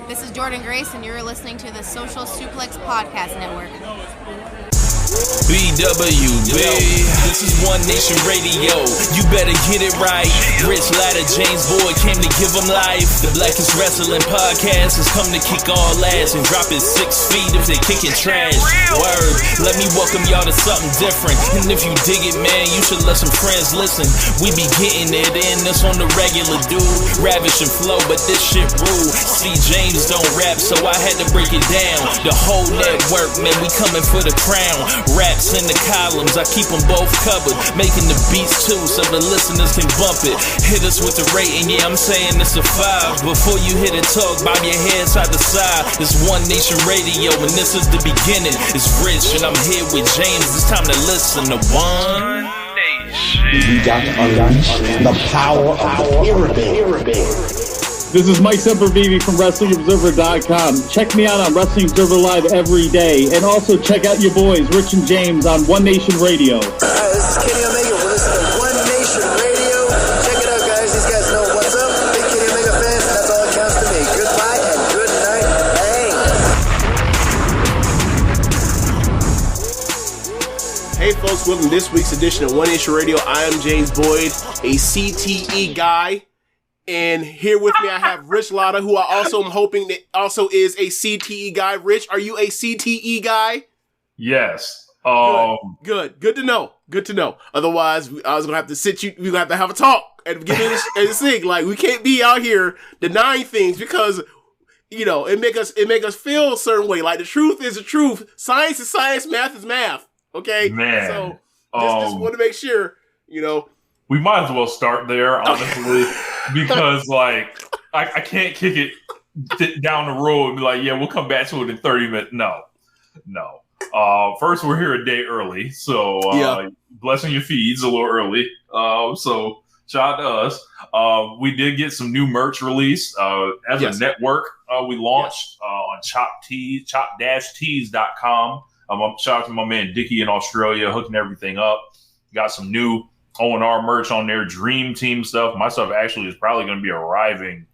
This is Jordan Grace, and you're listening to the Social Suplex Podcast Network. BWB, this is One Nation Radio. You better get it right. Rich Latta, James Boyd came to give them life. The Blackest Wrestling Podcast has come to kick all ass and drop it 6 feet if they kicking trash. Word, let me welcome y'all to something different. And if you dig it, man, you should let some friends listen. We be getting it in, this on the regular, dude. Ravish and flow, but this shit rude. See, James don't rap, so I had to break it down. The whole network, man, we coming for the crown. Raps in the columns, I keep them both covered. Making the beats too, so the listeners can bump it. Hit us with the rating, yeah, I'm saying it's a 5. Before you hit it, talk, bob your head side to side. It's One Nation Radio, and this is the beginning. It's Rich, and I'm here with James. It's time to listen to One Nation. We got to unleash the power of the pyramid. This is Mike Sempervive from WrestlingObserver.com. Check me out on Wrestling Observer Live every day. And also check out your boys, Rich and James, on One Nation Radio. Hi, this is Kenny Omega. We're listening to One Nation Radio. Check it out, guys. These guys know what's up. Big Kenny Omega fans, and that's all that counts to me. Goodbye and good night. Thanks. Hey, folks. Welcome to this week's edition of One Nation Radio. I am James Boyd, a CTE guy. And here with me, I have Rich Latta, who I also am hoping that also is a CTE guy. Rich, are you a CTE guy? Yes. Good to know. Good to know. Otherwise, I was gonna have to sit you. We're gonna have to have a talk at the beginning of this thing. Like, we can't be out here denying things because, you know, it make us feel a certain way. Like, the truth is the truth. Science is science. Math is math. Okay, man. So just want to make sure, you know. We might as well start there, honestly, because, like, I can't kick it down the road and be like, yeah, we'll come back to it in 30 minutes. No. First, we're here a day early, so blessing your feeds a little early. So shout out to us. We did get some new merch released as a network. We launched on chop-tees.com. Shout out to my man Dickie in Australia, hooking everything up. Got some new O&R merch on there, Dream Team stuff. My stuff actually is probably going to be arriving,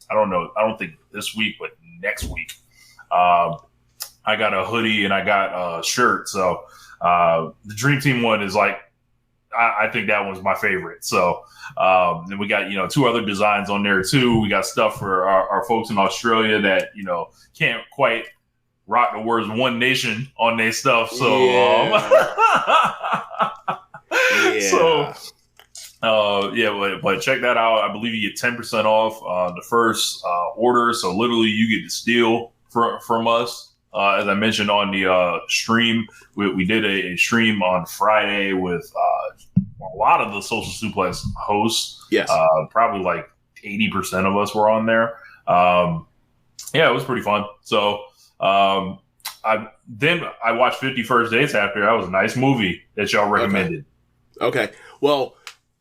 I don't know, I don't think this week, but next week. I got a hoodie and I got a shirt. So the Dream Team one is like, I think that one's my favorite. So then we got, 2 other designs on there too. We got stuff for our folks in Australia that, can't quite rock the words One Nation on their stuff. So, but check that out. I believe you get 10% off the first order. So literally you get to steal from us. As I mentioned on the stream, we did a stream on Friday with a lot of the Social Suplex hosts. Yes. Probably like 80% of us were on there. It was pretty fun. So I watched 50 First Dates after. That was a nice movie that y'all recommended. Okay. Well,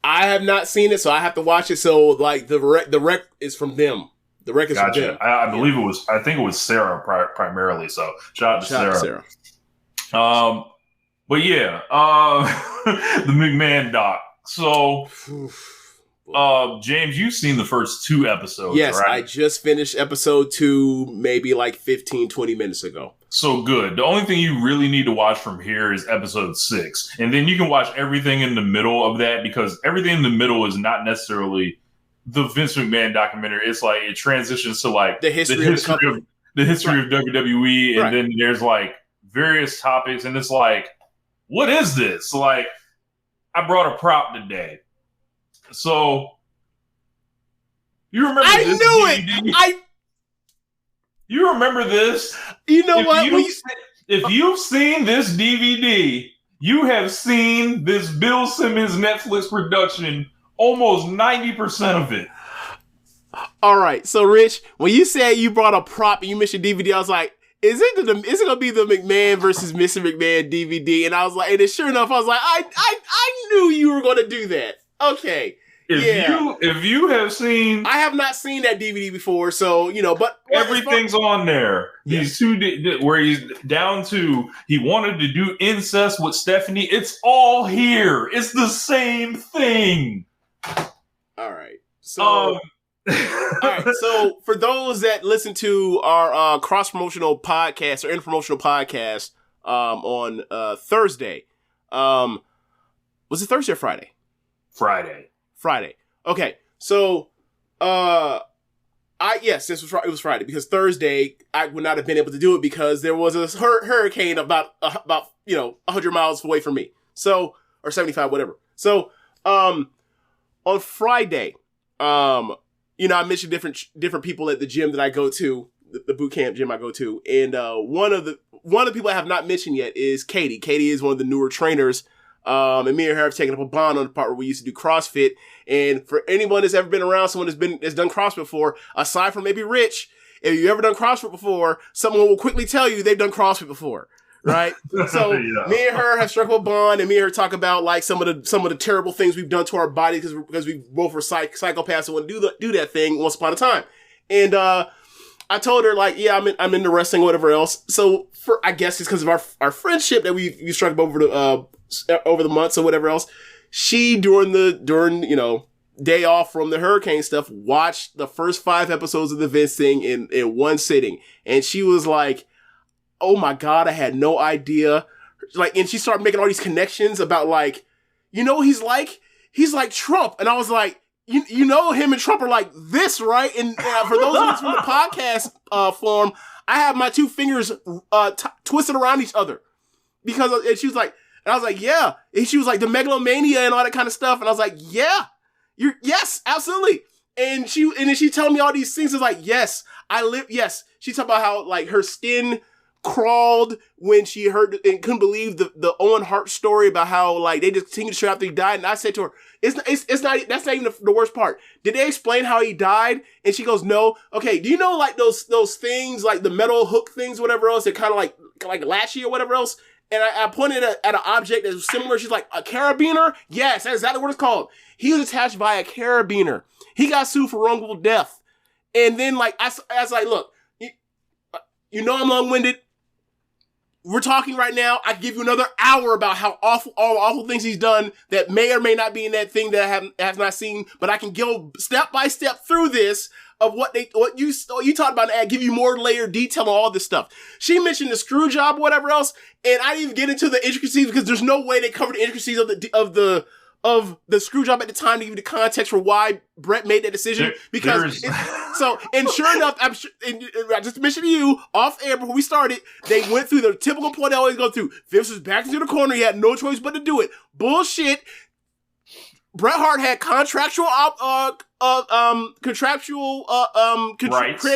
I have not seen it, so I have to watch it. So, like, the rec is from them. The rec is from them. I believe it was. I think it was Sarah primarily. So, shout out to Sarah. But yeah, the McMahon doc. So, James, you've seen the first 2 episodes, yes, right? I just finished episode 2, maybe like 15, 20 minutes ago. So good. The only thing you really need to watch from here is episode 6. And then you can watch everything in the middle of that, because everything in the middle is not necessarily the Vince McMahon documentary. It's like it transitions to like the history of WWE. And then there's like various topics. And it's like, what is this? Like, I brought a prop today. So you remember I this knew DVD? it. You remember this? You know what? If you've seen this DVD, you have seen this Bill Simmons Netflix production, almost 90% of it. All right. So, Rich, when you said you brought a prop and you mentioned DVD, I was like, is it going to be the McMahon versus Mr. McMahon DVD? And I was like, and then sure enough, I was like, I knew you were going to do that. Okay. If you have seen, I have not seen that DVD before, so but everything's on there. These 2 where he's down to he wanted to do incest with Stephanie. It's all here. It's the same thing. All right. So All right. So for those that listen to our cross-promotional podcast or infopromotional podcast on Thursday, was it Thursday or Friday? Friday. Okay. So it was Friday because Thursday I would not have been able to do it because there was a hurricane about 100 miles away from me. So, or 75, whatever. So, on Friday, I mentioned different people at the gym that I go to, the boot camp gym I go to, and one of the people I have not mentioned yet is Katie. Katie is one of the newer trainers. And me and her have taken up a bond on the part where we used to do CrossFit. And for anyone that's ever been around someone that's done CrossFit before, aside from maybe Rich, if you've ever done CrossFit before, someone will quickly tell you they've done CrossFit before. Right? So me and her have struck up a bond, and me and her talk about like some of the terrible things we've done to our body because we both were psychopaths and want to do that thing once upon a time. And I told her like, yeah, I'm into wrestling, whatever else. So I guess it's because of our friendship that we struck up over the months or whatever else. She during day off from the hurricane stuff watched the first 5 episodes of the Vince thing in one sitting, and she was like, oh my God, I had no idea. Like, and she started making all these connections about like, he's like Trump. And I was like, you know, him and Trump are like this, right? And for those of us from the podcast form, I have my 2 fingers twisted around each other and she was like, and I was like, yeah. And she was like, the megalomania and all that kind of stuff. And I was like, yeah, yes, absolutely. And then she told me all these things. It's like, yes, yes. She talked about how like her skin crawled when she heard and couldn't believe the Owen Hart story about how like they just continued to show after he died. And I said to her, it's not, that's not even the worst part. Did they explain how he died? And she goes, no. Okay. Do you know like those things, like the metal hook things, whatever else, that kind of like lashy or whatever else? And I pointed at an object that was similar. She's like, a carabiner? Yes, that's exactly what it's called. He was attached by a carabiner. He got sued for wrongful death. And then like, I was like, look, I'm long-winded. We're talking right now. I give you another hour about how all awful things he's done that may or may not be in that thing that I have not seen, but I can go step by step through this of what you talked about and give you more layered detail on all this stuff. She mentioned the screw job, whatever else, and I didn't even get into the intricacies because there's no way they covered the intricacies of the screw job at the time to give you the context for why Brett made that decision. And sure enough, I just mentioned to you off air before we started, they went through the typical point they always go through. Vince was back into the corner. He had no choice but to do it. Bullshit. Bret Hart had creative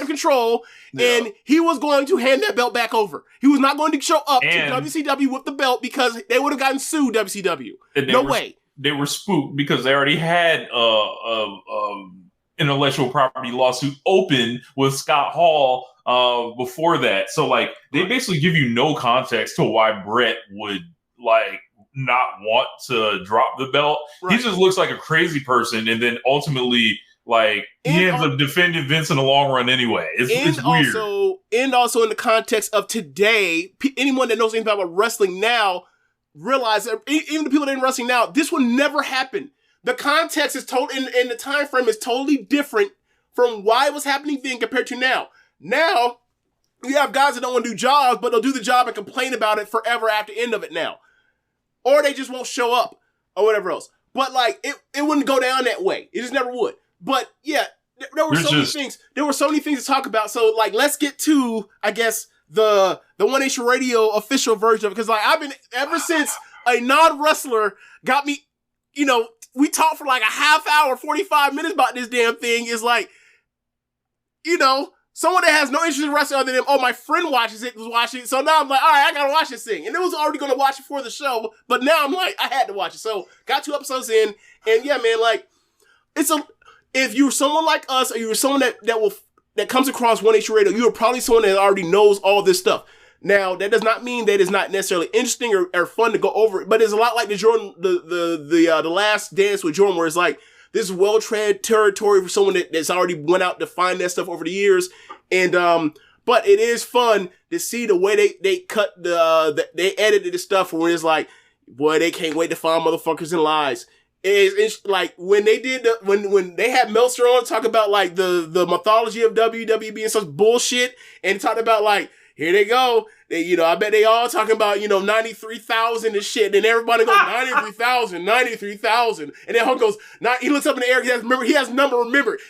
control, and he was going to hand that belt back over. He was not going to show up to WCW with the belt because they would have gotten sued, WCW. No way. They were spooked because they already had intellectual property lawsuit open with Scott Hall before that. So like they basically give you no context to why Brett would like not want to drop the belt. Right. He just looks like a crazy person, and then ultimately like he ends up defending Vince in the long run anyway. It's weird. And also in the context of today, anyone that knows anything about wrestling now realize that even the people that are in wrestling now, this will never happen. The context is and the time frame is totally different from why it was happening then compared to now. Now, you have guys that don't want to do jobs, but they'll do the job and complain about it forever after the end of it now. Or they just won't show up or whatever else. But like, it wouldn't go down that way. It just never would. But yeah, there were so many things. There were so many things to talk about. So like, let's get to, I guess, the One Nation Radio official version of it. Because like, I've been, ever since a non-wrestler got me, we talked for like a half hour, 45 minutes about this damn thing, is like, someone that has no interest in wrestling other than, my friend was watching it. So now I'm like, all right, I gotta watch this thing. And it was already gonna watch it for the show, but now I'm like, I had to watch it. So got 2 episodes in, and yeah, man, like, if you're someone like us, or you're someone that comes across One Nation Radio, you're probably someone that already knows all this stuff. Now, that does not mean that it's not necessarily interesting or fun to go over it, but it's a lot like the Last Dance with Jordan, where it's like, this is well-tread territory for someone that's already went out to find that stuff over the years. And, but it is fun to see the way they cut they edited the stuff where it's like, boy, they can't wait to find motherfuckers in lies. is like when they did when they had Meltzer on talk about like the mythology of WWE being such bullshit, and talked about like, here they go. They, I bet they all talking about, 93,000 and shit. And everybody goes, 93,000. And then Hulk goes, he looks up in the air. He has number remembered.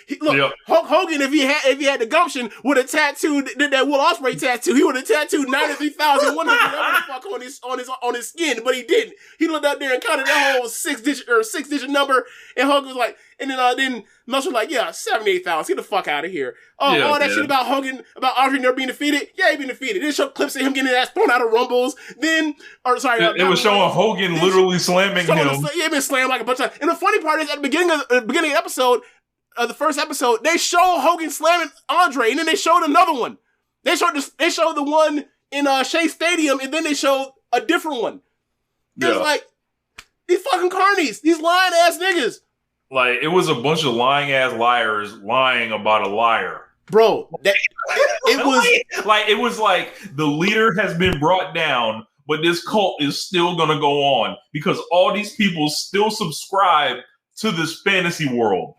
Hulk Hogan, if he had the gumption, would have tattooed that Will Ospreay tattoo. He would have tattooed 93,100 on his skin, but he didn't. He looked out there and counted that whole six digit number. And Hulk was like, and then Meltzer was like, yeah, 78,000. Get the fuck out of here. All that shit about Hogan, about Andre never being defeated. Yeah, he been defeated. They show clips of him getting his ass thrown out of Rumbles. It was showing Hogan literally slamming him. Yeah, been slammed like a bunch of times. And the funny part is at the beginning of the episode, the first episode, they show Hogan slamming Andre, and then they showed another one. They showed the one in Shea Stadium, and then they showed a different one. It was like, these fucking carnies, these lying ass niggas. Like, it was a bunch of lying ass liars lying about a liar. Bro, it was like the leader has been brought down, but this cult is still gonna go on because all these people still subscribe to this fantasy world.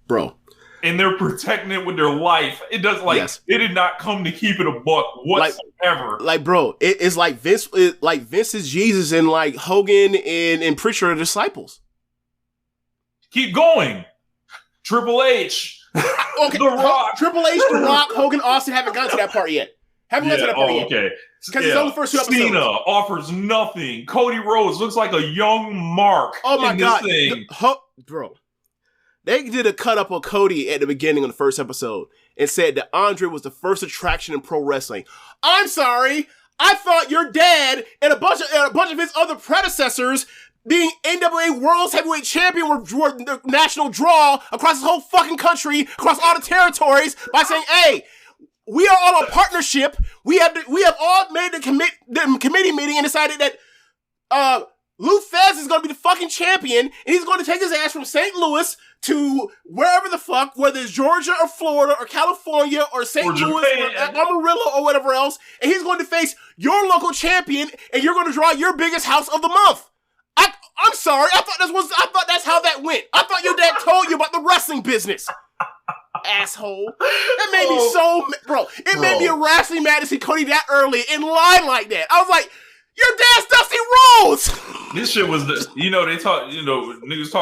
Bro. And they're protecting it with their life. It does They did not come to keep it a buck whatsoever. Bro, it's like Vince is Jesus and like Hogan and Pritchard are disciples. Keep going. Triple H. Okay. The Rock. Triple H, The Rock, Hogan, Austin haven't gotten to that part yet. Yet. Okay. Because it's only the first two episodes. Cena offers nothing. Cody Rhodes looks like a young Mark. Oh my God. Bro. They did a cut up on Cody at the beginning of the first episode and said that Andre was the first attraction in pro wrestling. I'm sorry. I thought your dad and a bunch of his other predecessors being NWA World's Heavyweight Champion were the national draw across the whole fucking country, across all the territories, by saying, hey, we are all a partnership. We have all made the committee meeting and decided that Lou Thesz is going to be the fucking champion, and he's going to take his ass from St. Louis to wherever the fuck, whether it's Georgia or Florida or California or St. Louis or Amarillo or whatever else, and he's going to face your local champion, and you're going to draw your biggest house of the month. I'm sorry. I thought that's how that went. I thought your dad told you about the wrestling business. Asshole. That made me so, bro. It made me irrationally mad to see Cody that early and lie like that. I was like, your dad's Dusty Rhodes. This shit was niggas talk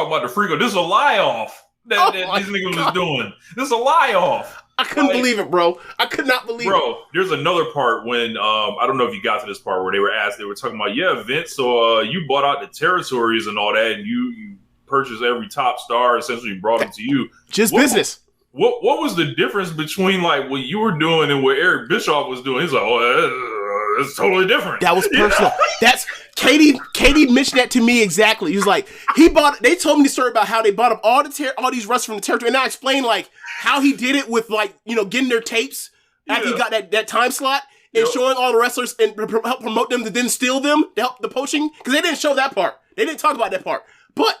about the freako. This is a lie off that these niggas was doing. This is a lie off. I couldn't believe it, bro. I could not believe it. Bro, there's another part when, I don't know if you got to this part where they were talking about, yeah, Vince, so you bought out the territories and all that, and you purchased every top star, essentially brought them to you. Just business. What was the difference between, like, what you were doing and what Eric Bischoff was doing? He's like, it's totally different. That was personal. That's Katie mentioned that to me exactly. He was like, they told me the story about how they bought up all these wrestlers from the territory, and I explained like how he did it with like, getting their tapes after he got that time slot and showing all the wrestlers and help promote them to then steal them to help the poaching, because they didn't show that part. They didn't talk about that part. But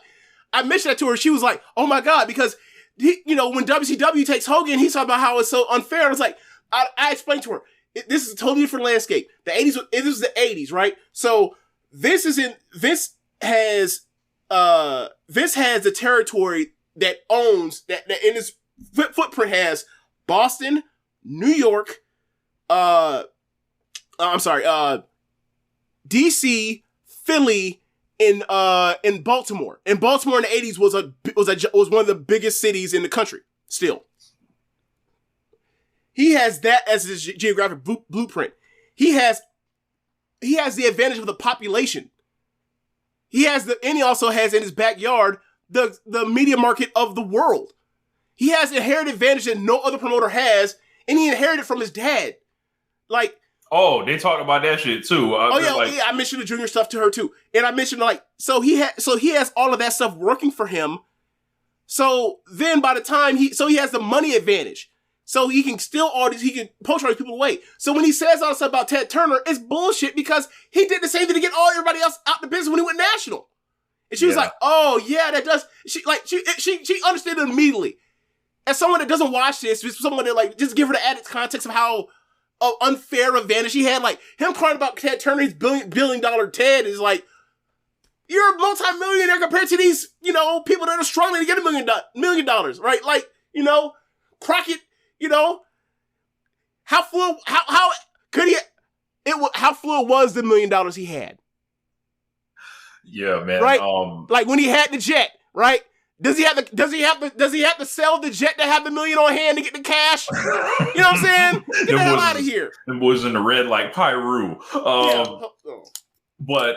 I mentioned that to her. She was like, oh my God, because when WCW takes Hogan, he's talking about how it's so unfair. I was like, I explained to her, this is a totally different landscape. This was the 80s, right? So Vince has the territory that owns that in his footprint has Boston, New York, DC, Philly, in Baltimore. And Baltimore in the 80s was one of the biggest cities in the country still. He has that as his geographic blueprint. He has the advantage of the population. And he also has in his backyard the media market of the world. He has inherited advantage that no other promoter has, and he inherited from his dad. Like, they talked about that shit too. I mentioned the junior stuff to her too, and I mentioned so he has all of that stuff working for him. So then by the time he has the money advantage. So he can he can poach all these people away. So when he says all this stuff about Ted Turner, it's bullshit because he did the same thing to get everybody else out the business when he went national. And she was like, oh yeah, that does. She understood it immediately. As someone that doesn't watch this, someone that just give her the added context of how unfair advantage he had. Like him crying about Ted Turner, his billion dollar Ted is like, you're a multi-millionaire compared to these, people that are struggling to get $1 million, right? Like, Crockett, how fluid was the $1 million he had? Yeah, man. Right? Like when he had the jet, right? Does he have to sell the jet to have the $1 million on hand to get the cash? You know what I'm saying? Get the hell out of here. Them boys in the red like Pyru. But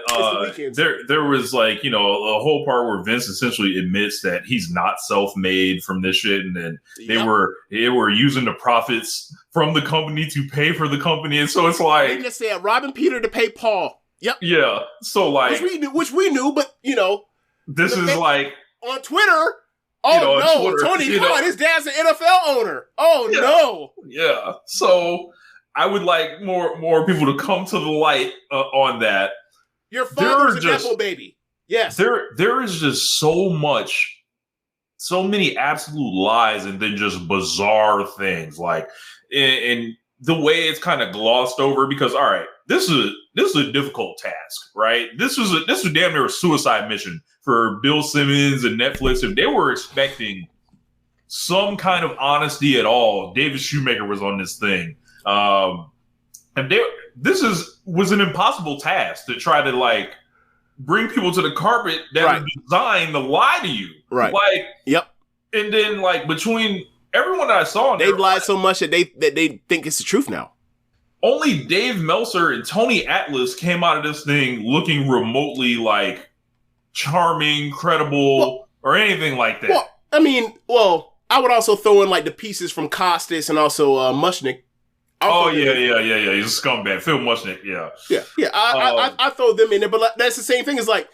there was like, a whole part where Vince essentially admits that he's not self-made from this shit, and then they were using the profits from the company to pay for the company, and so it's like they just said robbing Peter to pay Paul. Yep. Yeah. So like which we knew, but this is like on Twitter. Oh no, Twitter, Tony Khan, his dad's an NFL owner. Oh no. Yeah. So I would like more people to come to the light on that. Your father's a Nepo baby. Yes. There is just so many absolute lies and then just bizarre things. Like, and the way it's kind of glossed over because, all right, this is a difficult task, right? This was damn near a suicide mission for Bill Simmons and Netflix. If they were expecting some kind of honesty at all, David Shoemaker was on this thing. And this was an impossible task to try to like bring people to the carpet that were designed to lie to you. Right. Like, yep. And then like between everyone that I saw, they've lied so much that they think it's the truth now. Only Dave Meltzer and Tony Atlas came out of this thing looking remotely like charming, credible, or anything like that. Well, I mean, I would also throw in like the pieces from Costas and also Mushnick. Yeah. He's a scumbag. Phil Mushnick, yeah. I throw them in there, but that's the same thing as like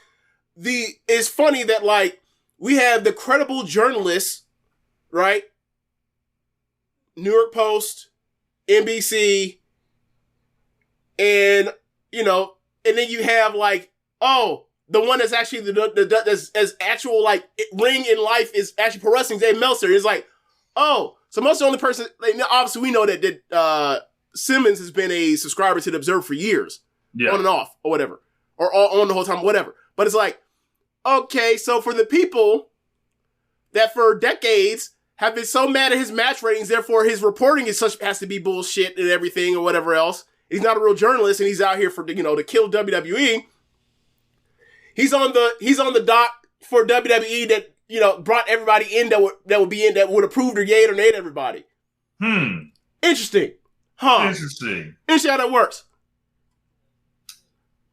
it's funny that like we have the credible journalists, right? New York Post, NBC, and and then you have like, the one that's actually that's actual like ring in life is actually pro wrestling. Dave Meltzer is like, so most of the only person, like, obviously we know that Simmons has been a subscriber to the Observer for years, on and off or whatever, or on the whole time, whatever. But it's like, okay, so for the people that for decades have been so mad at his match ratings, therefore his reporting has to be bullshit and everything or whatever else. He's not a real journalist and he's out here for to kill WWE. He's on the dock for WWE that brought everybody in that would approve or yay or nay to everybody. Interesting. Interesting how that works.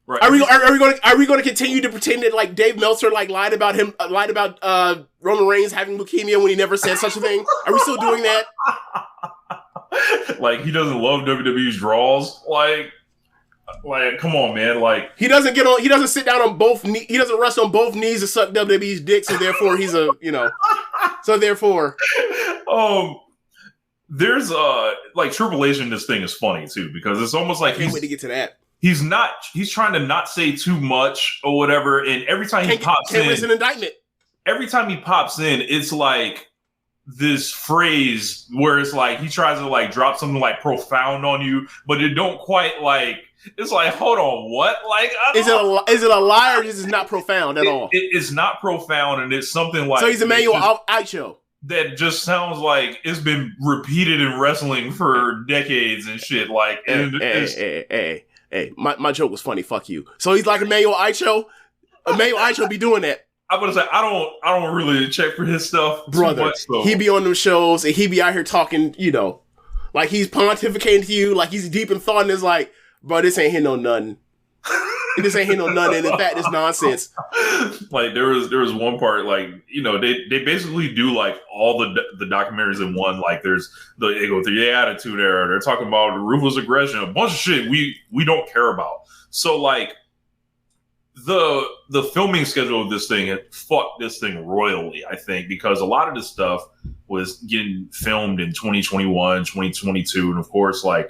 Right. Are we going to continue to pretend that like Dave Meltzer like lied about Roman Reigns having leukemia when he never said such a thing? Are we still doing that? Like he doesn't love WWE's draws, like come on, man! Like he doesn't sit down on both knees. He doesn't rest on both knees to suck WWE's dick. So therefore, he's So therefore, there's like Triple H in this thing is funny too because it's almost like I can't wait to get to that. He's trying to not say too much or whatever, and every time he pops in, an indictment. Every time he pops in, it's like this phrase where it's like he tries to like drop something like profound on you, but it don't quite like. It's like, hold on, what? Like, is it a lie or is it not profound at all? It's not profound, and it's something like. So he's Emmanuel Aicho. That just sounds like it's been repeated in wrestling for decades and shit. Like, hey, my joke was funny. Fuck you. So he's like Emmanuel Aicho. Emmanuel Aicho be doing that. I'm gonna say I don't really check for his stuff, brother. Too much, so. He be on them shows and he be out here talking, like he's pontificating to you, like he's deep in thought, and it's like, bro, this ain't hitting no nothing. This ain't hitting no nothing. And in fact, it's nonsense. Like there was one part, like they basically do like all the documentaries in one. Like they go through the Attitude Era. They're talking about ruthless aggression, a bunch of shit we don't care about. So like. The filming schedule of this thing had fucked this thing royally, I think, because a lot of this stuff was getting filmed in 2021, 2022, and of course, like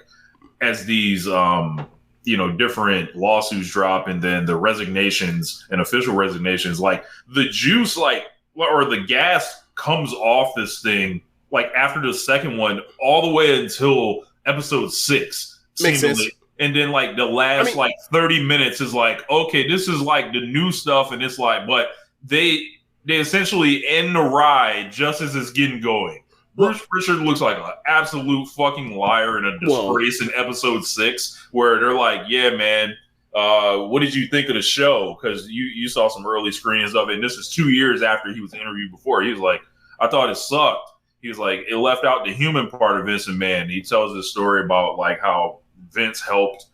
as these different lawsuits drop and then the resignations and official resignations, like the juice, like or the gas comes off this thing like after the second one all the way until episode 6. Makes sense. And then like the last 30 minutes is like, okay, this is like the new stuff, and it's like, but they essentially end the ride just as it's getting going. Bruce Pritchard looks like an absolute fucking liar and a disgrace in episode 6, where they're like, yeah, man, what did you think of the show? Because you saw some early screenings of it, and this is 2 years after he was interviewed before. He was like, I thought it sucked. He was like, it left out the human part of Vince McMahon. He tells this story about like how Vince helped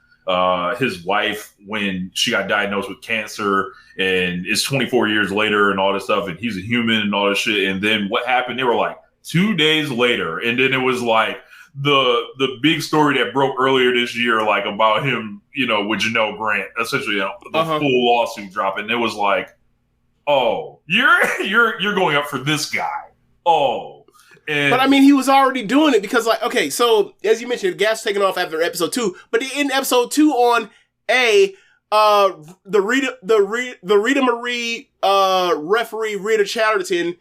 his wife when she got diagnosed with cancer, and it's 24 years later and all this stuff, and he's a human and all this shit. And then what happened? They were like 2 days later, and then it was like the big story that broke earlier this year, like about him, you know, with Janelle Grant, essentially the full lawsuit dropping. It was like, oh, you're going up for this guy. Oh. But I mean, he was already doing it because, like, okay, so as you mentioned, gas taken off after episode 2, but in episode 2 on the Rita Marie referee Rita Chatterton,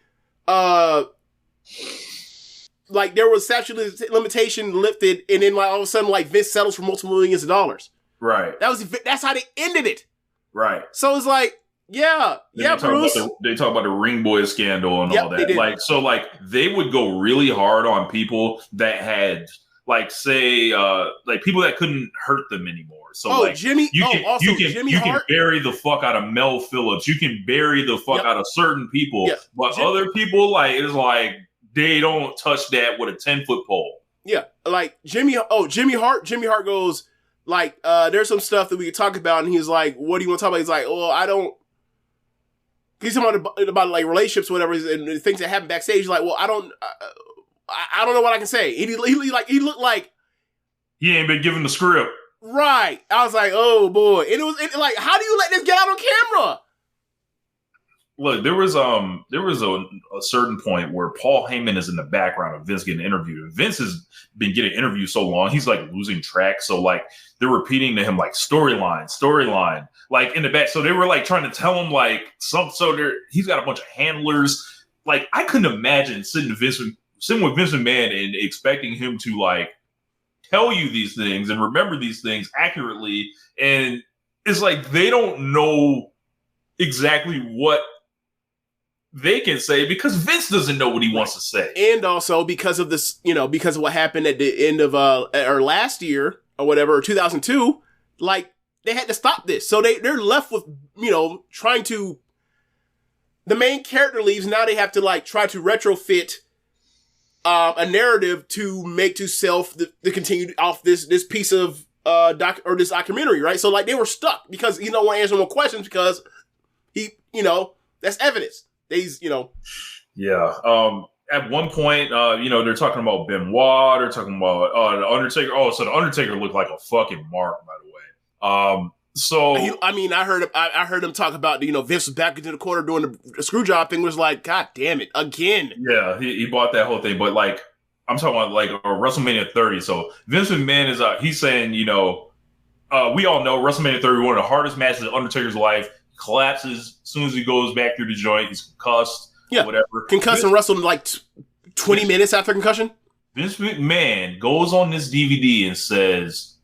like there was statute of limitation lifted, and then like all of a sudden, like Vince settles for multiple millions of dollars. Right. That's how they ended it. Right. So it's like. Yeah, Bruce. They talk about the Ring Boy scandal and all that. Like, so like they would go really hard on people that had like say like people that couldn't hurt them anymore. So like Jimmy, you can Hart? bury the fuck out of Mel Phillips. You can bury the fuck out of certain people, but other people like it's like they don't touch that with a 10-foot pole. Yeah, like Jimmy Hart. Jimmy Hart goes like, there's some stuff that we could talk about, and he's like, what do you want to talk about? He's like, well, I don't. He's talking about like relationships, whatever, and things that happen backstage. He's like, well, I don't know what I can say. He looked like he ain't been given the script. Right. I was like, oh boy. And it was like, how do you let this get out on camera? Look, there was a certain point where Paul Heyman is in the background of Vince getting interviewed. And Vince has been getting interviewed so long, he's like losing track. So like they're repeating to him like storyline, like in the back. So they were like trying to tell him like he's got a bunch of handlers. Like I couldn't imagine sitting with Vince McMahon and expecting him to like tell you these things and remember these things accurately. And it's like they don't know exactly what they can say because Vince doesn't know what he wants to say. And also because of this, because of what happened at the end of or last year or whatever, or 2002, like they had to stop this. So they're left with, trying to, the main character leaves. Now they have to like try to retrofit a narrative to self the continue off this piece of this documentary, right? So like they were stuck because he don't want to answer more questions because he, that's evidence. Yeah. At one point, they're talking about Benoit. They're talking about the Undertaker. Oh, so the Undertaker looked like a fucking mark, by the way. I heard him talk about Vince was back into the corner doing the screw job thing. Was like, God damn it, again. Yeah, he bought that whole thing, but like I'm talking about like WrestleMania 30. So Vince McMahon is he's saying, we all know WrestleMania 30 one of the hardest matches of Undertaker's life. Collapses as soon as he goes back through the joint. He's concussed. Yeah, whatever. Concussed and wrestled in like 20 minutes after concussion. Vince McMahon goes on this DVD and says,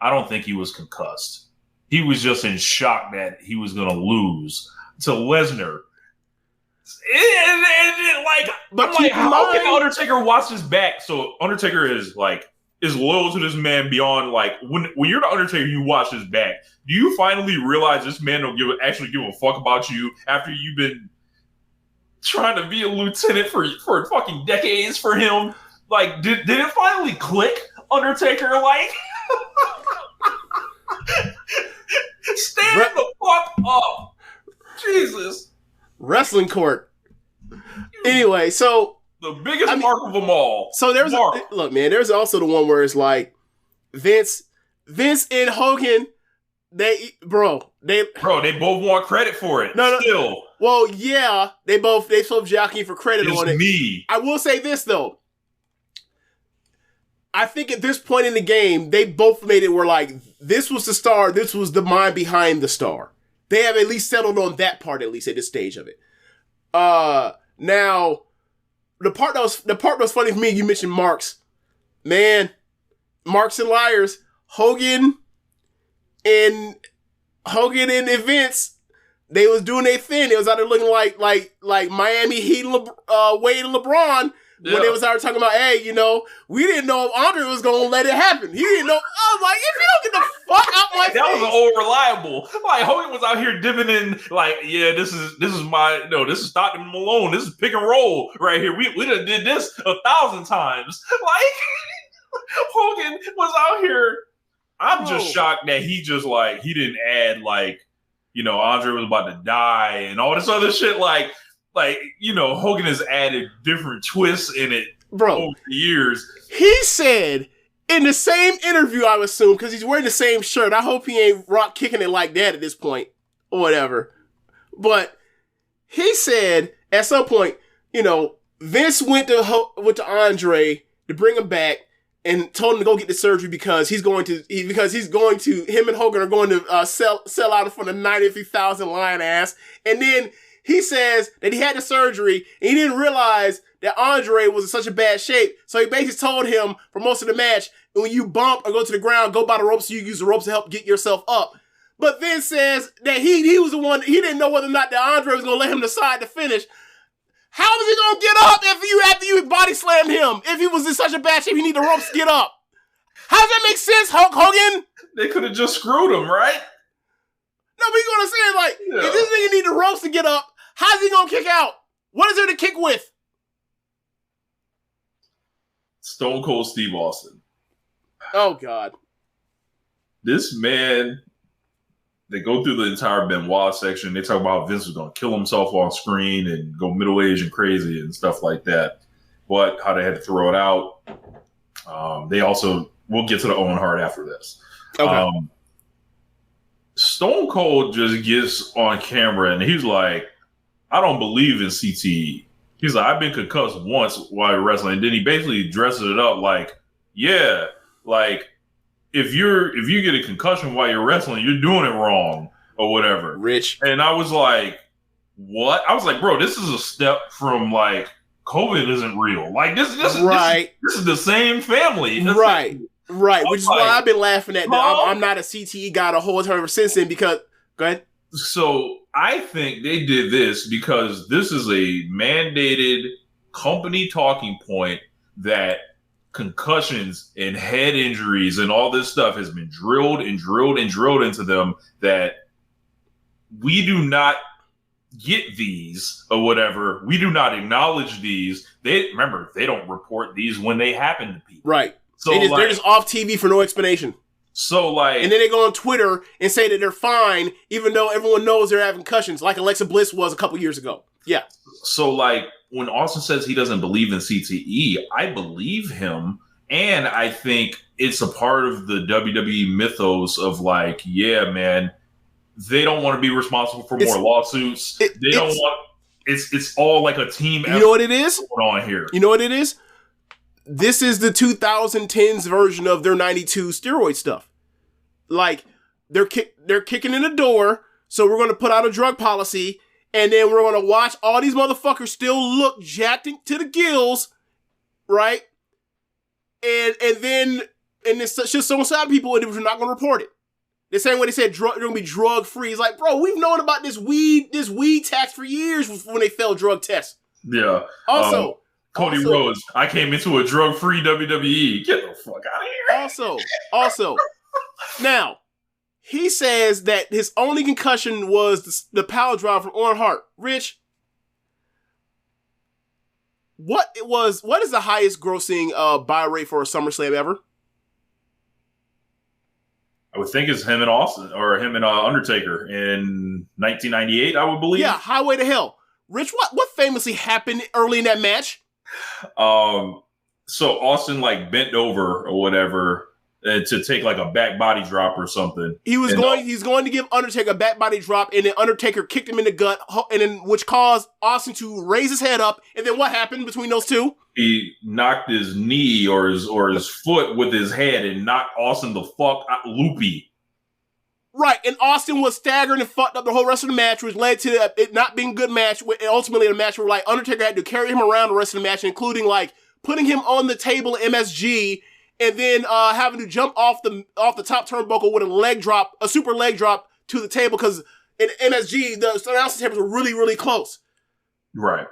I don't think he was concussed. He was just in shock that he was going to lose to Lesnar. How can Undertaker watch his back? So Undertaker is loyal to this man beyond like when you're the Undertaker, you watch his back. Do you finally realize this man don't actually give a fuck about you after you've been trying to be a lieutenant for fucking decades for him? Like, did it finally click, Undertaker? Like, stand the fuck up, Jesus. Wrestling court. Anyway, so. The biggest mark of them all. So there's there's also the one where it's like Vince and Hogan, they both want credit for it. Still. Well, yeah, they both jockeying for credit on it. Me. I will say this though. I think at this point in the game, they both made it where like this was the star, this was the mind behind the star. They have at least settled on that part, at least at this stage of it. Now. The part that was funny for me, you mentioned marks. Man, marks and liars. Hogan and Hogan and Vince, they was doing their thing. They was out there looking like Miami Heat, Wade and LeBron. Yeah. When they was out there talking about, hey, we didn't know if Andre was going to let it happen. He didn't know. I was like, if you don't get the fuck out my face. That was old reliable. Like, Hogan was out here dipping in, like, yeah, this is Stockton Malone. This is pick and roll right here. We done did this 1,000 times. Like, Hogan was out here. I'm just shocked that he just, like, he didn't add, like, Andre was about to die and all this other shit. Like, Hogan has added different twists in it over the years. He said in the same interview, I assume, because he's wearing the same shirt. I hope he ain't rock kicking it like that at this point or whatever. But he said at some point, Vince went to Andre to bring him back and told him to go get the surgery because him and Hogan are going to sell out in front of 93,000 lion ass. And then he says that he had the surgery and he didn't realize that Andre was in such a bad shape. So he basically told him for most of the match, when you bump or go to the ground, go by the ropes so you use the ropes to help get yourself up. But Vince says that he was the one, he didn't know whether or not that Andre was going to let him decide to finish. How was he going to get up after you body slammed him? If he was in such a bad shape, he need the ropes to get up. How does that make sense, Hulk Hogan? They could have just screwed him, right? No, but you're going to say, like, if this nigga need the ropes to get up, how's he going to kick out? What is there to kick with? Stone Cold Steve Austin. Oh, God. This man, they go through the entire Benoit section. They talk about how Vince was going to kill himself on screen and go middle-aged and crazy and stuff like that. But how they had to throw it out. They also, we'll get to the Owen Hart after this. Okay. Stone Cold just gets on camera and he's like, I don't believe in CTE. He's like, I've been concussed once while wrestling. And then he basically dresses it up like, yeah, like if you get a concussion while you're wrestling, you're doing it wrong or whatever. Rich. And I was like, what? I was like, bro, this is a step from like COVID isn't real. Like this right. This is the same family. Right. Which is why I've been laughing at that. I'm not a CTE guy the whole time ever since then because go ahead. So I think they did this because this is a mandated company talking point that concussions and head injuries and all this stuff has been drilled into them that we do not get these or whatever. We do not acknowledge these. They don't report these when they happen to people. Right. So they're just off TV for no explanation. So like, and then they go on Twitter and say that they're fine, even though everyone knows they're having concussions, like Alexa Bliss was a couple years ago. Yeah. So like, when Austin says he doesn't believe in CTE, I believe him, and I think it's a part of the WWE mythos of like, yeah, man, they don't want to be responsible for more lawsuits. They don't want. It's all like a team. You know what it is going on here? You know what it is? This is the 2010s version of their 92 steroid stuff. Like, they're kicking in the door, so we're going to put out a drug policy, and then we're going to watch all these motherfuckers still look jacked to the gills, right? And it's just so sad people, and we're not going to report it. The same way they said they're going to be drug free. It's like, bro, we've known about this weed tax for years when they failed drug tests. Yeah. Also, Cody Rhodes, I came into a drug-free WWE. Get the fuck out of here. Also, now, he says that his only concussion was the power drive from Owen Hart. Rich, what is the highest grossing buy rate for a SummerSlam ever? I would think it's him and Austin, or him and Undertaker in 1998, I would believe. Yeah, Highway to Hell. Rich, what famously happened early in that match? So Austin like bent over or whatever to take like a back body drop or something. He's going to give Undertaker a back body drop, and then Undertaker kicked him in the gut, and then which caused Austin to raise his head up. And then what happened between those two? He knocked his knee or his foot with his head and knocked Austin the fuck out, loopy. Right, and Austin was staggered and fucked up the whole rest of the match, which led to it not being a good match, and ultimately a match where like Undertaker had to carry him around the rest of the match, including like putting him on the table at MSG and then having to jump off the top turnbuckle with a super leg drop to the table because in MSG the announcing tables were really, really close. Right.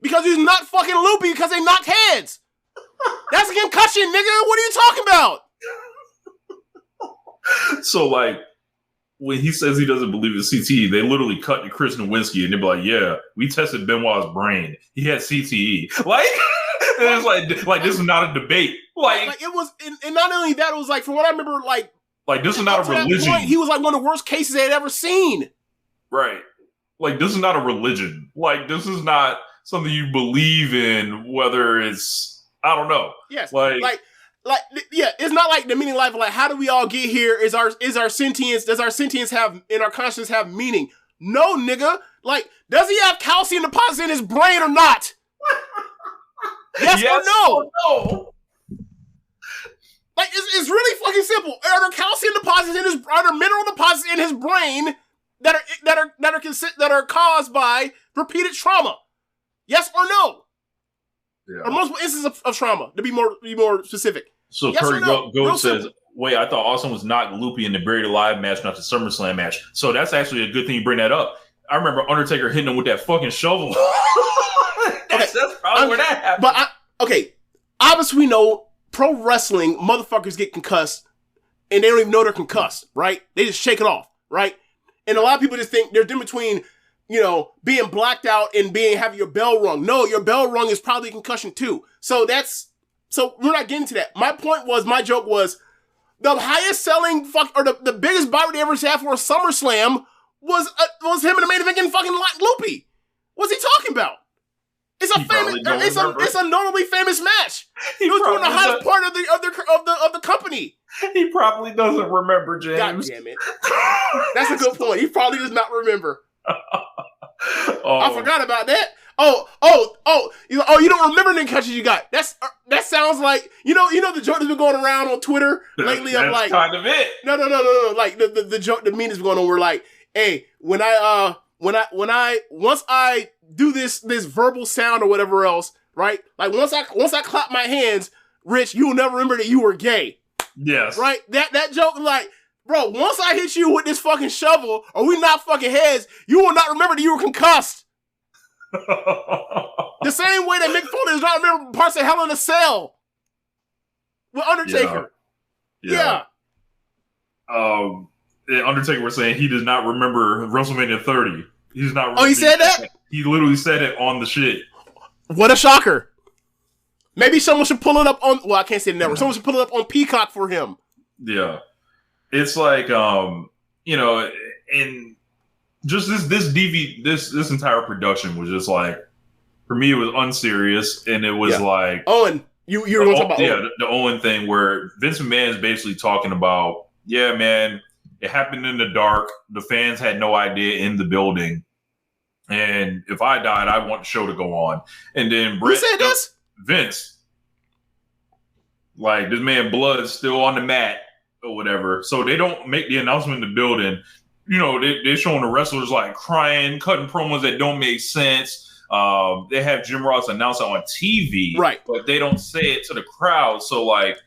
Because he's not fucking loopy because they knocked heads. That's a concussion, nigga. What are you talking about? So, like, when he says he doesn't believe in CTE, they literally cut to Chris Nowinski and they'd be like, yeah, we tested Benoit's brain. He had CTE. Like, it's like this is not a debate. Like it was, and not only that, it was like, from what I remember, like this is not a religion. Point, he was like one of the worst cases they had ever seen. Right. Like, this is not a religion. Like, this is not something you believe in, whether it's, I don't know. Yes. Yeah, it's not like the meaning of life. Like, how do we all get here? Does our sentience have, in our consciousness have meaning? No, nigga. Like, does he have calcium deposits in his brain or not? Yes or no? No. Like, it's really fucking simple. Are there calcium deposits are there mineral deposits in his brain that are caused by repeated trauma? Yes or no? Yeah. Or multiple instances of trauma, to be more specific. So yes Curry Goat says, simple. wait, I thought Austin was not loopy in the Buried Alive match, not the SummerSlam match. So that's actually a good thing you bring that up. I remember Undertaker hitting him with that fucking shovel. That's probably where that happened. But obviously we know pro wrestling motherfuckers get concussed and they don't even know they're concussed, right? They just shake it off, right? And a lot of people just think there's in between, being blacked out and having your bell rung. No, your bell rung is probably a concussion too. So we're not getting to that. My joke was the highest selling the biggest buy they ever had for a SummerSlam was him in the main event getting fucking loopy. What's he talking about? It's a notably famous match. He was doing the hottest part of the company. He probably doesn't remember, James. God damn it. That's a good point. He probably does not remember. I forgot about that. You don't remember the concussions you got. That sounds like the joke that's been going around on Twitter lately. That's I'm like, kind of it. No. Like the joke, the meme that's going on. We're like, hey, once I do this verbal sound or whatever else, right? Like once I clap my hands, Rich, you will never remember that you were gay. Yes. Right? That joke, like, bro, once I hit you with this fucking shovel or we knock fucking heads, you will not remember that you were concussed. The same way that Mick Foley does not remember parts of Hell in a Cell with Undertaker. Yeah. Undertaker was saying he does not remember WrestleMania 30. He's not. Oh, he said that? He literally said it on the shit. What a shocker. Maybe someone should pull it up on, I can't say the network. Someone should pull it up on Peacock for him. Yeah. It's like, and just this entire production was just like, for me, it was unserious. And it was like. Owen, you were going to talk about Owen. The Owen thing where Vince McMahon is basically talking about, yeah, man, it happened in the dark. The fans had no idea in the building. And if I died, I want the show to go on. And then Who said this? Vince. Like, this man Blood's still on the mat or whatever. So they don't make the announcement in the building. They're showing the wrestlers like crying, cutting promos that don't make sense. They have Jim Ross announce it on TV. Right. But they don't say it to the crowd. So like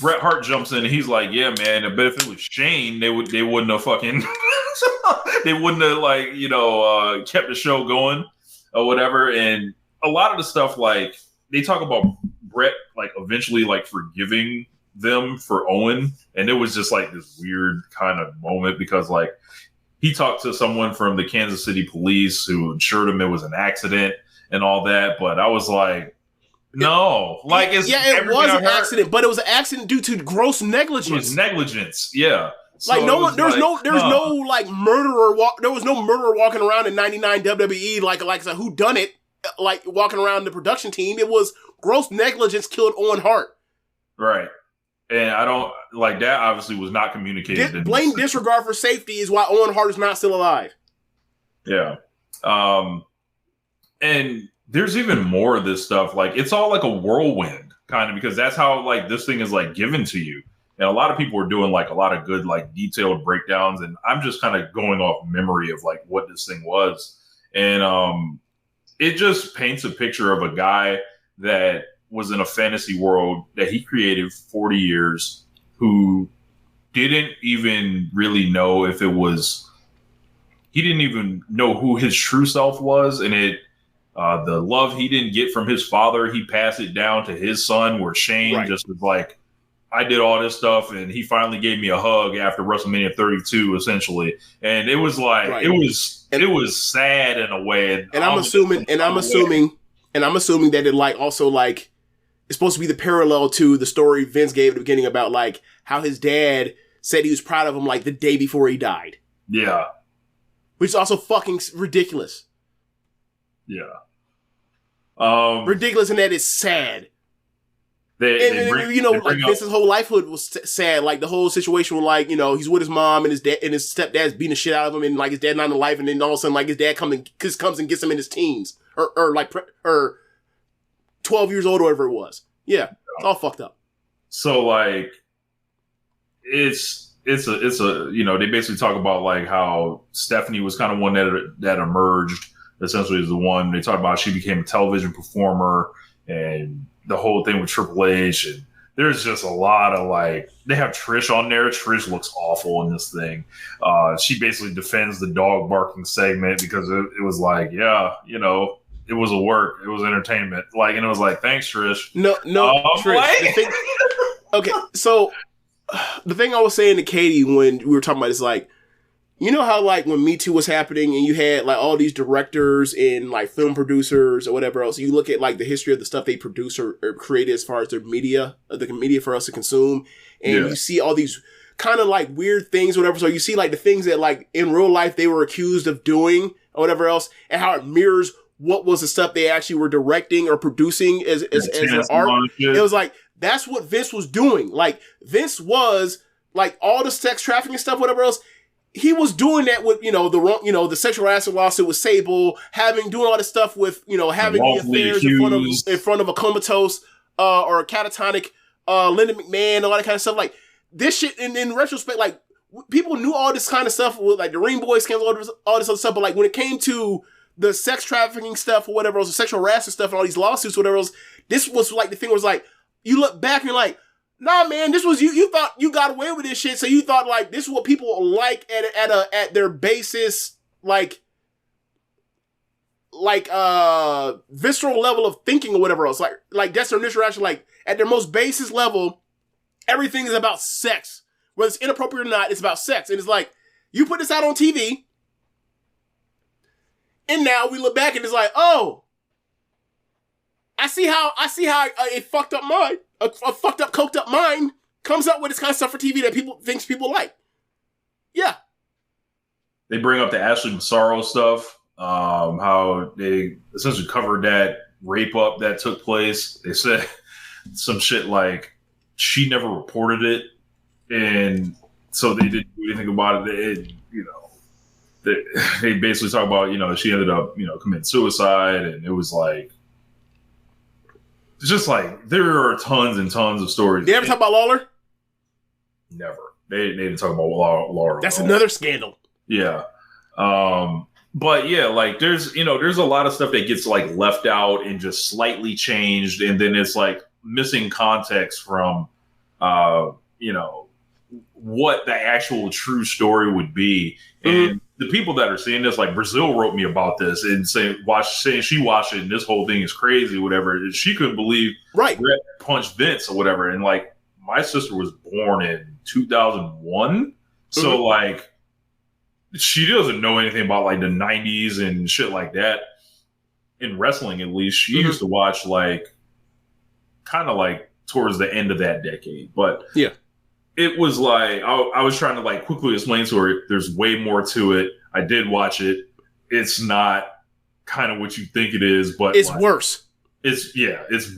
Bret Hart jumps in and he's like, yeah, man, I bet if it was Shane, they wouldn't have fucking they wouldn't have kept the show going or whatever. And a lot of the stuff, like, they talk about Bret like eventually like forgiving them for Owen, and it was just like this weird kind of moment because like he talked to someone from the Kansas City police who assured him it was an accident and all that, but I was like, no, like it was an accident, but it was an accident due to gross negligence. It was negligence, yeah. Like so there was no murderer walking around in '99 WWE like a whodunit, like walking around the production team. It was gross negligence killed Owen Hart. Right. And I don't like that. Obviously, was not communicated. Blatant disregard for safety is why Owen Hart is not still alive. Yeah. And there's even more of this stuff. Like, it's all like a whirlwind kind of, because that's how like this thing is like given to you. And a lot of people are doing like a lot of good, like detailed breakdowns. And I'm just kind of going off memory of like what this thing was. And it just paints a picture of a guy that was in a fantasy world that he created for 40 years who didn't even really know if it was, he didn't even know who his true self was. And the love he didn't get from his father, he passed it down to his son, where Shane just was like, I did all this stuff, and he finally gave me a hug after WrestleMania 32, essentially. And it was like, it was sad in a way. And I'm assuming that it like also like it's supposed to be the parallel to the story Vince gave at the beginning about like how his dad said he was proud of him like the day before he died. Yeah. Which is also fucking ridiculous. Yeah. Ridiculous in that it's sad. Vince's whole lifehood was sad. Like the whole situation with like, he's with his mom and his dad and his stepdad's beating the shit out of him, and like his dad not in life, and then all of a sudden like his dad comes and gets him in his teens or 12 years old or whatever it was. Yeah, it's all fucked up. So like, it's a they basically talk about like how Stephanie was kind of one that emerged essentially as the one. They talk about she became a television performer and the whole thing with Triple H, and there's just a lot of like, they have Trish on there. Trish looks awful in this thing. She basically defends the dog barking segment because it was like, it was a work. It was entertainment. Like, and it was like, thanks, Trish. No, Trish. Okay, so the thing I was saying to Katie when we were talking about is like, you know how like when Me Too was happening and you had like all these directors and like film producers or whatever else, you look at like the history of the stuff they produce or created as far as their media, the media for us to consume, and you see all these kind of like weird things or whatever. So you see like the things that like in real life they were accused of doing or whatever else, and how it mirrors what was the stuff they actually were directing or producing as an art. It was like, that's what Vince was doing. Like Vince was like all the sex trafficking stuff, whatever else. He was doing that with, the sexual harassment lawsuit with Sable, doing all this stuff with, having the affairs in front of a comatose, or a catatonic, Linda McMahon, all that kind of stuff. Like this shit in retrospect, like people knew all this kind of stuff with like the Ring Boy scandal, all this other stuff. But like when it came to the sex trafficking stuff or whatever else, the sexual harassment stuff and all these lawsuits, whatever else, this was like the thing was like, you look back and you're like, nah, man, this was you thought you got away with this shit, so you thought like this is what people like at their basis, like visceral level of thinking or whatever else. Like that's their initial reaction. Like at their most basis level, everything is about sex. Whether it's inappropriate or not, it's about sex. And it's like, you put this out on TV, and now we look back and it's like, oh, I see how a fucked up mind, a fucked up, coked up mind comes up with this kind of stuff for TV that people like. Yeah. They bring up the Ashley Massaro stuff, how they essentially covered that rape up that took place. They said some shit like she never reported it, and so they didn't do anything about it. They basically talk about, she ended up, committing suicide, and it was like, it's just like, there are tons and tons of stories. They ever talk about Lawler? Never. They didn't talk about Lawler. That's another scandal. Yeah. But yeah, like there's a lot of stuff that gets like left out and just slightly changed. And then it's like missing context from, what the actual true story would be. Mm-hmm. And the people that are seeing this, like Brazil wrote me about this and saying she watched it and this whole thing is crazy, whatever. She couldn't believe Brett punched Vince or whatever. And like, my sister was born in 2001. Mm-hmm. So like, she doesn't know anything about like the 90s and shit like that. In wrestling, at least, she used to watch like, kind of like towards the end of that decade. But yeah. It was like, I was trying to like quickly explain to her, there's way more to it. I did watch it. It's not kind of what you think it is, but it's like, worse. It's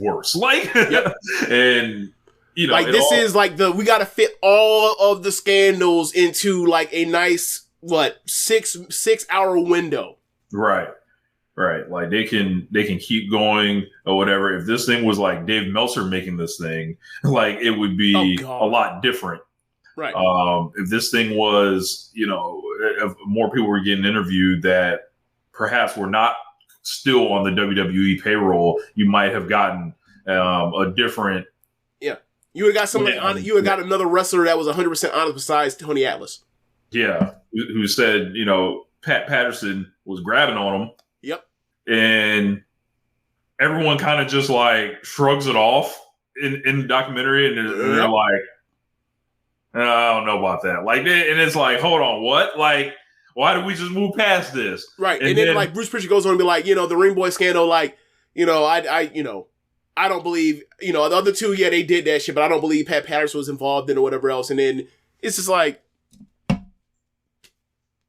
worse. Like, and like this is like we got to fit all of the scandals into like a nice, 6 hour window. Right. Like they can keep going or whatever. If this thing was like Dave Meltzer making this thing, like it would be a lot different. Right. If this thing was, if more people were getting interviewed that perhaps were not still on the WWE payroll, you might have gotten a different. Yeah, you would have got somebody on. You would have got another wrestler that was 100% honest besides Tony Atlas. Yeah, who said Pat Patterson was grabbing on him. Yep, and everyone kind of just like shrugs it off in the documentary, and they're like, I don't know about that. Like, and it's like, hold on, what? Like, why did we just move past this? Right, and then like Bruce Prichard goes on and be like, the Ring Boy scandal, like, I don't believe, the other two, yeah, they did that shit, but I don't believe Pat Patterson was involved in it or whatever else. And then it's just like,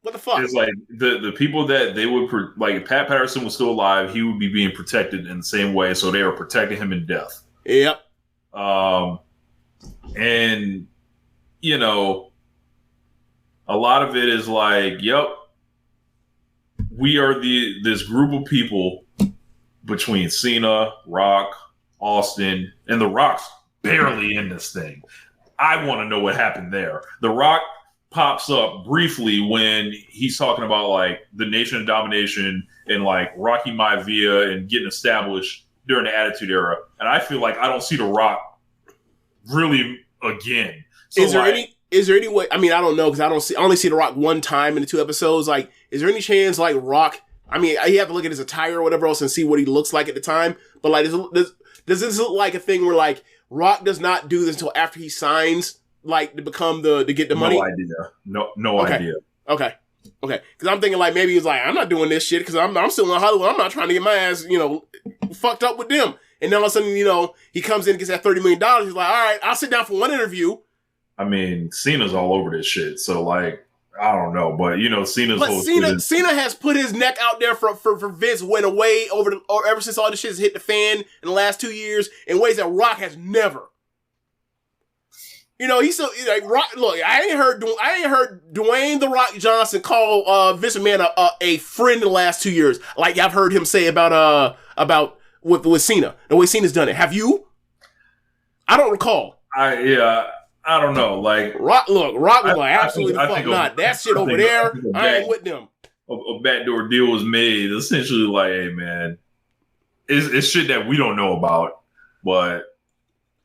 what the fuck? It's like the people that they would, like, if Pat Patterson was still alive, he would be being protected in the same way. So they were protecting him in death. Yep. And, a lot of it is like, yep, we are this group of people between Cena, Rock, Austin, and The Rock's barely in this thing. I want to know what happened there. The Rock pops up briefly when he's talking about like the Nation of Domination and like Rocky Maivia and getting established during the Attitude Era. And I feel like I don't see The Rock really again. So is there any way? I mean, I don't know because I only see The Rock one time in the 2 episodes. Like, is there any chance like Rock? I mean, you have to look at his attire or whatever else and see what he looks like at the time. But like, does this look like a thing where like Rock does not do this until after he signs, like to become to get the money? No idea. Okay. Because I'm thinking like maybe he's like, I'm not doing this shit because I'm still in Hollywood. I'm not trying to get my ass fucked up with them. And then all of a sudden he comes in and gets that $30 million. He's like, all right, I'll sit down for one interview. I mean, Cena's all over this shit. So like, I don't know, but Cena's but Cena has put his neck out there for Vince in a way ever since all this shit has hit the fan in the last 2 years in ways that Rock has never. He's still like Rock. Look, I ain't heard Dwayne The Rock Johnson call Vince McMahon a friend in the last 2 years, like I've heard him say about with Cena. The way Cena's done it. Have you? I don't recall. I don't know. Like Rock was like, absolutely the fuck not. That shit over there, I ain't with them. A backdoor deal was made. Essentially, like, hey man, it's shit that we don't know about, but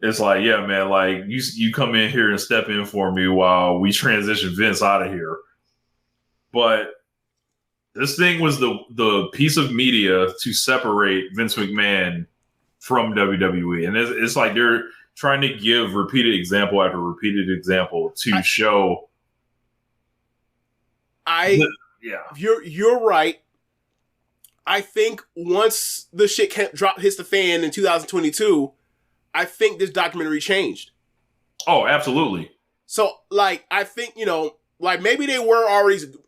it's like, yeah, man, like you come in here and step in for me while we transition Vince out of here. But this thing was the piece of media to separate Vince McMahon from WWE, and it's like they're trying to give repeated example after repeated example to show. You're right. I think once the shit hits the fan in 2022, I think this documentary changed. Oh, absolutely. So, like, I think like maybe they were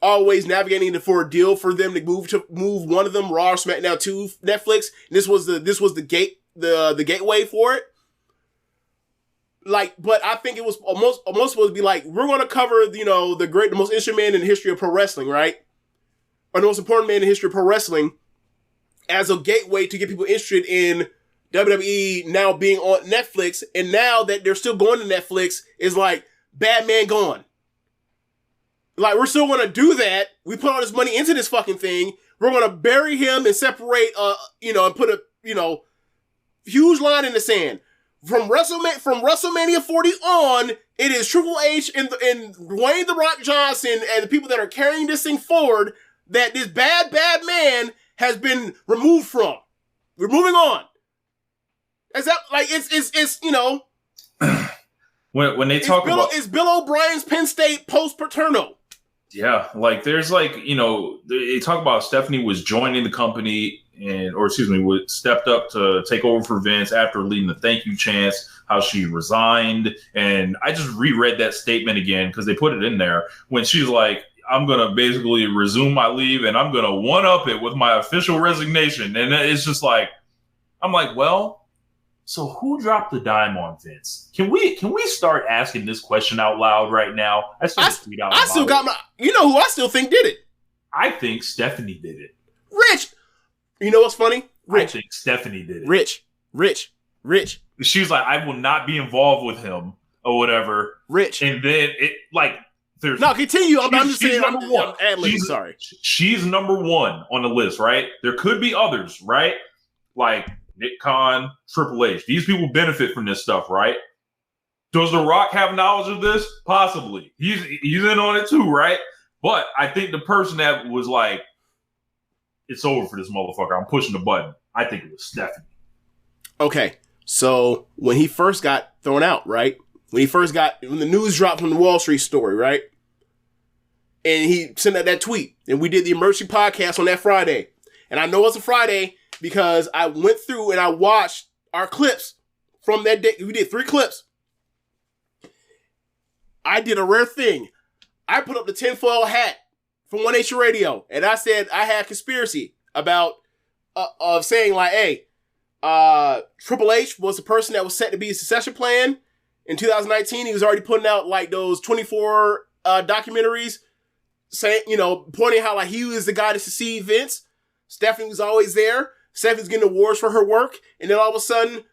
always navigating for a deal for them to move one of them, Raw or SmackDown, to Netflix. And this was the gateway for it. Like, but I think it was almost supposed to be like, we're going to cover, the most interesting man in the history of pro wrestling, right? Or the most important man in the history of pro wrestling as a gateway to get people interested in WWE now being on Netflix. And now that they're still going to Netflix, is like, Bad Man Gone. Like, we're still going to do that. We put all this money into this fucking thing. We're going to bury him and separate, and put a, huge line in the sand. From WrestleMania 40 on, it is Triple H and Dwayne The Rock Johnson and the people that are carrying this thing forward that this bad man has been removed from. We're moving on. Is that like it's when they talk about it's Bill O'Brien's Penn State post Paterno. Yeah, like there's like they talk about Stephanie was joining the company stepped up to take over for Vince after leading the thank you chants, how she resigned. And I just reread that statement again because they put it in there when she's like, I'm going to basically resume my leave and I'm going to one-up it with my official resignation. And it's just like, I'm like, well, so who dropped the dime on Vince? Can we start asking this question out loud right now? I still got my, who I still think did it? I think Stephanie did it. Rich. You know what's funny? I think Stephanie did it. Rich. She was like, I will not be involved with him or whatever. Rich. And then it like there's no continue. I'm just saying number one. Sorry. She's number one on the list, right? There could be others, right? Like Nick Khan, Triple H. These people benefit from this stuff, right? Does The Rock have knowledge of this? Possibly. He's in on it too, right? But I think the person that was like, it's over for this motherfucker, I'm pushing the button, I think it was Stephanie. Okay, so when he first got thrown out, right? When the news dropped from the Wall Street story, right? And he sent out that tweet, and we did the emergency podcast on that Friday. And I know it's a Friday because I went through and I watched our clips from that day. We did 3 clips. I did a rare thing. I put up the tinfoil hat from One Nation Radio, and I said I had a conspiracy about of saying like, hey, Triple H was the person that was set to be a succession plan in 2019. He was already putting out like those 24 documentaries, saying, pointing how like he was the guy to succeed Vince. Stephanie was always there. Stephanie's getting awards for her work, and then all of a sudden,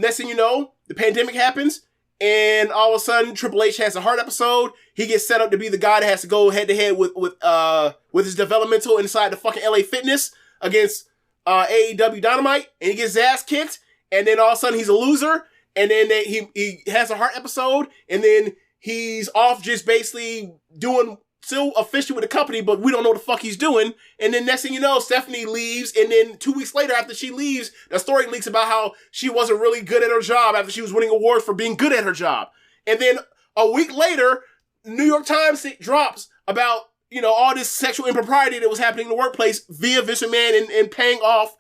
next thing you know, the pandemic happens. And all of a sudden, Triple H has a heart episode. He gets set up to be the guy that has to go head to head with his developmental inside the fucking LA Fitness against AEW Dynamite, and he gets his ass kicked. And then all of a sudden, he's a loser. And then he has a heart episode, and then he's off just basically doing still official with the company, but we don't know what the fuck he's doing. And then next thing you know, Stephanie leaves, and then 2 weeks later after she leaves, the story leaks about how she wasn't really good at her job after she was winning awards for being good at her job. And then a week later, New York Times drops about, all this sexual impropriety that was happening in the workplace via Vince McMahon and paying off,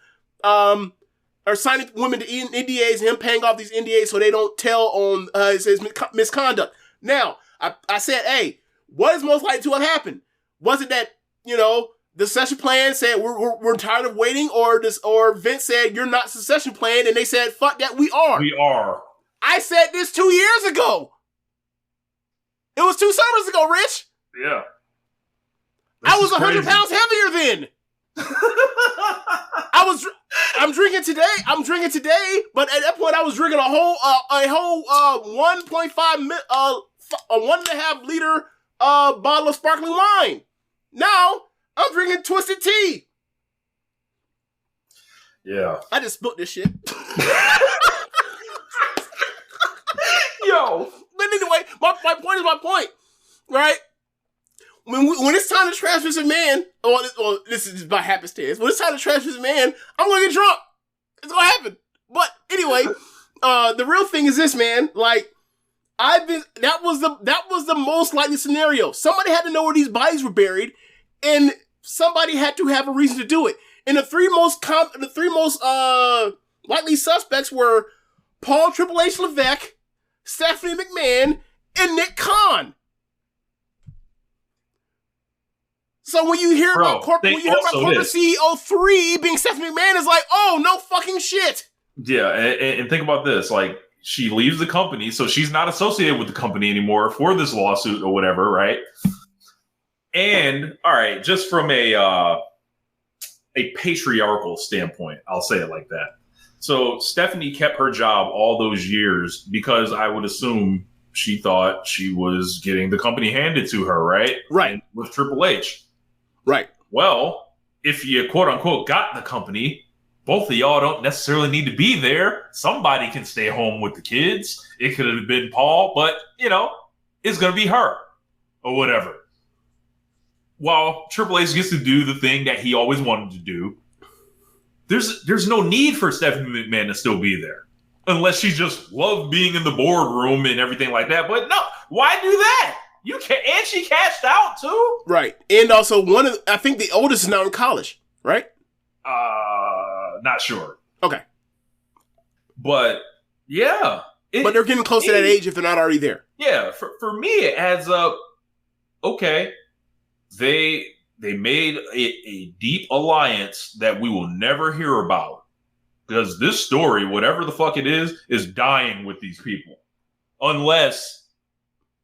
or signing women to NDAs, and him paying off these NDAs so they don't tell on his misconduct. Now, I said, hey, what is most likely to have happened? Was it that, the succession plan said we're tired of waiting, or Vince said you're not succession plan, and they said fuck that, we are. We are. I said this 2 years ago. It was 2 summers ago, Rich. Yeah. I was 100 pounds heavier then. I'm drinking today, but at that point I was drinking a whole 1.5 liter bottle of sparkling wine. Now I'm drinking twisted tea. Yeah. I just spilled this shit. Yo. But anyway, my point is my point, right? When it's time to trash Vince McMahon, this is by happenstance. When it's time to trash Vince McMahon, I'm gonna get drunk. It's gonna happen. But anyway, the real thing is this, man. Like, that was the most likely scenario. Somebody had to know where these bodies were buried, and somebody had to have a reason to do it. And the three most likely suspects were Paul Triple H Levesque, Stephanie McMahon, and Nick Khan. So when you hear about corporate CEO 3 being Stephanie McMahon, it's like, oh, no fucking shit. Yeah, and think about this. Like, she leaves the company, so she's not associated with the company anymore for this lawsuit or whatever, right? And, all right, just from a patriarchal standpoint, I'll say it like that. So Stephanie kept her job all those years because I would assume she thought she was getting the company handed to her, right? Right. And with Triple H. Right. Well, if you quote unquote got the company, both of y'all don't necessarily need to be there. Somebody can stay home with the kids. It could have been Paul, but it's going to be her or whatever. While Triple H gets to do the thing that he always wanted to do, there's no need for Stephanie McMahon to still be there. Unless she just loved being in the boardroom and everything like that. But no, why do that? You can, and she cashed out too. Right. And also I think the oldest is now in college, right? Not sure. Okay. But yeah. But they're getting close to that age if they're not already there. Yeah. For me, it adds up. Okay. They made a deep alliance that we will never hear about. Because this story, whatever the fuck it is dying with these people. Unless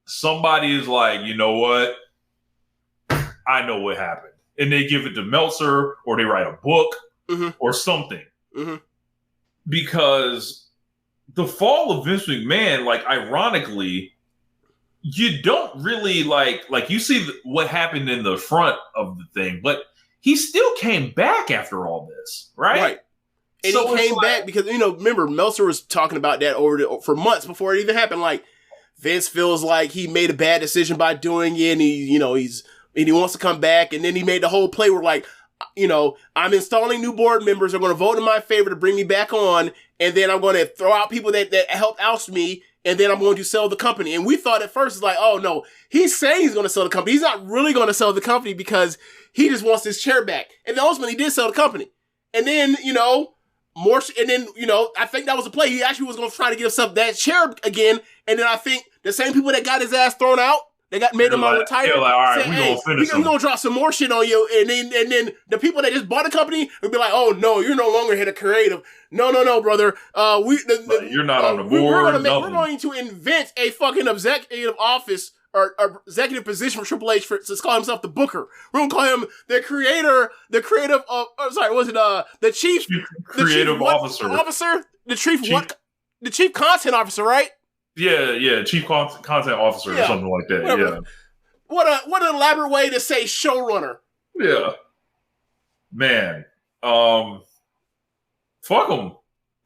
somebody is like, you know what? I know what happened. And they give it to Meltzer, or they write a book, or something. Mm-hmm. Because the fall of Vince McMahon, like, ironically, you don't really, like you see what happened in the front of the thing, but he still came back after all this, right? And So he came it's back because, remember, Meltzer was talking about that for months before it even happened. Like, Vince feels like he made a bad decision by doing it, and he wants to come back. And then he made the whole play where, like, I'm installing new board members. They're going to vote in my favor to bring me back on. And then I'm going to throw out people that helped oust me. And then I'm going to sell the company. And we thought at first, it's like, oh no, he's saying he's going to sell the company. He's not really going to sell the company because he just wants his chair back. And then ultimately he did sell the company. And then, I think that was a play. He actually was going to try to get himself that chair again. And then I think the same people that got his ass thrown out, they made him retire. All right, we're gonna drop some more shit on you, and then the people that just bought the company will be like, "Oh no, you're no longer head of creative. No, brother. You're not on the board. We're going to invent a fucking executive office or executive position for Triple H to call himself the Booker. We're gonna call him the creative of. The chief creative officer, the chief content officer, right? Yeah, chief content officer or something like that. Whatever. Yeah. What an elaborate way to say showrunner. Yeah. Man. Fuck them.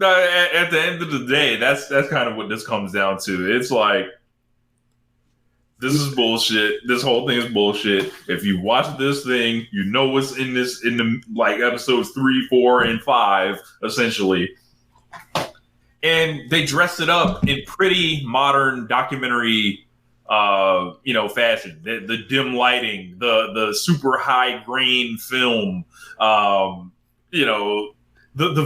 At the end of the day, that's kind of what this comes down to. It's like, this is bullshit. This whole thing is bullshit. If you watch this thing, you know what's in the like episodes 3, 4, and 5, essentially. And they dressed it up in pretty modern documentary, fashion. The dim lighting, the super high grain film, the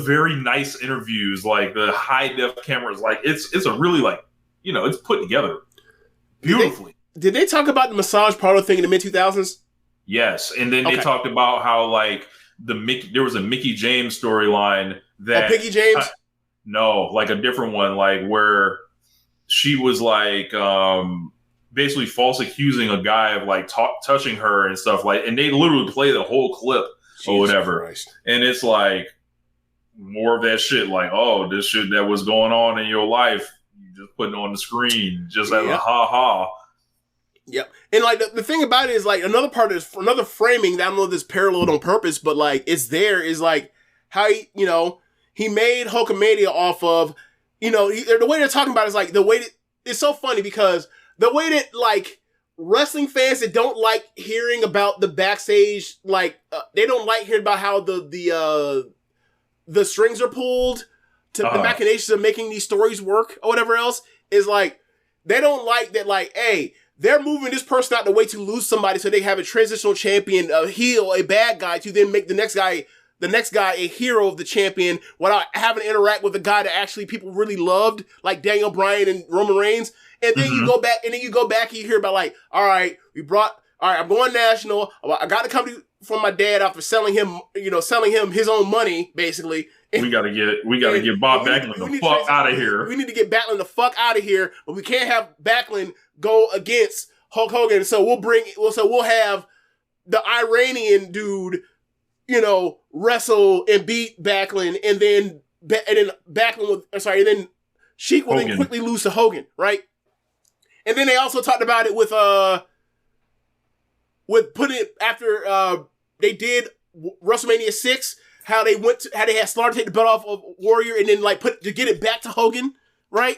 very nice interviews, like the high def cameras. Like it's a really it's put together beautifully. Did they talk about the massage parlor thing in the mid 2000s? Yes, and then they talked about how like there was a Mickey James storyline that Mickey James. No, like a different one, like where she was like basically false accusing a guy of like touching her and stuff and they literally play the whole clip or whatever. Christ. And it's like more of that shit, like, oh, this shit that was going on in your life, you just putting on the screen just as a ha. Yep. And like the thing about it is like another part is another framing that I don't know if this paralleled on purpose, but like it's there is like how he made Hulkamania off of, the way they're talking about it is like the way that it's so funny because the way that like wrestling fans that don't like hearing about the backstage, like they don't like hearing about how the strings are pulled to the machinations of making these stories work or whatever else is like, they don't like that like, hey, they're moving this person out the way to lose somebody so they have a transitional champion, a heel, a bad guy to then make the next guy a hero of the champion without having to interact with a guy that actually people really loved, like Daniel Bryan and Roman Reigns. And then you go back and you hear about like, all right, I'm going national. I got the company from my dad after selling him his own money, basically. We gotta get Bob Backlund the fuck out of here. We need to get Backlund the fuck out of here, but we can't have Backlund go against Hulk Hogan. So we'll have the Iranian dude, wrestle and beat Backlund, and then Backlund then Sheik will then quickly lose to Hogan, right? And then they also talked about it with putting it after they did WrestleMania 6, how they had Slaughter take the belt off of Warrior and then like to get it back to Hogan, right?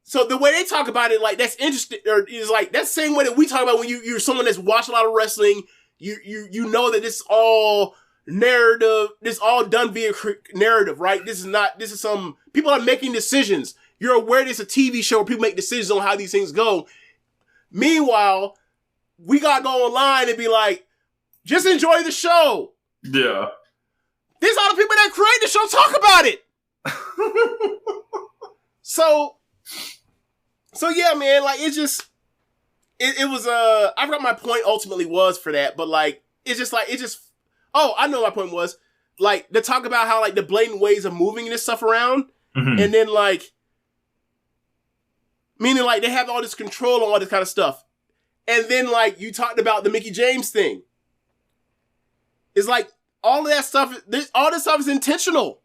So the way they talk about it, like that's interesting, or is like that's the same way that we talk about when you're someone that's watched a lot of wrestling. You know that this is all narrative. This is all done via narrative, right? This is some people are making decisions. You're aware there's a TV show where people make decisions on how these things go. Meanwhile, we gotta go online and be like, just enjoy the show. Yeah. These are the people that create the show. Talk about it. So yeah, man, like it's just, it was, I forgot my point ultimately was for that, but like, I know my point was, like, to talk about how, like, the blatant ways of moving this stuff around, and then, like, meaning, like, they have all this control on all this kind of stuff. And then, like, you talked about the Mickey James thing. It's like, all this stuff is intentional.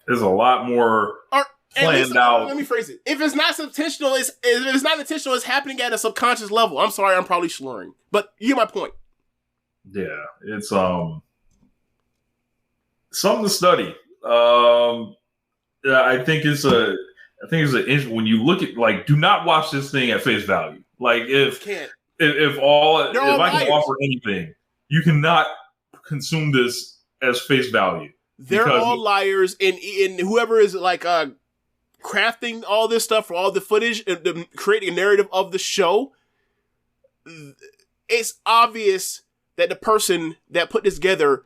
There's a lot more planned out. Let me phrase it. If it's not intentional, it's happening at a subconscious level. I'm sorry, I'm probably slurring. But you get my point. Yeah, it's something to study. I think it's an when you look at, like, do not watch this thing at face value. Like, if I can offer anything, you cannot consume this as face value. They're all liars, and whoever is like crafting all this stuff for all the footage and creating a narrative of the show, it's obvious that the person that put this together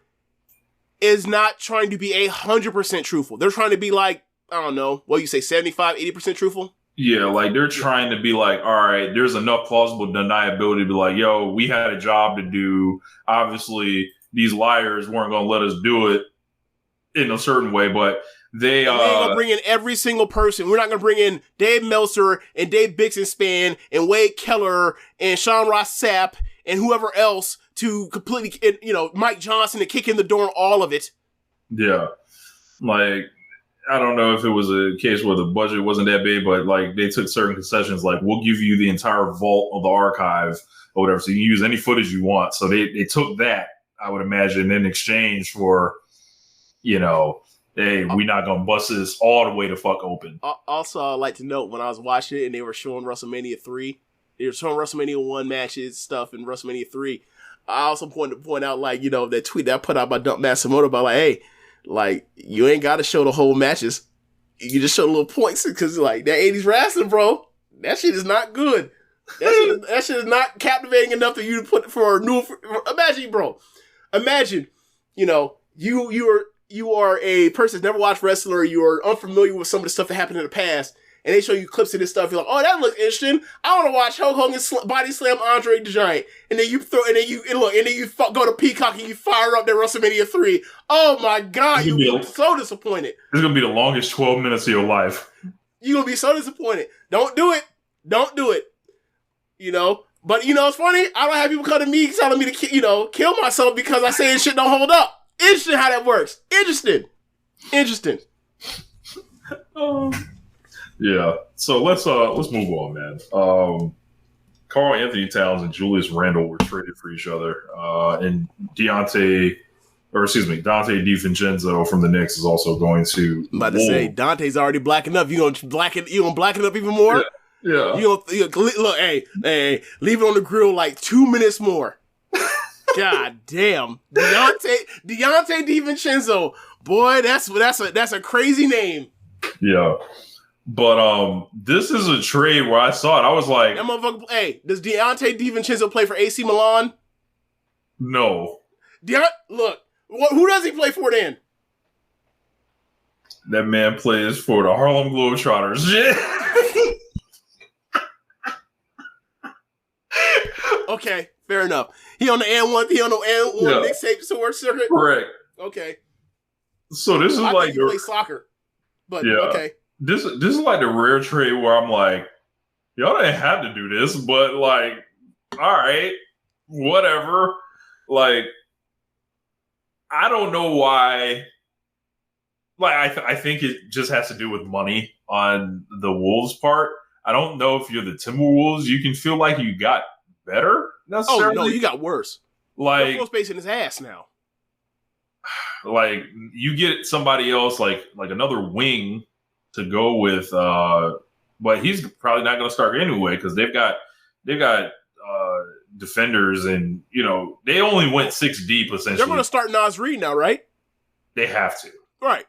is not trying to be 100% truthful. They're trying to be like, I don't know, what you say, 75, 80% truthful? Yeah, like they're trying to be like, all right, there's enough plausible deniability to be like, yo, we had a job to do. Obviously, these liars weren't going to let us do it in a certain way, but they ain't going to bring in every single person. We're not going to bring in Dave Meltzer and Dave Bixenspan and Wade Keller and Sean Ross Sapp and whoever else to completely, Mike Johnson to kick in the door on all of it. Yeah. Like, I don't know if it was a case where the budget wasn't that big, but like they took certain concessions, like we'll give you the entire vault of the archive or whatever, so you can use any footage you want. So they took that, I would imagine, in exchange for, hey, we're not going to bust this all the way to fuck open. Also, I'd like to note, when I was watching it and they were showing WrestleMania 3, they were showing WrestleMania 1 matches, stuff, in WrestleMania 3. I also point out, like, that tweet that I put out by Dump Matsumoto about, like, hey, like, you ain't got to show the whole matches. You just show the little points, because, like, that 80s wrestling, bro, that shit is not good. That shit is not captivating enough for you to put for a new... Imagine, you are a person that's never watched wrestling, or you are unfamiliar with some of the stuff that happened in the past, and they show you clips of this stuff. You're like, oh, that looks interesting. I want to watch Hulk Hogan body slam Andre the Giant. And then you go to Peacock and you fire up that WrestleMania 3. Oh my God, you'll be so disappointed. This is going to be the longest 12 minutes of your life. You're going to be so disappointed. Don't do it. But it's funny. I don't have people come to me telling me to, kill myself because I say this shit don't hold up. Interesting how that works. Interesting. Yeah. So let's move on, man. Karl Anthony Towns and Julius Randle were traded for each other. And Dante DiVincenzo from the Knicks is also going to. I'm about to say Dante's already blacking up. You gonna blacken up even more? Yeah. Look, hey, leave it on the grill like 2 minutes more. God damn, Dante DiVincenzo, boy, that's a crazy name. Yeah. But this is a trade where I saw it. I was like, that motherfucker. Hey, does Dante DiVincenzo play for AC Milan? No. Look, who does he play for then? That man plays for the Harlem Globetrotters. Okay, fair enough. He on the N1 mixtape circuit. Correct. Okay. So this is like he plays soccer. But okay. This is like the rare trade where I'm like, y'all didn't have to do this, but like, all right, whatever. Like, I don't know why. Like, I think it just has to do with money on the Wolves' part. I don't know if you're the Timberwolves, you can feel like you got better necessarily. Oh no, you got worse. Like, floor space in his ass now. Like, you get somebody else, like another wing to go with, but he's probably not going to start anyway because they've got defenders, and they only went 6 deep essentially. They're going to start Naz Reid now, right? They have to, right?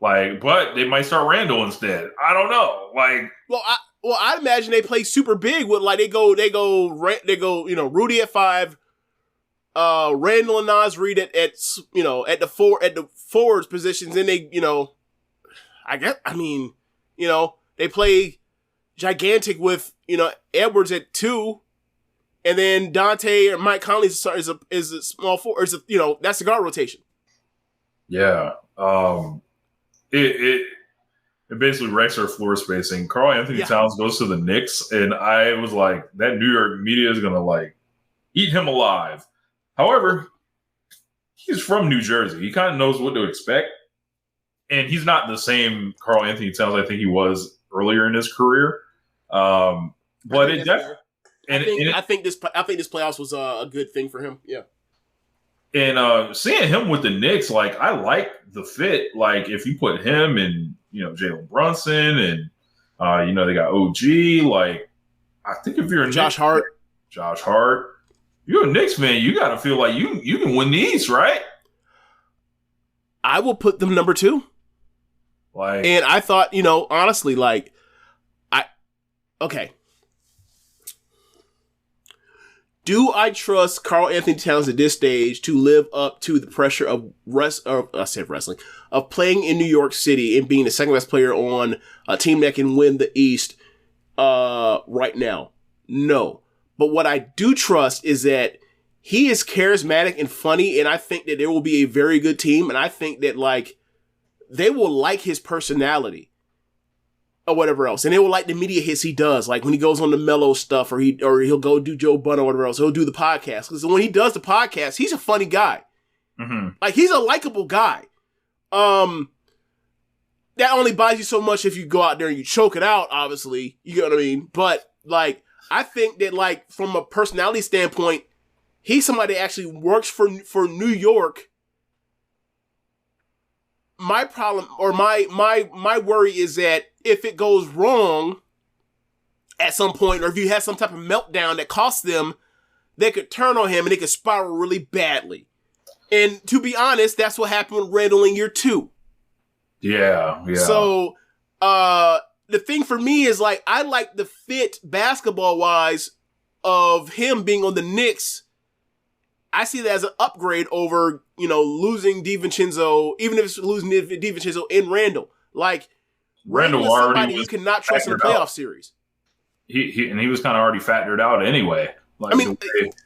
Like, but they might start Randall instead. I don't know. Like, well, I'd imagine they play super big with they go, Rudy at 5, Randall and Naz Reid at the forwards positions, and they, they play gigantic with, Edwards at 2, and then Dante or Mike Conley is a small forward, that's the guard rotation. Yeah. It basically wrecks our floor spacing. Karl Anthony Towns goes to the Knicks, and I was like, that New York media is going to, like, eat him alive. However, he's from New Jersey. He kind of knows what to expect, and he's not the same Karl Anthony Towns I think he was earlier in his career. But it definitely. I think this playoffs was a good thing for him. Yeah. And seeing him with the Knicks, like, I like the fit. Like, if you put him and, Jalen Brunson and, they got OG. Like, I think if you're a Josh Hart, you're a Knicks fan, you got to feel like you can win the East, right? I will put them number 2. Like, and I thought, honestly, like, okay. Do I trust Karl Anthony Towns at this stage to live up to the pressure of wrestling, of playing in New York City and being the second best player on a team that can win the East right now? No. But what I do trust is that he is charismatic and funny, and I think that there will be a very good team, and I think that, like, they will like his personality. Or whatever else. And they will like the media hits he does. Like when he goes on the mellow stuff or he'll go do Joe Budden or whatever else. He'll do the podcast. Because when he does the podcast, he's a funny guy. Mm-hmm. Like he's a likable guy. That only buys you so much if you go out there and you choke it out, obviously. You get what I mean? But like, I think that like from a personality standpoint, he's somebody that actually works for New York. My problem or my worry is that if it goes wrong at some point, or if you have some type of meltdown that costs them, they could turn on him and it could spiral really badly. And to be honest, that's what happened with Randall in year 2. Yeah. So, the thing for me is like, I like the fit basketball wise of him being on the Knicks. I see that as an upgrade over, losing DiVincenzo, even if it's losing DiVincenzo and Randall. Like, Randall already you cannot trust in a playoff series. He was kind of already factored out anyway. Like, I mean,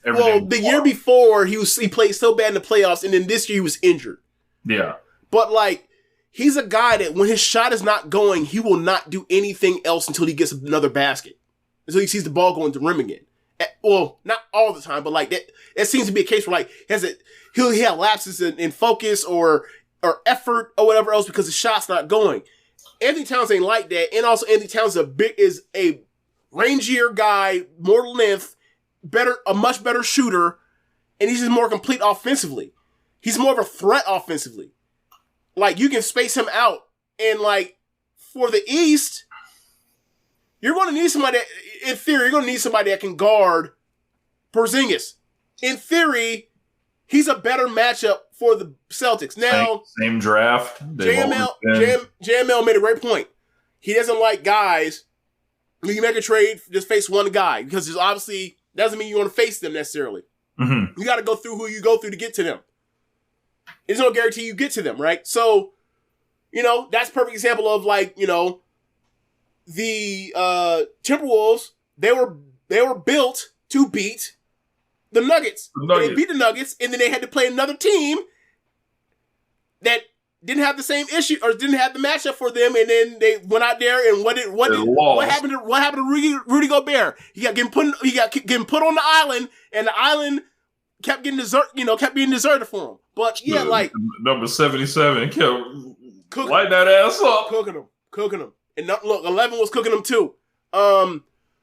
the year before he played so bad in the playoffs, and then this year he was injured. Yeah. But like, he's a guy that when his shot is not going, he will not do anything else until he gets another basket. Until he sees the ball going to rim again. Well, not all the time, but like that. It seems to be a case where like he'll have lapses in focus or effort or whatever else because the shot's not going. Anthony Towns ain't like that, and also Anthony Towns is a rangier guy, more length, a much better shooter, and he's just more complete offensively. He's more of a threat offensively. Like you can space him out, and like for the East, you're going to need somebody. In theory, you're going to need somebody that can guard Porzingis. In theory, he's a better matchup for the Celtics. Now, same draft. JML made a great point. He doesn't like guys who you make a trade, just face one guy, because there's obviously doesn't mean you want to face them necessarily. Mm-hmm. You got to go through who you go through to get to them. There's no guarantee you get to them, right? So, that's a perfect example of like, the Timberwolves, they were built to beat the Nuggets. They beat the Nuggets, and then they had to play another team that didn't have the same issue or didn't have the matchup for them, and then they went out there and what happened to Rudy Gobert? He got getting put on the island, and the island kept getting deserted for him. But yeah, like number 77 kept lighting that ass up, cooking him. And look, 11 was cooking them too.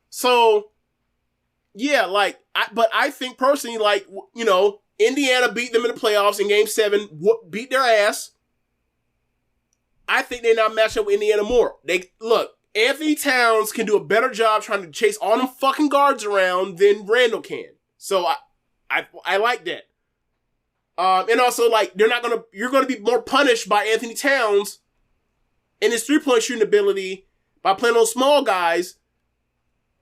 So yeah, like, but I think personally, like, Indiana beat them in the playoffs in Game 7, beat their ass. I think they now match up with Indiana more. Anthony Towns can do a better job trying to chase all them fucking guards around than Randall can. So I like that. And also, like, you're gonna be more punished by Anthony Towns and his 3-point shooting ability by playing those small guys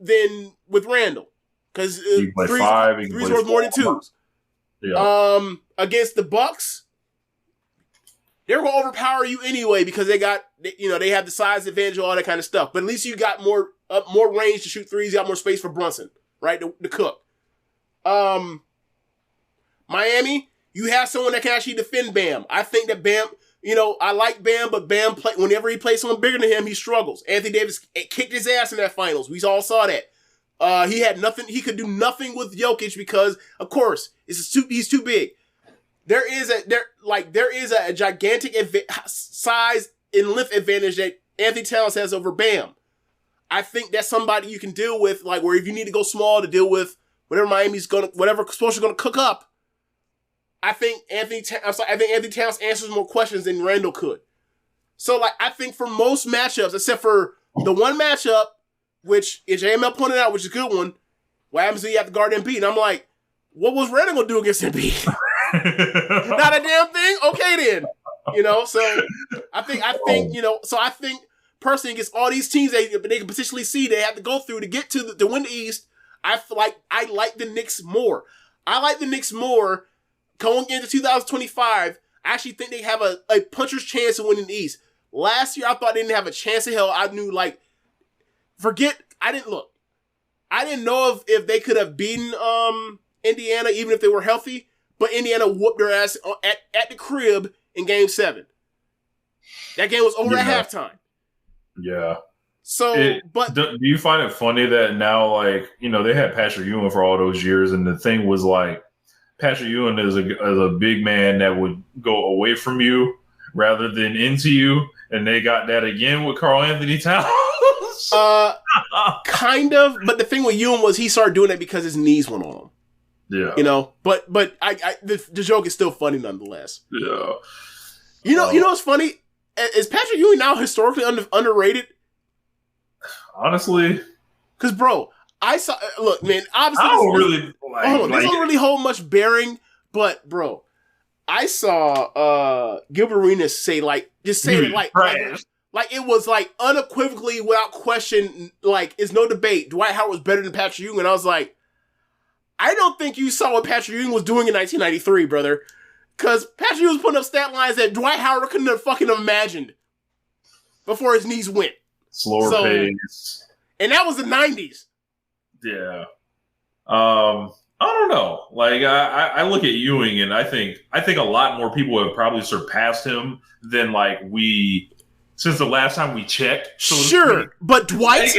than with Randall. Because three's worth more than 2s. Yeah. Against the Bucks, they're going to overpower you anyway because they have the size advantage and all that kind of stuff. But at least you got more range to shoot threes. You got more space for Brunson, right, to cook. Miami, you have someone that can actually defend Bam. I think that Bam... I like Bam, but Bam, whenever he plays someone bigger than him, he struggles. Anthony Davis kicked his ass in that finals. We all saw that. He had nothing. He could do nothing with Jokic because, of course, he's too big. There is a gigantic size and length advantage that Anthony Towns has over Bam. I think that's somebody you can deal with, like where if you need to go small to deal with whatever whatever Spoelstra's gonna cook up. I think Anthony Towns answers more questions than Randall could. So, like, I think for most matchups, except for the one matchup, which JML pointed out, which is a good one, what happens when you have to guard Embiid? And I'm like, what was Randall going to do against Embiid? Not a damn thing? Okay, then. You know, so I think, I think personally against all these teams they can potentially see they have to go through to get to win the East, I feel like I like the Knicks more. I like the Knicks more going into 2025. I actually think they have a puncher's chance of winning the East. Last year, I thought they didn't have a chance in hell. I knew, like, I didn't know if they could have beaten Indiana, even if they were healthy, but Indiana whooped their ass at the crib in Game 7. That game was over at halftime. Yeah. So, do you find it funny that now, like, you know, they had Patrick Ewing for all those years, and the thing was, like, Patrick Ewing is a big man that would go away from you rather than into you, and they got that again with Karl Anthony Towns. Kind of, but the thing with Ewing was he started doing it because his knees went on him. Yeah, you know, but the joke is still funny nonetheless. Yeah, you know what's funny? Is Patrick Ewing now historically underrated? Honestly, because bro, look, man, obviously I don't really this don't really hold much bearing, but bro, I saw Gilbert Arenas say it like it was like unequivocally without question, like it's no debate. Dwight Howard was better than Patrick Ewing, and I was like, I don't think you saw what Patrick Ewing was doing in 1993, brother. Because Patrick Ewing was putting up stat lines that Dwight Howard couldn't have fucking imagined before his knees went. Slower pace. And that was the 90s. Yeah. I don't know. Like, I look at Ewing, and I think a lot more people have probably surpassed him than, like, since the last time we checked. So sure, but Dwight...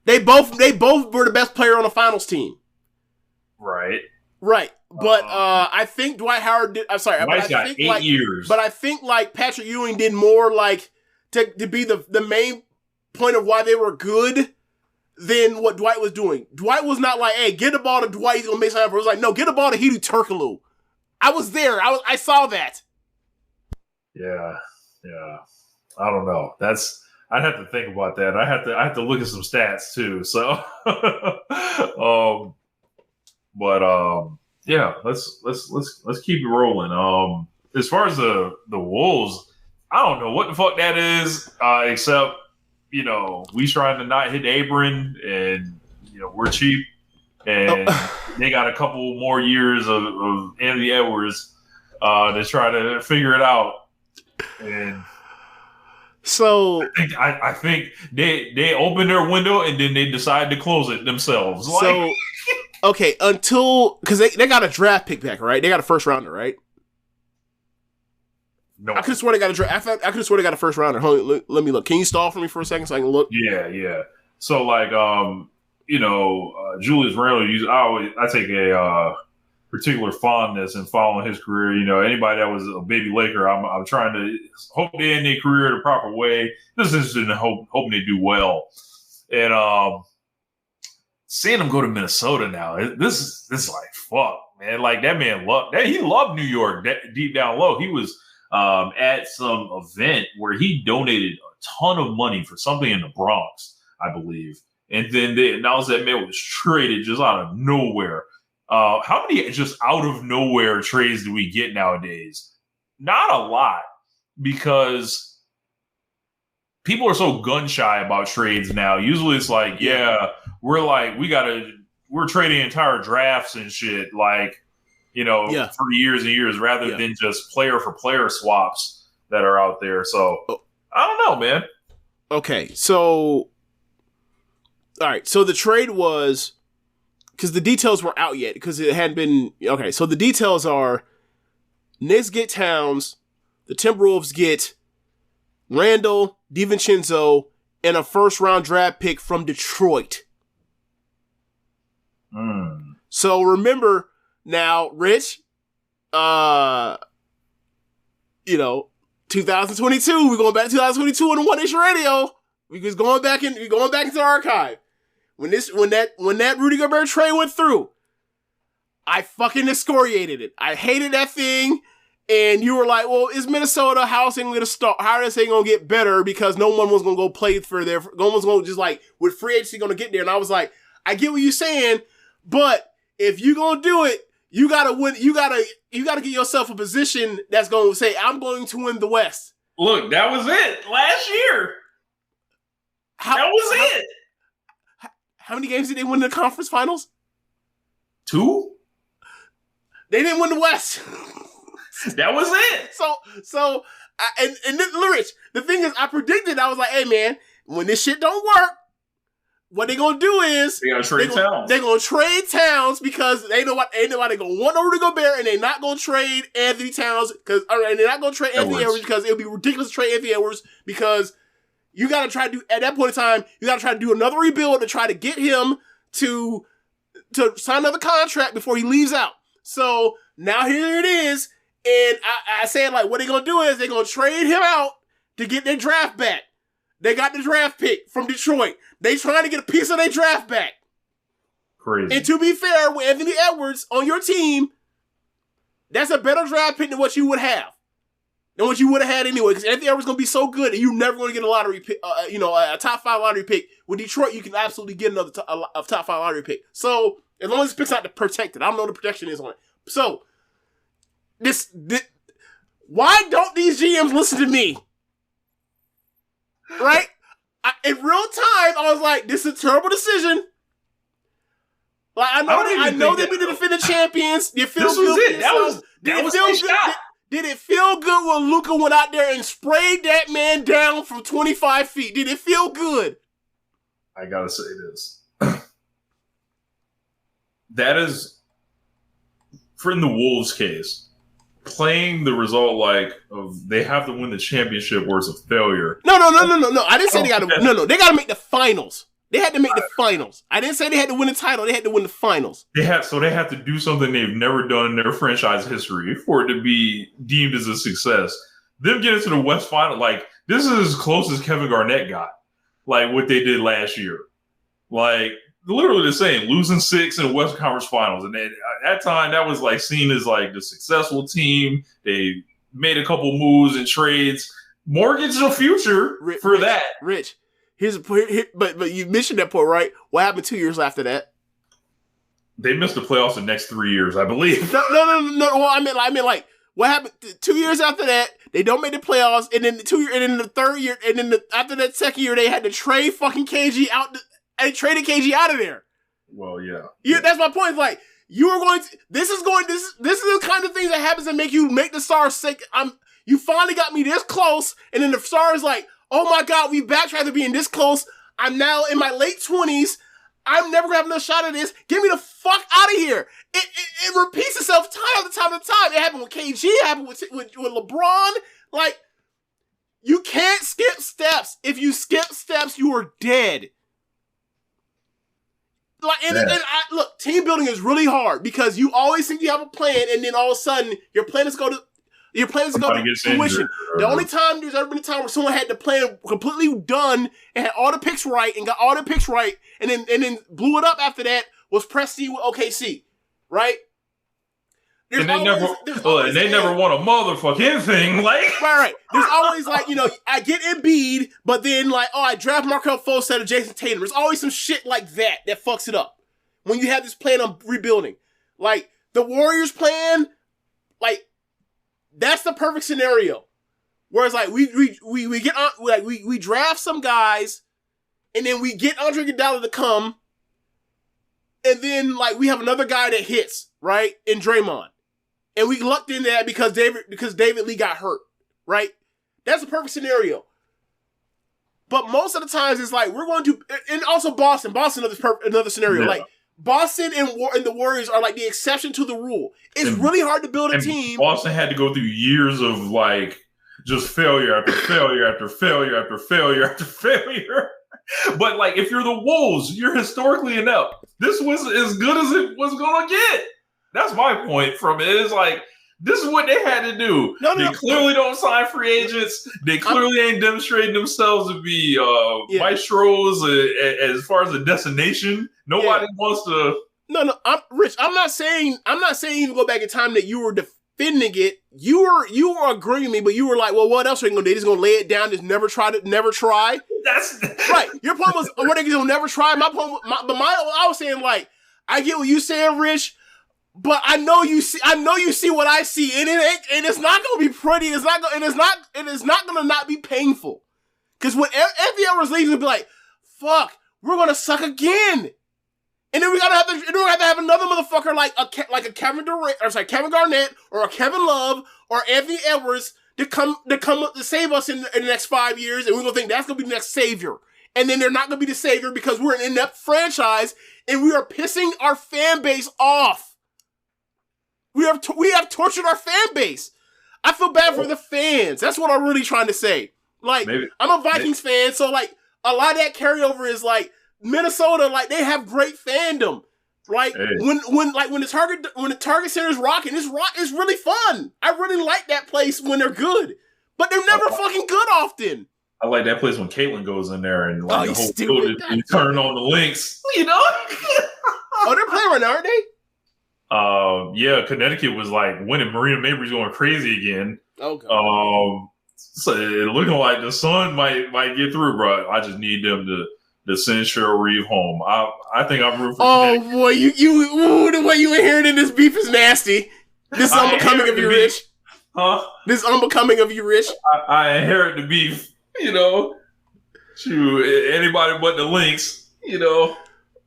They both were the best player on the finals team. Right. But I think Dwight Howard did. I'm sorry. Dwight's got 8 years. But I think like Patrick Ewing did more like to be the main point of why they were good than what Dwight was doing. Dwight was not like, hey, get the ball to Dwight, he's gonna make something. It was like, no, get the ball to Hedo Turkoglu. I was there. I saw that. Yeah. I don't know. I'd have to think about that. I have to look at some stats too. So, yeah, let's keep it rolling. As far as the Wolves, I don't know what the fuck that is. Except, you know, we trying to not hit Abram, and you know we're cheap, and they got a couple more years of Anthony Edwards to try to figure it out, and. So I think they opened their window and then they decided to close it themselves. So okay, because they got a draft pick back, right? They got a first rounder, right? No, I could have sworn they got a draft. I could have sworn they got a first rounder. Hold on, let me look. Can you stall for me for a second so I can look? Yeah. So like you know, Julius Randle. I take a particular fondness in following his career. You know, anybody that was a baby Laker, I'm trying to hope they end their career the proper way. This is hoping they do well. And seeing him go to Minnesota now, this is like fuck, man. Like that man he loved New York deep down low. He was at some event where he donated a ton of money for something in the Bronx, I believe. And then they announced that man was traded just out of nowhere. How many just out of nowhere trades do we get nowadays? Not a lot, because people are so gun shy about trades now. Usually it's like, we're trading entire drafts and shit, like, you know, for years and years, rather than just player for player swaps that are out there. So I don't know, man. Okay. So, all right. So the trade was, because the details weren't out yet, because it hadn't been... Okay, so the details are Knicks get Towns, the Timberwolves get Randall, DiVincenzo, and a first-round draft pick from Detroit. So remember now, Rich, you know, 2022, we're going back to 2022 on the One Nation Radio. We're going back into the archive. When that Rudy Gobert trade went through, I fucking excoriated it. I hated that thing. And you were like, well, is Minnesota, how is they going to start? How are they going to get better? Because no one was going to go play for their, no one's going to just like, with free agency going to get there. And I was like, I get what you're saying, but if you're going to do it, you got to win. You got to get yourself a position that's going to say, I'm going to win the West. Look, that was it last year. That was it. How many games did they win in the conference finals? 2? They didn't win the West. That was it. So, and Rich, the thing is, I predicted, I was like, hey man, when this shit don't work, what they gonna do is they gotta trade Towns. They're gonna trade Towns because ain't nobody gonna want Rudy Gobert, and they're not gonna trade Anthony Towns and they're not gonna trade Anthony Edwards because it would be ridiculous to trade Anthony Edwards because you gotta try to do, at that point in time, you gotta try to do another rebuild to try to get him to sign another contract before he leaves out. So now here it is, and I said, like, what they're gonna do is they're gonna trade him out to get their draft back. They got the draft pick from Detroit. They trying to get a piece of their draft back. Crazy. And to be fair, with Anthony Edwards on your team, that's a better draft pick than what you would have. Than what you would have had anyway. Because Anthony Edwards is going to be so good and you're never going to get a lottery pick, a top 5 lottery pick. With Detroit, you can absolutely get another top 5 lottery pick. So, as long as it picks out to protect it. I don't know what the protection is on it. So, this why don't these GMs listen to me? Right? In real time, I was like, this is a terrible decision. Like, I know they be the defending champions. You feel this good. Was it. That was feel a good. shot. Did it feel good when Luka went out there and sprayed that man down from 25 feet? Did it feel good? I gotta say this. That is, for in the Wolves case, playing the result of they have to win the championship or it's a failure. No. I didn't say they got to. No. They got to make the finals. They had to make the finals. I didn't say they had to win the title. They had to win the finals. They have to do something they've never done in their franchise history for it to be deemed as a success. Them getting to the West Final, this is as close as Kevin Garnett got. What they did last year. Literally the same, losing 6 in the West Conference Finals. And then at that time, that was seen as the successful team. They made a couple moves and trades. Mortgaged a future for that. Rich, but you mentioned that point, right? What happened 2 years after that? They missed the playoffs the next 3 years, I believe. No. Well, I mean, what happened 2 years after that? They don't make the playoffs, and then the third year, and then after that second year, they had to trade fucking KG out. And traded KG out of there. Well, yeah. That's my point. You are going to. This is the kind of things that happens that make you make the Stars sick. You finally got me this close, and then the Stars oh my God, we backtracked to being this close. I'm now in my late 20s. I'm never gonna have another shot at this. Get me the fuck out of here. It repeats itself time after time after time. It happened with KG. It happened with LeBron. You can't skip steps. If you skip steps, you are dead. Look, team building is really hard because you always think you have a plan, and then all of a sudden your plan is going to fruition. The only time there's ever been a time where someone had the plan completely done and had all the picks right and got all the picks right, and then blew it up after that was Presti with OKC, right? They never won a motherfucking thing. Right. There's always I get Embiid, but then I draft Markelle Fultz instead of Jason Tatum. There's always some shit like that fucks it up when you have this plan on rebuilding. The Warriors plan, that's the perfect scenario. Whereas we get we draft some guys, and then we get Andre Iguodala to come, and then we have another guy that hits right in Draymond. And we lucked in that because David Lee got hurt, right? That's a perfect scenario. But most of the times it's we're going to, and also Boston another scenario. Yeah. Boston and the Warriors are the exception to the rule. It's really hard to build a team. Boston had to go through years of just failure after failure after failure after failure after failure. But if you're the Wolves, you're historically inept. This was as good as it was going to get. That's my point from it. It's this is what they had to do. They clearly don't sign free agents. They clearly ain't demonstrating themselves to be maestros as far as a destination. Nobody wants to No, I'm Rich. I'm not saying even go back in time that you were defending it. You were agreeing with me, but you were like, well, what else are they gonna do? They're just gonna lay it down, just never try. That's right. Your point was, what, they gonna never try? My point, I was saying, like, I get what you saying, Rich, but I know you see what I see, and it's not gonna be pretty. It's not gonna not be painful. Because when every hour's leaves, it'll be like, fuck, we're gonna suck again. And then we have to have another motherfucker like a Kevin Durant, or sorry, Kevin Garnett, or a Kevin Love, or Anthony Edwards to come up to save us in the next 5 years, and we're gonna think that's gonna be the next savior. And then they're not gonna be the savior because we're an inept franchise, and we are pissing our fan base off. We have tortured our fan base. I feel bad for the fans. That's what I'm really trying to say. Like, I'm a Vikings fan, so like a lot of that carryover is like Minnesota, like they have great fandom. Like when the Target Center is rocking, it's really fun. I really like that place when they're good, but they're never fucking good often. I like that place when Caitlyn goes in there and like the whole stupid. building turn on the links. You know? Oh, they're playing right now, aren't they? Yeah, Connecticut was like winning. Marina Mabry's going crazy again. Okay. So it looking like the Sun might get through, bro. I just need them to send Cheryl Reeve home. I think I'm rooting for. Oh boy, the way you inherited this beef is nasty. This is unbecoming of you, Rich. Huh? This is unbecoming of you, Rich. I inherit the beef. You know, shoot, anybody but the Lynx. You know.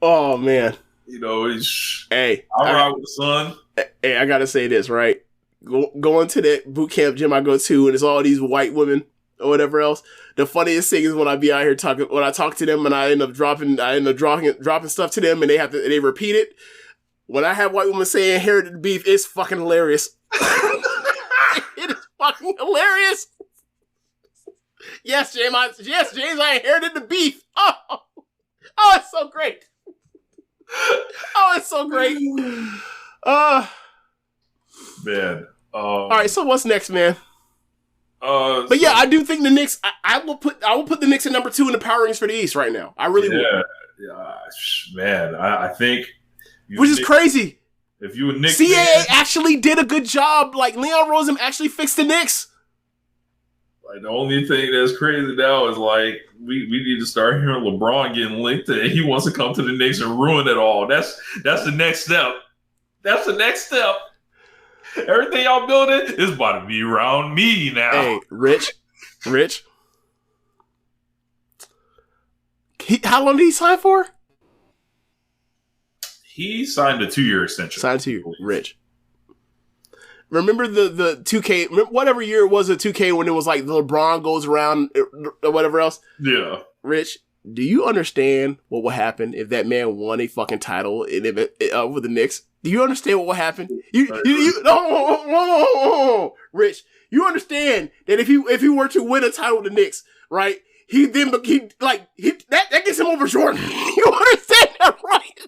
Oh man. You know, hey, I'm right with the Sun. Hey, I gotta say this, right? Going to that boot camp gym I go to, and it's all these white women or whatever else. The funniest thing is when I be out here when I talk to them, and I end up dropping stuff to them, and they repeat it. When I have white women say inherited beef, it's fucking hilarious. It is fucking hilarious. Yes, James, I inherited the beef. Oh, it's so great. Oh, it's so great. Man. All right, so what's next, man? But yeah, I do think the Knicks. I will put the Knicks at number 2 in the power rankings for the East right now. I really will. Yeah, man. I think, which is crazy. If you a Knicks CAA actually did a good job. Like Leon Rosem actually fixed the Knicks. Like the only thing that's crazy now is like we need to start hearing LeBron getting linked to he wants to come to the Knicks and ruin it all. That's the next step. That's the next step. Everything y'all building is about to be around me now. Hey, Rich. How long did he sign for? He signed a 2-year extension. Signed 2 years. Rich. Remember the 2K, whatever year it was, the 2K when it was like LeBron goes around or whatever else? Yeah. Rich, do you understand what would happen if that man won a fucking title with the Knicks? Do you understand what would happen? Rich, you understand that if he were to win a title with the Knicks, right? That gets him over Jordan. You understand that, right?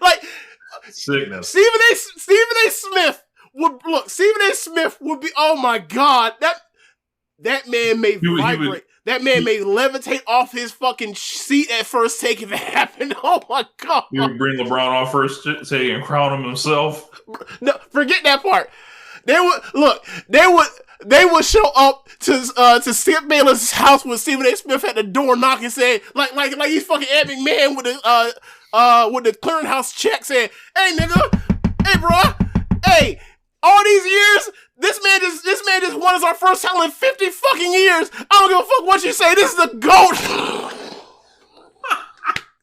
Like sickness. Stephen A. Smith would be. Oh my God, that man may vibrate. That man may levitate off his fucking seat at first take if it happened. Oh my God. He would bring LeBron off first take and crown him himself. No, forget that part. They would show up to Skip Bayless' house when Stephen A. Smith had the door knock and say, like he's fucking Ed McMahon with the clearinghouse check saying, hey nigga, hey bro, hey, all these years, this man just won as our first title in 50 fucking years. I don't give a fuck what you say. This is the GOAT.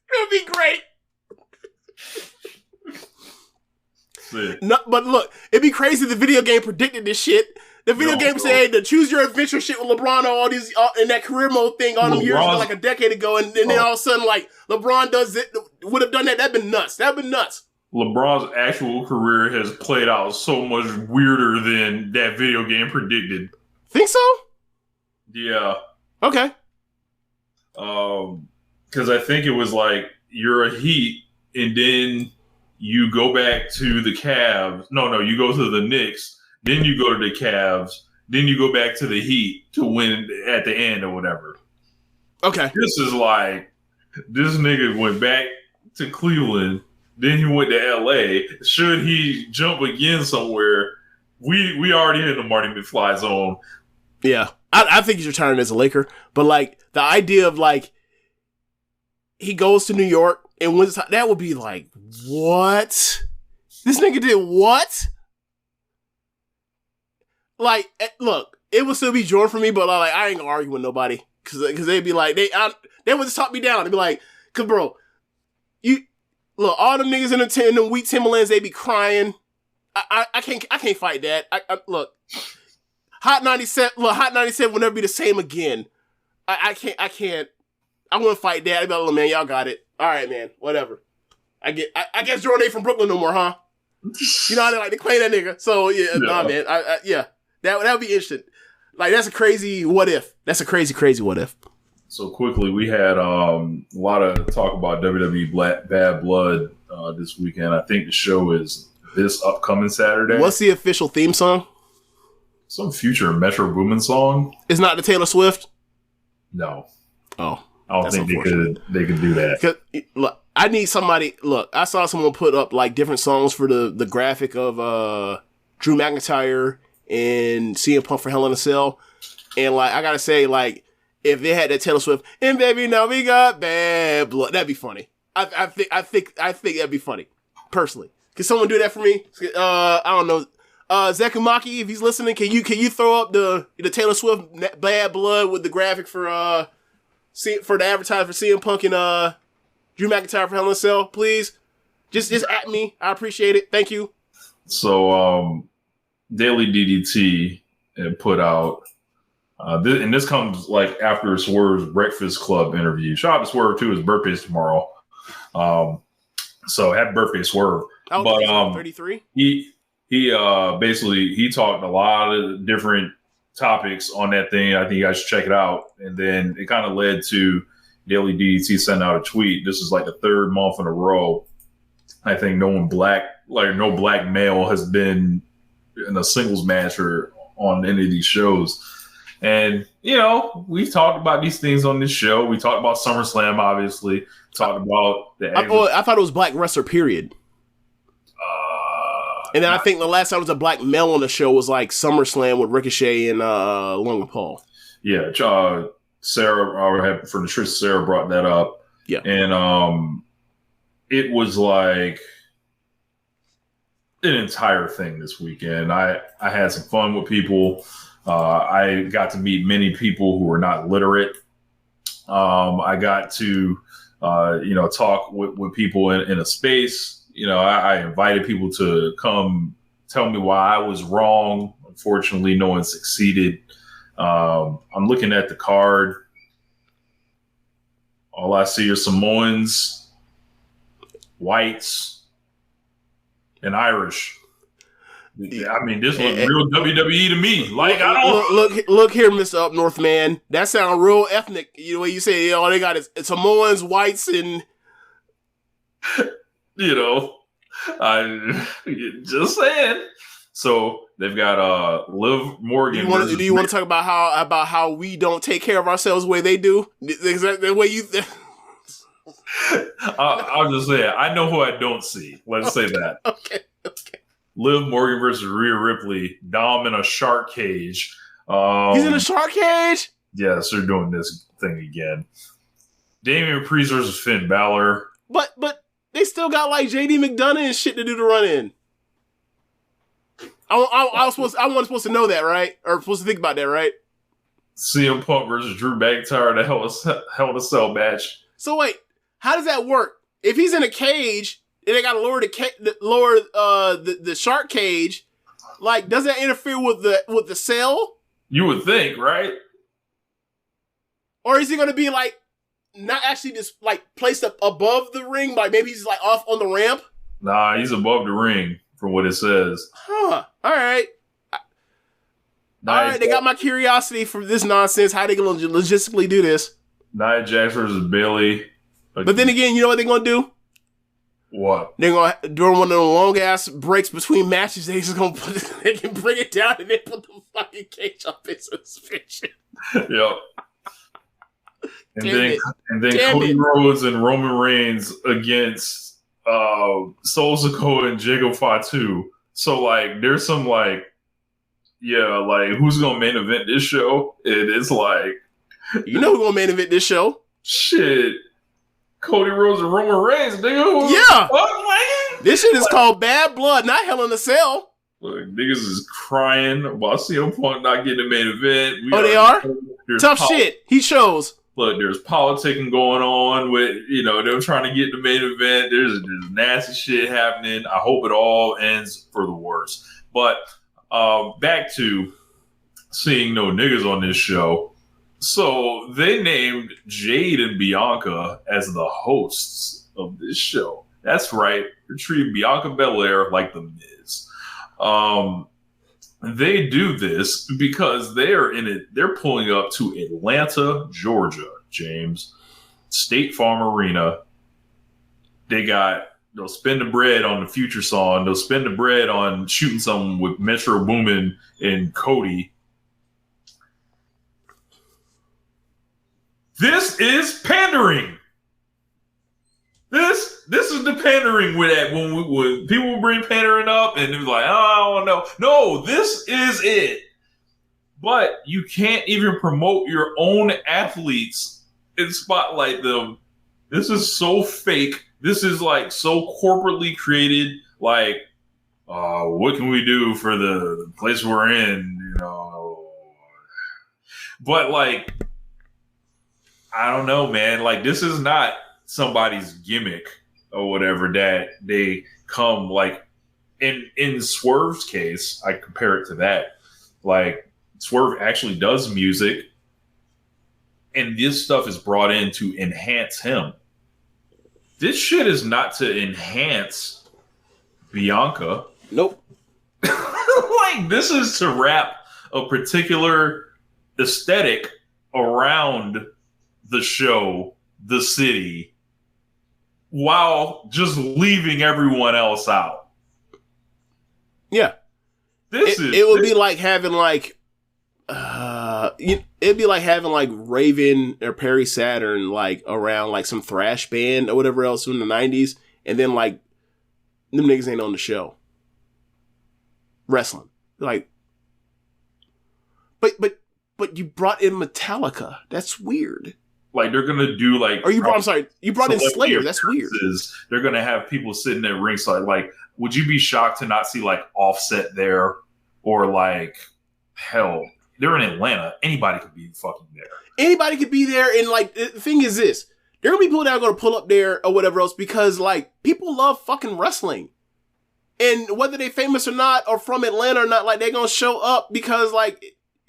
It would be great. No, but look, it'd be crazy if the video game predicted this shit. The video game said, hey, the choose your adventure shit with LeBron all these in that career mode thing all them years ago, like a decade ago, and then all of a sudden, like, LeBron would have done that. That'd been nuts. LeBron's actual career has played out so much weirder than that video game predicted. Think so? Yeah. Okay. Because I think it was like you're a Heat, and then you go back to the Cavs. No, you go to the Knicks. Then you go to the Cavs. Then you go back to the Heat to win at the end or whatever. Okay. This is like this nigga went back to Cleveland Then he went to LA. Should he jump again somewhere? We already in the Marty McFly zone. Yeah. I think he's retiring as a Laker. But, like, the idea of, like, he goes to New York and wins, that would be like, what? This nigga did what? Like, look, it would still be Jordan for me, but like, I ain't gonna argue with nobody. Cause they'd be like, they would just talk me down. They'd be like, cause bro, look, all them niggas in the weak Timberlands, they be crying. I can't fight that. Look, Hot 97 will never be the same again. I can't. I wouldn't fight that. I'd be like, oh, man, y'all got it. All right, man, whatever. I guess Jordan ain't from Brooklyn no more, huh? You know how they like to claim that nigga. So yeah, nah, man. That would be interesting. Like, that's a crazy what if. That's a crazy what if. So quickly, we had a lot of talk about WWE Bad Blood this weekend. I think the show is this upcoming Saturday. What's the official theme song? Some future Metro Boomin song. It's not the Taylor Swift? No. Oh. I don't think they could do that. Look, I need somebody. Look, I saw someone put up like different songs for the graphic of Drew McIntyre and CM Punk for Hell in a Cell, and like I gotta say, like if they had that Taylor Swift and baby now we got bad blood, that'd be funny. I think that'd be funny. Personally, can someone do that for me? I don't know. Zekumaki, if he's listening, can you throw up the Taylor Swift Bad Blood with the graphic for the advertisement for CM Punk and Drew McIntyre for Hell in a Cell, please? Just at me. I appreciate it. Thank you. So, Daily DDT put out, and this comes like after Swerve's Breakfast Club interview. Shout out to Swerve too. His birthday's tomorrow. So happy birthday, Swerve. Oh, but 33. He basically he talked a lot of different topics on that thing. I think you guys should check it out. And then it kind of led to Daily DDT sending out a tweet. This is like the third month in a row. I think no black male has been in a singles match or on any of these shows. And, we've talked about these things on this show. We talked about SummerSlam, obviously. Talked about the... I thought it was black wrestler, period. And then I think the last time was a black male on the show was like SummerSlam with Ricochet and Logan Paul. Yeah, Sarah from the Trish, Sarah brought that up. Yeah, and it was like an entire thing this weekend. I had some fun with people. I got to meet many people who were not literate. I got to talk with people in a space. I invited people to come tell me why I was wrong. Unfortunately, no one succeeded. I'm looking at the card. All I see are Samoans, whites, and Irish. I mean, this looks real WWE to me. Like, I don't look here, Mr. Up North man. That sounds real ethnic. The way you say all they got is Samoans, whites, and I just saying. So they've got Liv Morgan. Do you want to talk about how we don't take care of ourselves the way they do? Exactly the way you. I'll just say it. I know who I don't see. Let's say that. Okay. Liv Morgan versus Rhea Ripley. Dom in a shark cage. He's in a shark cage? Yes, they're doing this thing again. Damian Priest versus Finn Balor. But they still got like JD McDonough and shit to do to run in. I wasn't supposed to know that, right? Or supposed to think about that, right? CM Punk versus Drew McIntyre, the Hell in a Cell match. So wait, how does that work? If he's in a cage and they got to lower the shark cage, like, does that interfere with the cell? You would think, right? Or is he going to be like not actually just like placed up above the ring? Like maybe he's like off on the ramp? Nah, he's above the ring from what it says. Huh. All right. They got my curiosity for this nonsense. How they going to logistically do this? Nia Jax versus Bayley. But then again, you know what they're going to do? What? They're going to, during one of the long ass breaks between matches, they can bring it down and then put the fucking cage up in suspension. Yep. And then Cody Rhodes and Roman Reigns against Soul Sikoa and Jacob Fatu. So like, there's some like, yeah, like who's gonna main event this show? And it's like, you know who's gonna main event this show? Shit, Cody Rhodes and Roman Reigns, nigga. Yeah, fuck, this shit is called Bad Blood, not Hell in a Cell. Look, niggas is crying about CM Punk not getting the main event. They are? Tough shit. He shows. Look, there's politicking going on with, them trying to get the main event. There's nasty shit happening. I hope it all ends for the worst. But back to seeing no niggas on this show. So they named Jade and Bianca as the hosts of this show. That's right. They're treating Bianca Belair like the Miz. They do this because they're pulling up to Atlanta, Georgia, James, State Farm Arena. They'll spend the bread on the Future song. They'll spend the bread on shooting something with Metro Boomin and Cody. This is pandering. This is the pandering with that when people bring pandering up and it was like, oh, I don't know. No, this is it. But you can't even promote your own athletes and spotlight them. This is so fake. This is like so corporately created. Like, what can we do for the place we're in? But like, I don't know, man. Like, this is not somebody's gimmick or whatever that they come like in Swerve's case. I compare it to that. Like, Swerve actually does music, and this stuff is brought in to enhance him. This shit is not to enhance Bianca. Nope. Like, this is to wrap a particular aesthetic around the show, the city, while just leaving everyone else out. Yeah. It would be like having like it'd be like having like Raven or Perry Saturn like around like some thrash band or whatever else in the 90s, and then like them niggas ain't on the show wrestling. Like, but you brought in Metallica. That's weird. Like, they're gonna do like, or you brought in Slayer. That's weird. They're gonna have people sitting at ringside. Like, would you be shocked to not see like Offset there, or like, hell, they're in Atlanta. Anybody could be fucking there. Anybody could be there, and like the thing is this: there are gonna be people that are gonna pull up there or whatever else because like people love fucking wrestling, and whether they famous or not, or from Atlanta or not, like they're gonna show up because like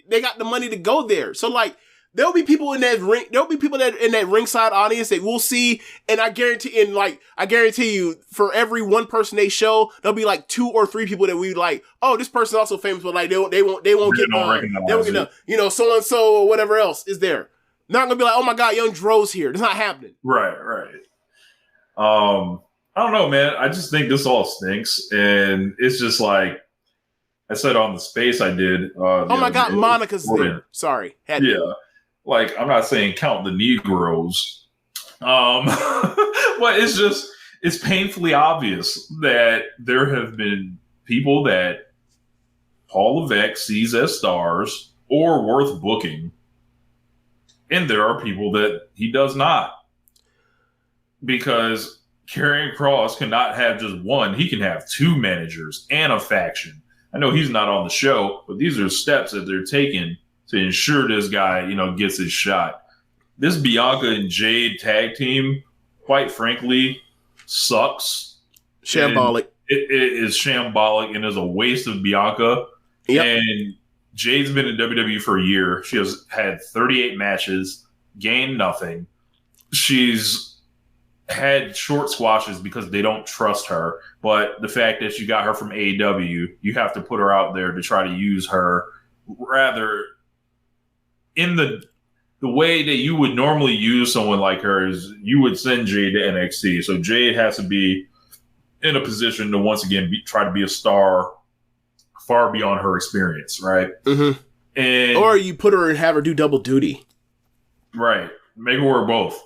they got the money to go there. So like, there'll be people in that ring. There'll be people that in that ringside audience that we'll see, and I guarantee you, for every one person they show, there'll be like 2 or 3 people that we like. Oh, this person's also famous, but like they won't get so and so or whatever else is there. Not gonna be like, oh my god, Young Dro's here. It's not happening. Right. I don't know, man. I just think this all stinks, and it's just like I said on the space I did. Oh my god, Monica's there. Sorry, Like, I'm not saying count the Negroes, but it's painfully obvious that there have been people that Paul Levesque sees as stars or worth booking, and there are people that he does not. Because Karrion Kross cannot have just one; he can have 2 managers and a faction. I know he's not on the show, but these are steps that they're taking to ensure this guy, gets his shot. This Bianca and Jade tag team, quite frankly, sucks. Shambolic. It is shambolic and is a waste of Bianca. Yep. And Jade's been in WWE for a year. She has had 38 matches, gained nothing. She's had short squashes because they don't trust her. But the fact that you got her from AEW, you have to put her out there to try to use her rather in the way that you would normally use someone like her is you would send Jade to NXT. So Jade has to be in a position to once again try to be a star far beyond her experience, right? Mm-hmm. Or you put her and have her do double duty. Right. Make her work both.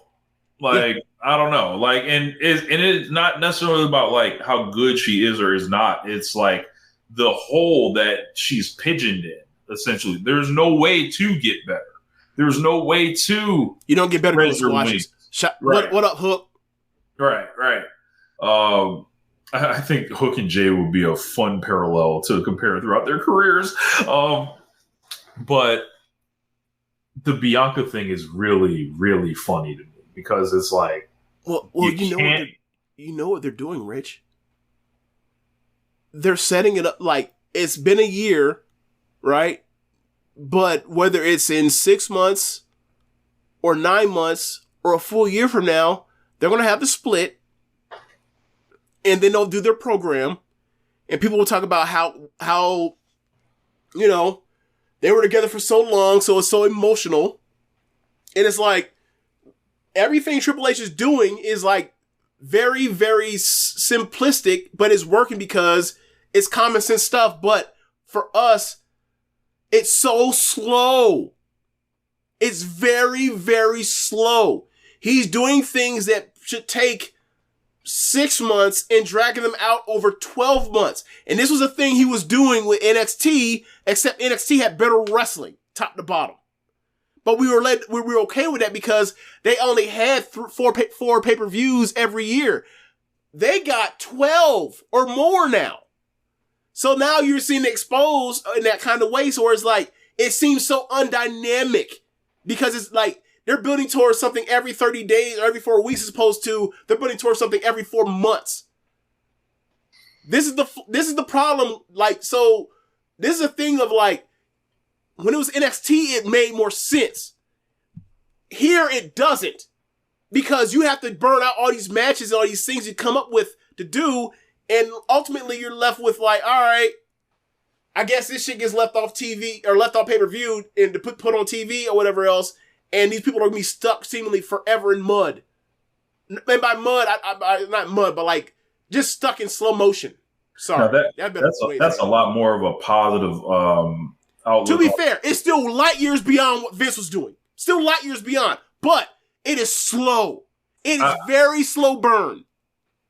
Like, I don't know. Like, and it's not necessarily about like how good she is or is not. It's like the hole that she's pigeoned in, essentially. There's no way to get better. There's no way to You don't get better with squashes. Right. What up, Hook? Right. I think Hook and Jay would be a fun parallel to compare throughout their careers. But the Bianca thing is really, really funny to me because it's like, well, you know what they're doing, Rich. They're setting it up like it's been a year, right? But whether it's in 6 months or 9 months or a full year from now, they're going to have the split and then they'll do their program and people will talk about how, you know, they were together for so long. So it's so emotional. And it's like everything Triple H is doing is like very, very simplistic, but it's working because it's common sense stuff. But for us, it's so slow. It's very, very slow. He's doing things that should take 6 months and dragging them out over 12 months. And this was a thing he was doing with NXT, except NXT had better wrestling, top to bottom. But we were okay with that because they only had four pay-per-views every year. They got 12 or more now. So now you're seeing it exposed in that kind of way. So it's like, it seems so undynamic because it's like they're building towards something every 30 days or every 4 weeks as opposed to they're building towards something every 4 months. This is the problem. Like, so this is a thing of like, when it was NXT, it made more sense. Here it doesn't because you have to burn out all these matches and all these things you come up with to do. And ultimately, you're left with like, all right, I guess this shit gets left off TV or left off pay-per-view and to put on TV or whatever else. And these people are going to be stuck seemingly forever in mud. And by mud, I not mud, but like just stuck in slow motion. Sorry. That's a lot more of a positive outlook. To be fair, it's still light years beyond what Vince was doing. Still light years beyond. But it is slow. It is very slow burn.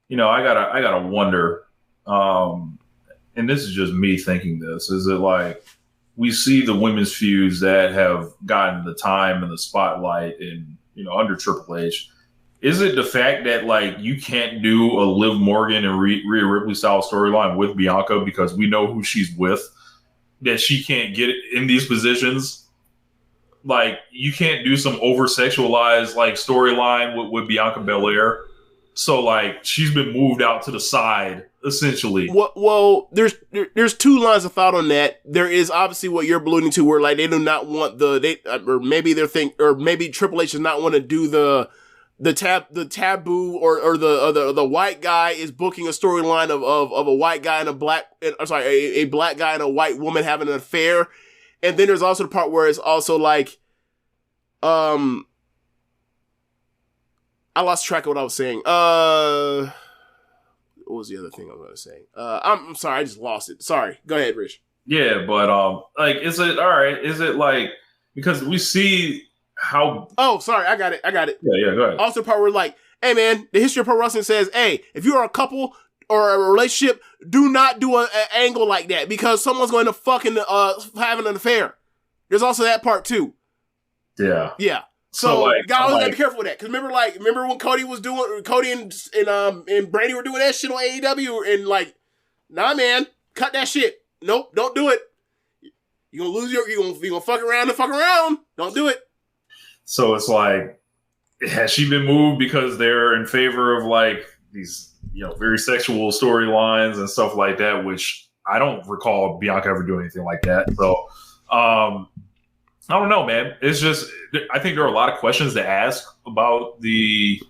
You know, I gotta wonder, and this is just me thinking this, is it like we see the women's feuds that have gotten the time and the spotlight and, you know, under Triple H. Is it the fact that like you can't do a Liv Morgan and Rhea Ripley style storyline with Bianca because we know who she's with, that she can't get in these positions? Like you can't do some over sexualized like storyline with Bianca Belair. So, like, she's been moved out to the side, essentially. Well, there's two lines of thought on that. There is obviously what you're alluding to, where like they do not want or maybe Triple H does not want to do the taboo or the white guy is booking a storyline of a white guy and a black guy and a white woman having an affair, and then there's also the part where it's also like, I lost track of what I was saying. What was the other thing I was going to say? I'm sorry, I just lost it. Sorry. Go ahead, Rich. Yeah, but like, is it all right? Is it like because we see how? Oh, sorry, I got it. Yeah, go ahead. Also, the part where like, hey man, the history of pro wrestling says, hey, if you are a couple or a relationship, do not do an angle like that because someone's going to fucking having an affair. There's also that part too. Yeah. Yeah. So like, gotta be careful with that. Cause remember when Cody and Brady were doing that shit on AEW and like, nah man, cut that shit. Nope, don't do it. You're gonna lose you're gonna fuck around and fuck around. Don't do it. So it's like, has she been moved because they're in favor of like these, you know, very sexual storylines and stuff like that, which I don't recall Bianca ever doing anything like that. So, I don't know, man. It's just, I think there are a lot of questions to ask about the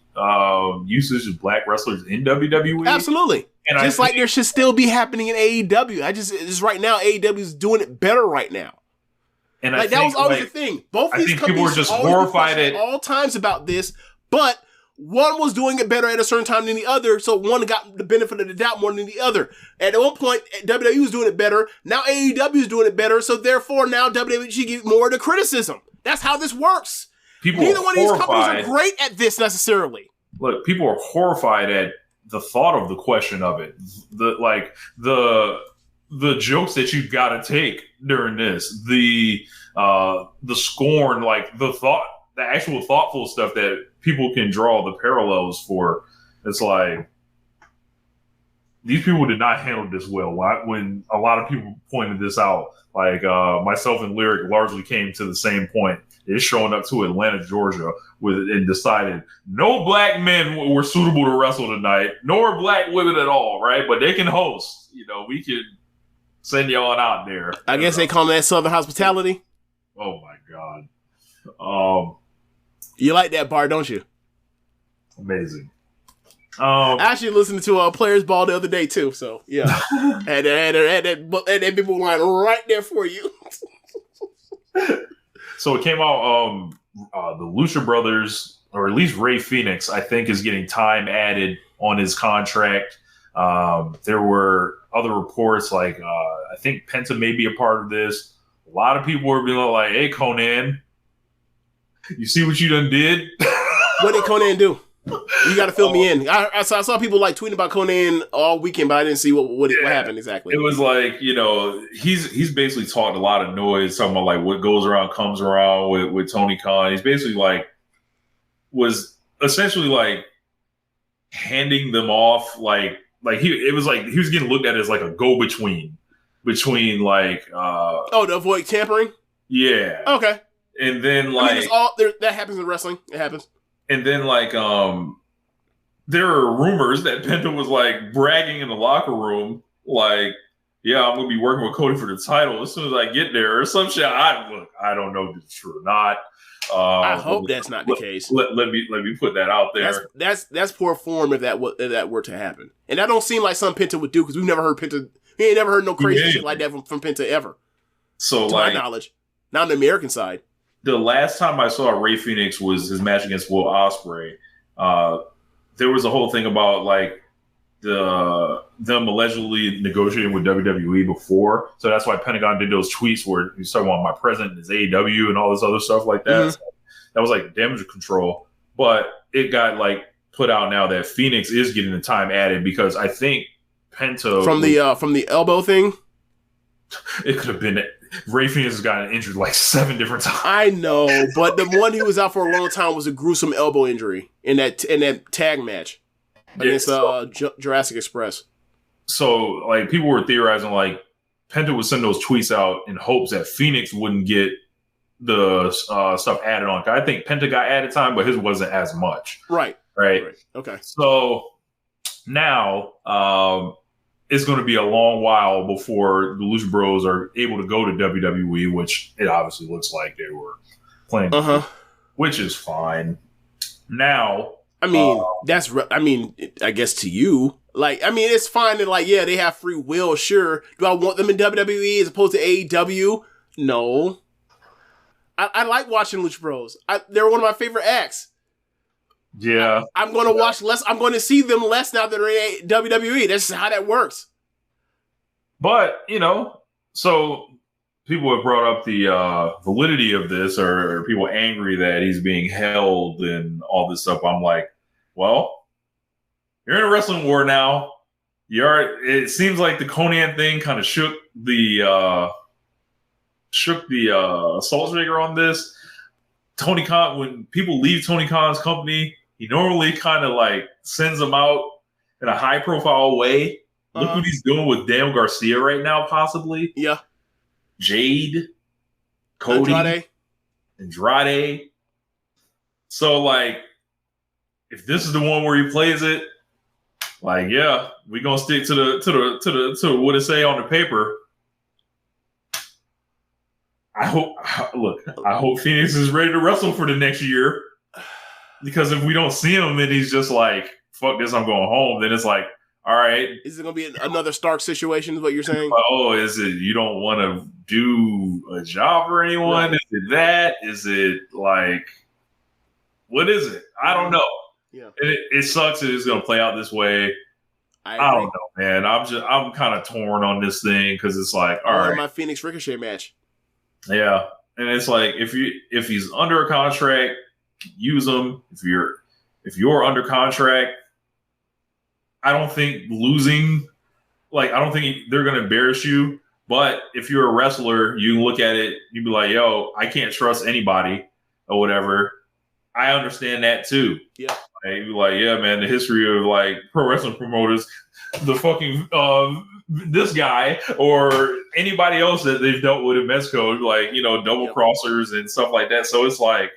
usage of black wrestlers in WWE. Absolutely. And just like there should still be happening in AEW. Just right now, AEW is doing it better right now. And like that was always the thing. Both these companies people were just horrified at all times about this, but one was doing it better at a certain time than the other, so one got the benefit of the doubt more than the other. At one point, WWE was doing it better. Now AEW is doing it better, so therefore now WWE should get more of the criticism. That's how this works. people Neither one of these companies horrified. are great at this necessarily. Look, people are horrified at the thought of the question of it. The jokes that you've got to take during this, the scorn, like the actual thoughtful stuff that people can draw the parallels for. It's like these people did not handle this well. When a lot of people pointed this out, like myself and Lyric largely came to the same point. They're showing up to Atlanta, Georgia, and decided no black men were suitable to wrestle tonight, nor black women at all, right? But they can host. You know, we can send y'all out there. I guess they call that Southern hospitality. Oh my God. You like that bar, don't you? Amazing. I actually listened to Players Ball the other day too, so yeah. and that people line right there for you. So it came out, the Lucha Brothers, or at least Ray Phoenix, I think, is getting time added on his contract. There were other reports, like I think Penta may be a part of this. A lot of people were being like, hey, Conan, you see what you done did? What did Conan do? You got to fill me in. I saw people like tweeting about Conan all weekend, but I didn't see what happened exactly. It was like, you know, he's basically talked a lot of noise, talking about like what goes around comes around with Tony Khan. He's basically was essentially like handing them off, it was like he was getting looked at as like a go-between between like to avoid tampering. Yeah. Okay. And then that happens in wrestling. It happens. And then, there are rumors that Penta was, bragging in the locker room, yeah, I'm going to be working with Cody for the title as soon as I get there, or some shit. I don't know if it's true or not. I hope that's not the case. Let me put that out there. That's poor form if that were to happen. And that don't seem like something Penta would do, because we've never heard Penta. We ain't never heard no crazy shit like that from Penta ever. So, to my knowledge. Not on the American side. The last time I saw Ray Phoenix was his match against Will Ospreay. There was a whole thing about them allegedly negotiating with WWE before, so that's why Pentagon did those tweets where he's talking about my president is AEW and all this other stuff like that. Mm-hmm. So that was like damage control, but it got put out now that Phoenix is getting the time added because I think Penta from the elbow thing. It could have been it. Ray Phoenix has gotten injured 7 different times. I know, but the one he was out for a long time was a gruesome elbow injury in that tag match against Jurassic Express. So, people were theorizing Penta would send those tweets out in hopes that Phoenix wouldn't get the stuff added on. I think Penta got added time, but his wasn't as much. Right. Okay. So now, it's going to be a long while before the Lucha Bros are able to go to WWE, which it obviously looks like they were planning, which is fine. Now, I mean, I guess to you, it's fine that they have free will. Sure. Do I want them in WWE as opposed to AEW? No. I like watching Lucha Bros. They're one of my favorite acts. Yeah. I'm going to watch less. I'm going to see them less now that they're in WWE. That's just how that works. But, so people have brought up the validity of this, or people angry that he's being held and all this stuff. I'm like, well, you're in a wrestling war now. It seems like the Conan thing kind of shook the salt shaker on this. Tony Khan, when people leave Tony Khan's company, he normally kind of sends them out in a high profile way. Look what he's doing with Daniel Garcia right now, possibly. Yeah. Jade, Cody, Andrade. So if this is the one where he plays it, yeah, we're gonna stick to what it say on the paper. I hope Phoenix is ready to wrestle for the next year. Because if we don't see him and he's just fuck this, I'm going home, then it's all right. Is it going to be another Stark situation, is what you're saying? Is it you don't want to do a job for anyone? Right. Is it that? Is it what is it? I don't know. Yeah. It sucks that it's going to play out this way. I don't know, man. I'm kind of torn on this thing because it's all right. My Phoenix Ricochet match. Yeah. And it's if he's under a contract use them. If you're under contract, I don't think losing, like, I don't think they're going to embarrass you. But if you're a wrestler, you can look at it, you'd be like, yo, I can't trust anybody or whatever. I understand that too. Yeah. Like, you'd be like, yeah, man, the history of like pro wrestling promoters, the fucking this guy or anybody else that they've dealt with in Mexico, like, you know, double crossers and stuff like that. So it's like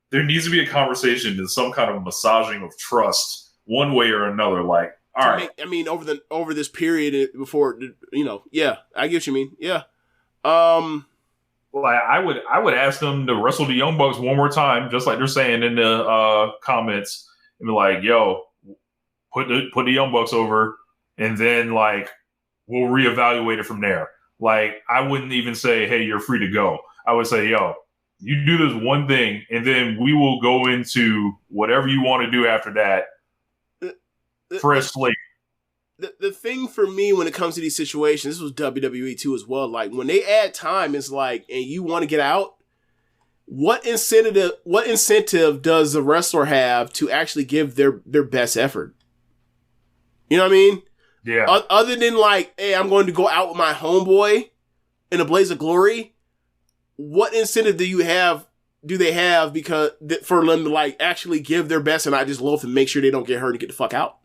there needs to be a conversation and some kind of massaging of trust one way or another. Like, all right. I mean, over this period before, you know, yeah, I get what you mean. Yeah. Well, I would ask them to wrestle the Young Bucks one more time, just like they're saying in the comments, and be like, "Yo, put the Young Bucks over, and then like we'll reevaluate it from there." Like, I wouldn't even say, "Hey, you're free to go." I would say, "Yo, you do this one thing, and then we will go into whatever you want to do after that." Fresh slate. The thing for me when it comes to these situations, this was WWE too as well. Like when they add time, it's like, and you want to get out, what incentive does the wrestler have to actually give their best effort? You know what I mean? Yeah. Other than like, hey, I'm going to go out with my homeboy in a blaze of glory. What incentive do they have because for them to like actually give their best and not just loaf and make sure they don't get hurt and get the fuck out?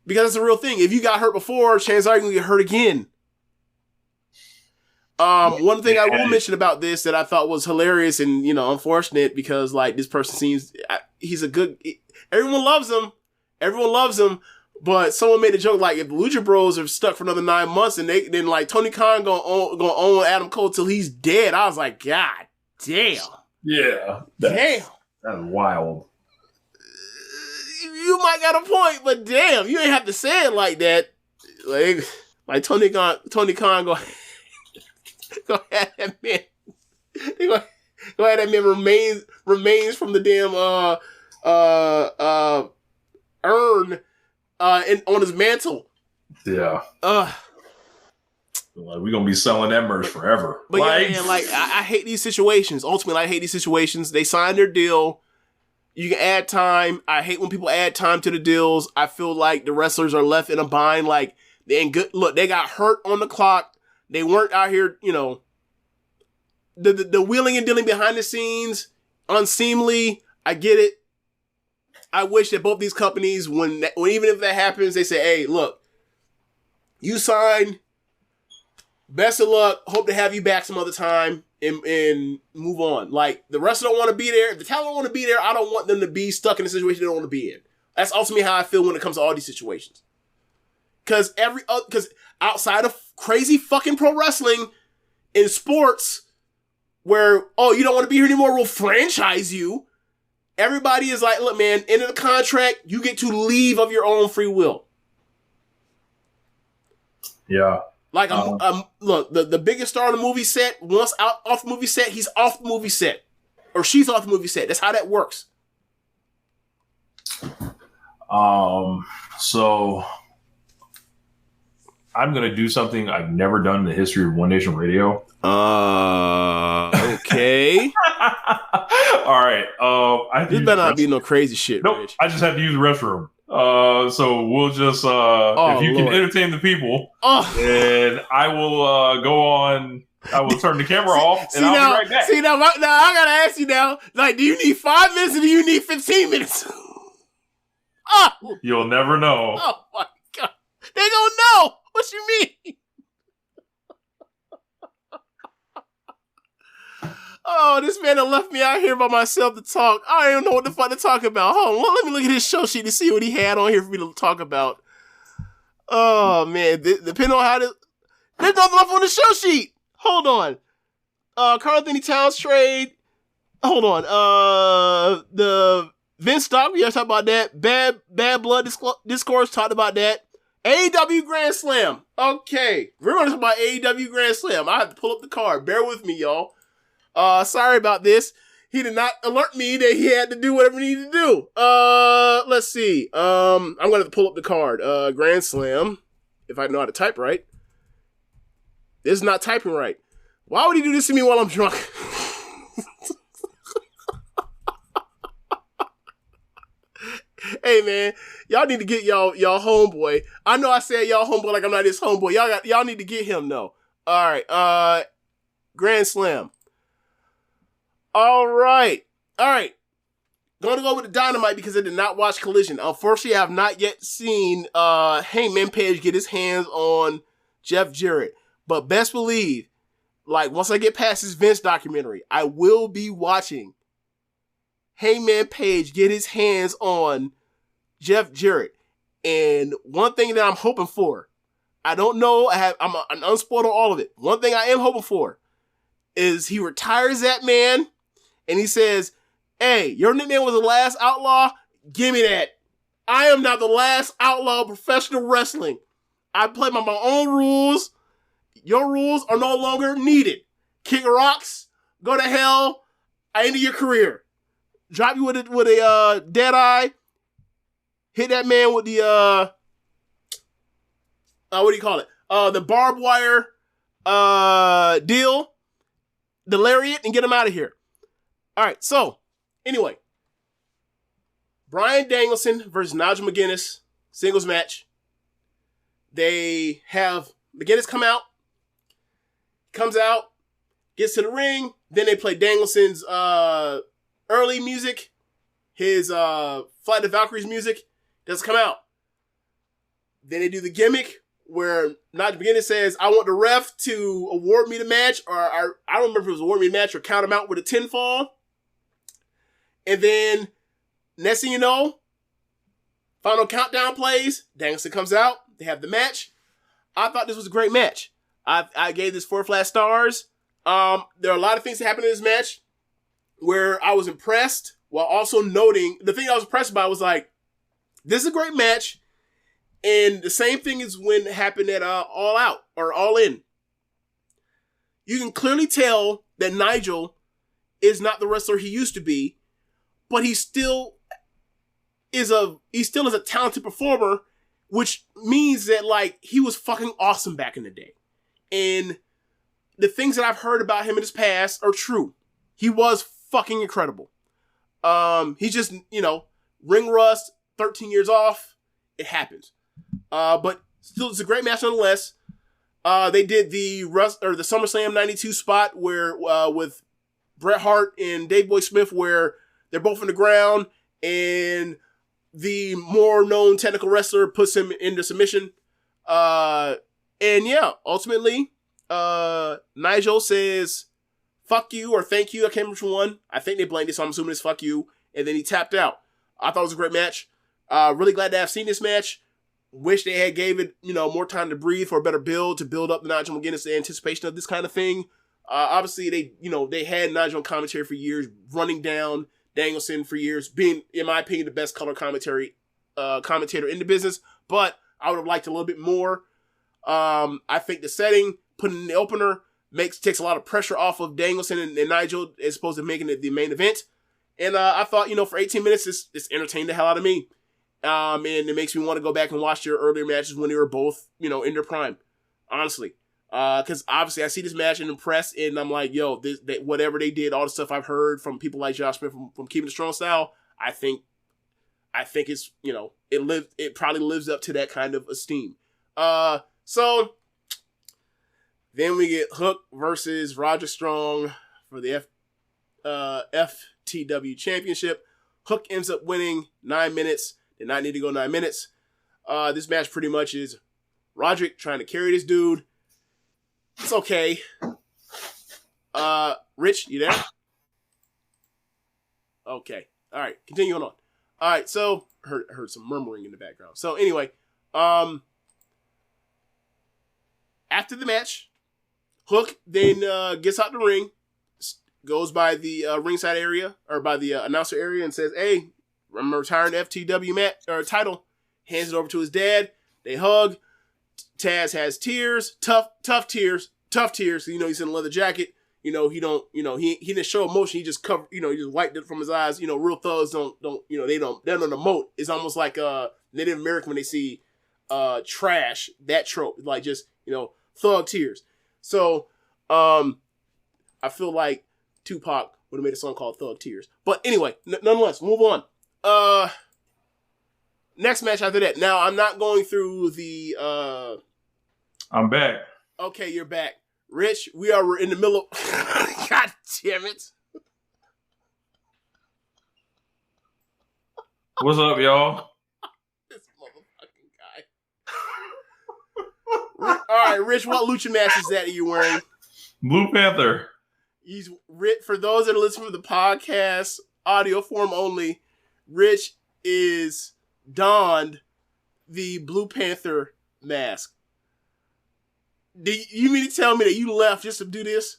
Because it's a real thing. If you got hurt before, chances are you're going to get hurt again. One thing I will mention about this that I thought was hilarious and, you know, unfortunate because, like, this person seems, he's a good, everyone loves him. Everyone loves him. But someone made a joke, like, if the Lucha Bros are stuck for another 9 months and then like, Tony Khan gonna own Adam Cole till he's dead, I was like, God damn. Yeah. Damn. That's wild. You might got a point, but damn, you ain't have to say it like that. Like Tony Khan go ahead that man. They go ahead that man remains from the damn urn on his mantle. Yeah. Like, we're gonna be selling that merch forever. But like, yeah, man, like I hate these situations. Ultimately, I hate these situations. They signed their deal. You can add time. I hate when people add time to the deals. I feel like the wrestlers are left in a bind. Like, they ain't good. Look, they got hurt on the clock. They weren't out here, you know, the wheeling and dealing behind the scenes, unseemly. I get it. I wish that both these companies, when even if that happens, they say, hey, look, you signed. Best of luck. Hope to have you back some other time. And move on. Like, the wrestler don't want to be there. If the talent don't want to be there, I don't want them to be stuck in a situation they don't want to be in. That's ultimately how I feel when it comes to all these situations. Because outside of crazy fucking pro wrestling in sports, where, oh, you don't want to be here anymore, we'll franchise you. Everybody is like, look, man, end of the contract, you get to leave of your own free will. Yeah. Like, look, the biggest star on the movie set, once off the movie set, he's off the movie set. Or she's off the movie set. That's how that works. So I'm going to do something I've never done in the history of One Nation Radio. Okay. All right. This better not be no crazy shit, Nope. Rich. I just have to use the restroom. So we'll just, if you can entertain the people, then I will go on. I will turn the camera off, and I'll be right back. See, now I gotta ask you now. Like, do you need 5 minutes or do you need 15 minutes? You'll never know. Oh my God, they don't know. What you mean? Oh, this man done left me out here by myself to talk. I don't even know what the fuck to talk about. Hold on, let me look at his show sheet to see what he had on here for me to talk about. Oh, man. Depending on how there's nothing left on the show sheet. Hold on. Karl Anthony Towns trade. Hold on. The Vince Doc, we gotta talk about that. Bad Blood Discourse, talked about that. AEW Grand Slam. Okay. We're gonna talk about AEW Grand Slam. I have to pull up the card. Bear with me, y'all. Sorry about this. He did not alert me that he had to do whatever he needed to do. Let's see. I'm going to have to pull up the card. Grand Slam. If I know how to type right. This is not typing right. Why would he do this to me while I'm drunk? Hey man, y'all need to get y'all homeboy. I know I said y'all homeboy like I'm not his homeboy. Y'all need to get him though. All right, Grand Slam. All right. Going to go with the Dynamite because I did not watch Collision. Unfortunately, I have not yet seen Hangman Page get his hands on Jeff Jarrett. But best believe, like once I get past this Vince documentary, I will be watching Hangman Page get his hands on Jeff Jarrett. And one thing that I'm hoping for, I don't know, I'm unspoiled on all of it. One thing I am hoping for is he retires that man and he says, hey, your nickname was the last outlaw? Give me that. I am not the last outlaw of professional wrestling. I play by my own rules. Your rules are no longer needed. King of Rocks, go to hell. I ended your career. Drop you with a dead eye. Hit that man with the what do you call it? The barbed wire deal, the lariat, and get him out of here. All right, so anyway, Bryan Danielson versus Nigel McGuinness singles match. They have McGuinness comes out, gets to the ring. Then they play Danielson's early music, his Flight of Valkyries music. Doesn't come out. Then they do the gimmick where Nigel McGuinness says, I want the ref to award me the match, or I don't remember if it was award me the match or count him out with a 10-fall. And then, next thing you know, final countdown plays. Danielson comes out. They have the match. I thought this was a great match. I gave this 4 flat stars. There are a lot of things that happened in this match where I was impressed while also noting, the thing I was impressed by was like, this is a great match. And the same thing is when it happened at All Out or All In. You can clearly tell that Nigel is not the wrestler he used to be, but he still is a talented performer, which means that like he was fucking awesome back in the day. And the things that I've heard about him in his past are true. He was fucking incredible. He's just, ring rust, 13 years off. It happens. But still, it's a great match nonetheless. They did the SummerSlam 92 spot where, with Bret Hart and Dave Boy Smith, where they're both on the ground and the more known technical wrestler puts him into submission. And yeah, ultimately, Nigel says, fuck you or thank you. I can't remember which one. I think they blamed it, so I'm assuming it's fuck you. And then he tapped out. I thought it was a great match. Really glad to have seen this match. Wish they had gave it, more time to breathe for a better build, to build up the Nigel McGuinness, the anticipation of this kind of thing. Obviously, they had Nigel on commentary for years, running down Danielson for years, being, in my opinion, the best color commentator in the business. But I would have liked a little bit more. I think the setting, putting in the opener, takes a lot of pressure off of Danielson and Nigel as opposed to making it the main event. And I thought, for 18 minutes, it's entertained the hell out of me. And it makes me want to go back and watch their earlier matches when they were both, in their prime. Honestly. Because obviously I see this match and impressed, and I'm like, yo, whatever they did, all the stuff I've heard from people like Josh Smith from Keepin It Strong Style, I think it's, it probably lives up to that kind of esteem. So then we get Hook versus Roderick Strong for the FTW Championship. Hook ends up winning 9 minutes. Did not need to go 9 minutes. This match pretty much is Roderick trying to carry this dude. It's okay. Rich, you there? Okay. All right. Continuing on. All right. So heard some murmuring in the background. So anyway, after the match, Hook then gets out the ring, goes by the ringside area or by the announcer area and says, "Hey, I'm retiring the FTW match or title." Hands it over to his dad. They hug. Taz has tears, tough tears. He's in a leather jacket. He didn't show emotion. He just covered, he just wiped it from his eyes. Real thugs don't they don't emote. It's almost like Native American when they see trash, that trope, like just, thug tears. So, I feel like Tupac would have made a song called Thug Tears. But anyway, nonetheless, move on. next match after that. Now, I'm not going through the... I'm back. Okay, you're back. Rich, we are in the middle of... God damn it. What's up, y'all? This motherfucking guy. All right, Rich, what lucha match is that you wearing? Blue Panther. For those that are listening to the podcast, audio form only, Rich is donned the Blue Panther mask. Do you mean to tell me that you left just to do this?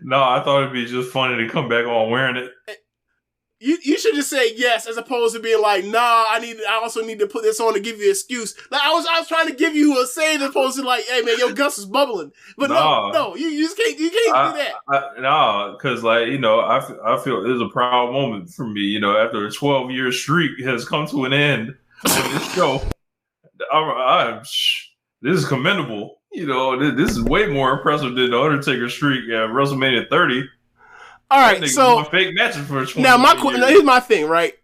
No, I thought it'd be just funny to come back on wearing it. You should just say yes as opposed to being like, nah, I also need to put this on to give you an excuse. Like I was trying to give you a save as opposed to like, hey man, your Gus is bubbling. But no, you just can't do that. No, because like, I feel it's a proud moment for me, after a 12-year streak has come to an end on this show. This is commendable. This is way more impressive than the Undertaker streak at WrestleMania 30. All right, so my fake matches for 20 now here's my thing, right?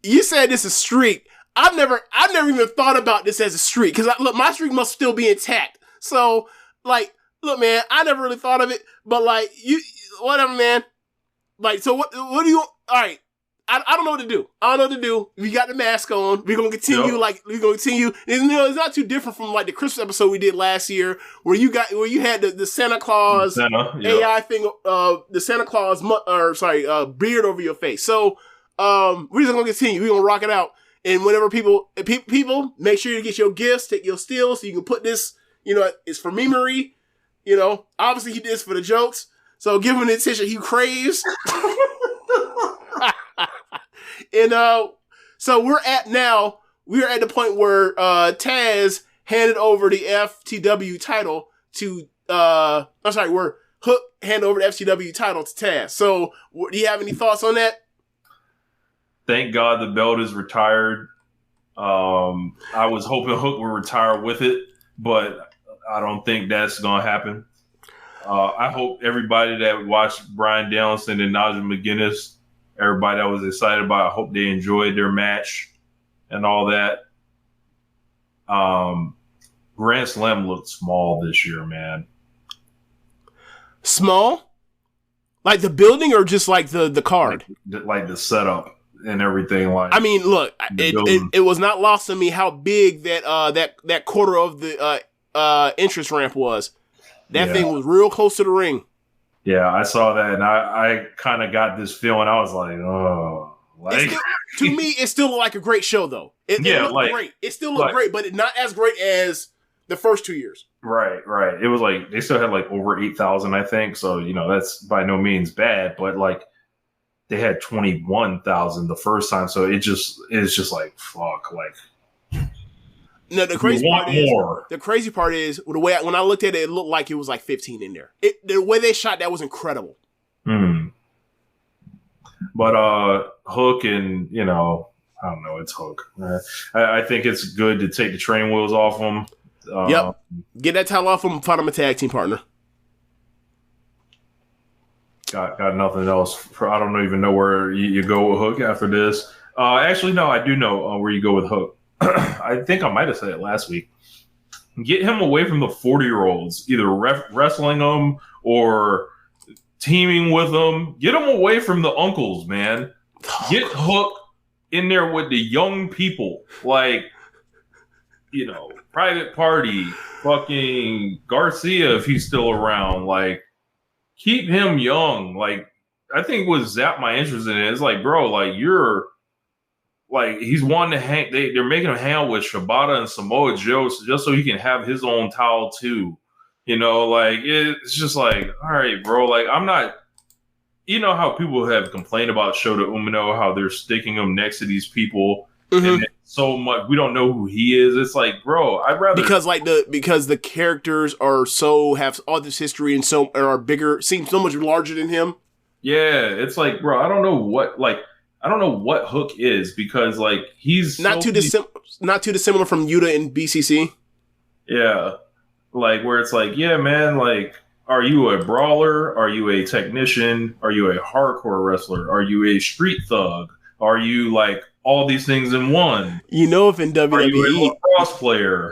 You said this is a streak. I've never even thought about this as a streak because look, my streak must still be intact. So, like, look, man, I never really thought of it, but like, whatever, man. Like, so what do you? All right, I don't know what to do. I don't know what to do. We got the mask on. We're gonna continue. Yep. We're gonna continue. And, it's not too different from like the Christmas episode we did last year, where you had the Santa Claus AI thing, the Santa Claus beard over your face. So we're just gonna continue. We're gonna rock it out. And whenever people make sure you get your gifts, take your steals, so you can put this. It's for memory. Obviously he did this for the jokes. So give him the attention he craves. And so we're at the point where Taz handed over the FTW title to where Hook handed over the FTW title to Taz. So do you have any thoughts on that? Thank God the belt is retired. I was hoping Hook would retire with it, but I don't think that's gonna happen. I hope everybody that watched Bryan Danielson and Nigel McGuinness, everybody that was excited about it, I hope they enjoyed their match and all that. Grand Slam looked small this year, man. Small? Like the building or just like the card? Like the setup and everything. Like, I mean, look, it was not lost on me how big that quarter of the entrance ramp was. That thing was real close to the ring. Yeah, I saw that, and I kind of got this feeling. I was like, oh. To me, it still looked like a great show, though. It looked great. It still looked great, but not as great as the first 2 years. Right. It was like, they still had like over 8,000, I think. So, that's by no means bad, but like they had 21,000 the first time. So it's just like, fuck, like. No, the crazy part is the way when I looked at it, it looked like it was like 15 in there. The way they shot that was incredible. But Hook and I don't know, it's Hook. I think it's good to take the train wheels off him. Yep, get that title off him. Find him a tag team partner. Got nothing else. I don't even know where you go with Hook after this. Actually, no, I do know where you go with Hook. I think I might have said it last week. Get him away from the 40-year-olds, either wrestling them or teaming with them. Get him away from the uncles, man. Get Hook in there with the young people, like, Private Party, fucking Garcia if he's still around. Like, keep him young. Like, I think what zapped my interest in it is like, bro, like you're. Like, he's wanting to hang. They're making him hang out with Shibata and Samoa Joe just so he can have his own towel too. Like it's just like, all right, bro. Like, I'm not. How people have complained about Shota Umino, how they're sticking him next to these people, and so much we don't know who he is. It's like, bro, I'd rather because the characters have all this history and are bigger, seem so much larger than him. Yeah, it's like, bro, I don't know what Hook is because like he's not too dissimilar from Yuta and BCC. Yeah, like where it's like, yeah, man, like, are you a brawler? Are you a technician? Are you a hardcore wrestler? Are you a street thug? Are you like all these things in one? You know, if in Are you a WWE, lacrosse player?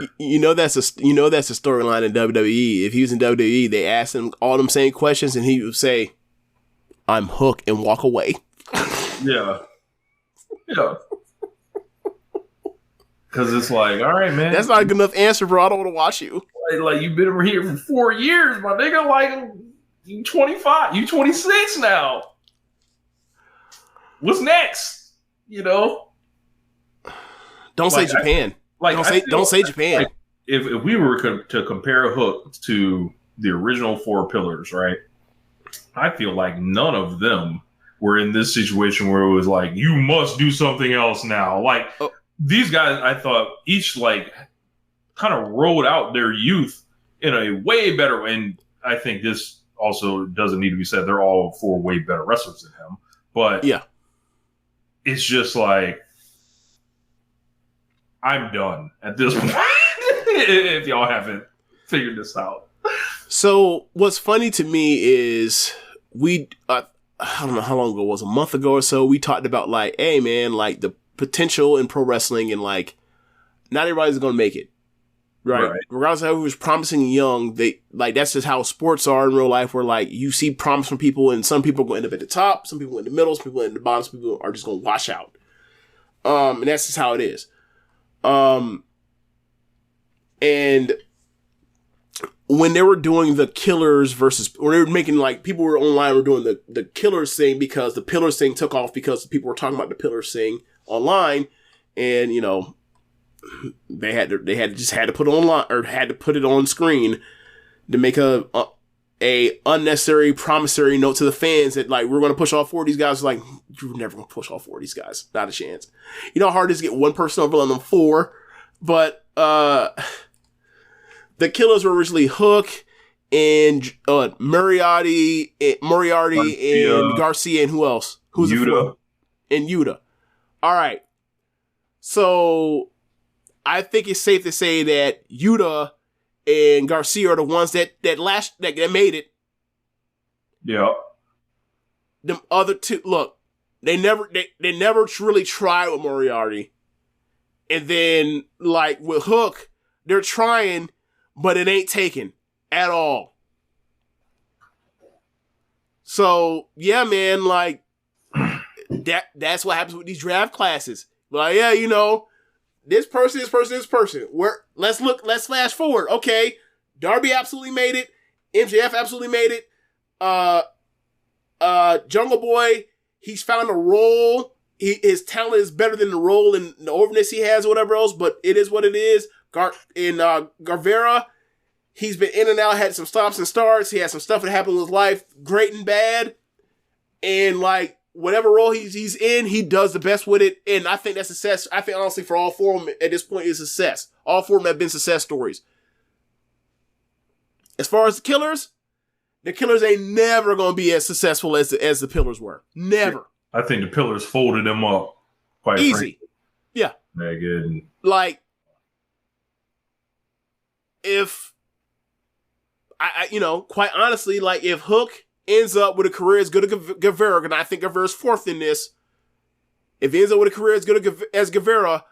that's a storyline in WWE. If he was in WWE, they asked him all them same questions, and he would say, "I'm Hook," and walk away. Yeah. Because it's like, all right, man. That's not a good enough answer, bro. I don't want to watch you. Like you've been over here for 4 years, my nigga. Like, you 25, you 26 now. What's next? You know? Don't say Japan. Don't say Japan. Like if we were to compare Hook to the original 4 pillars, right? I feel like none of them were in this situation where it was like, you must do something else now. Like, these guys, I thought, each like kind of rolled out their youth in a way better. And I think this also doesn't need to be said. They're all 4 way better wrestlers than him. But yeah, it's just like, I'm done at this point. If y'all haven't figured this out. So what's funny to me is I don't know how long ago it was, a month ago or so, we talked about like, hey man, like the potential in pro wrestling, and like not everybody's gonna make it, right? Regardless of who was promising and young, they like, that's just how sports are in real life, where like you see promise from people, and some people are gonna end up at the top, some people in the middle, some people in the bottom, some people are just gonna wash out. And that's just how it is. And when they were doing the Killers versus, or they were making like, people were online were doing the Killers thing, because the Pillars thing took off because people were talking about the Pillars thing online, and you know, they had to put it online, or had to put it on screen to make a unnecessary promissory note to the fans that like, we're going to push all 4 of these guys. Like, you're never going to push all 4 of these guys. Not a chance. You know how hard it is to get one person over on them 4, but the Killers were originally Hook and Moriarty and Garcia, and who else? Who's Yuta? And Yuta. All right. So I think it's safe to say that Yuta and Garcia are the ones that made it. Yeah. Them other 2, look, they never really tried with Moriarty. And then like with Hook, they're trying, but it ain't taken at all. So yeah, man, like that's what happens with these draft classes. Like, yeah, you know, this person. Let's flash forward. Okay, Darby absolutely made it. MJF absolutely made it. Jungle Boy, he's found a role. His talent is better than the role and the overness he has, or whatever else, but it is what it is. Guevara, he's been in and out, had some stops and starts. He had some stuff that happened in his life, great and bad. And like, whatever role he's in, he does the best with it. And I think that's success. I think honestly for all 4 of them at this point is success. All 4 of them have been success stories. As far as the Killers ain't never going to be as successful as the Pillars were. Never. I think the Pillars folded them up quite easy. Frankly. Yeah. Very good. Like, if I you know, quite honestly, like if Hook ends up with a career as good as Guevara, and I think Guevara's 4th in this, if he ends up with a career as good as Guevara,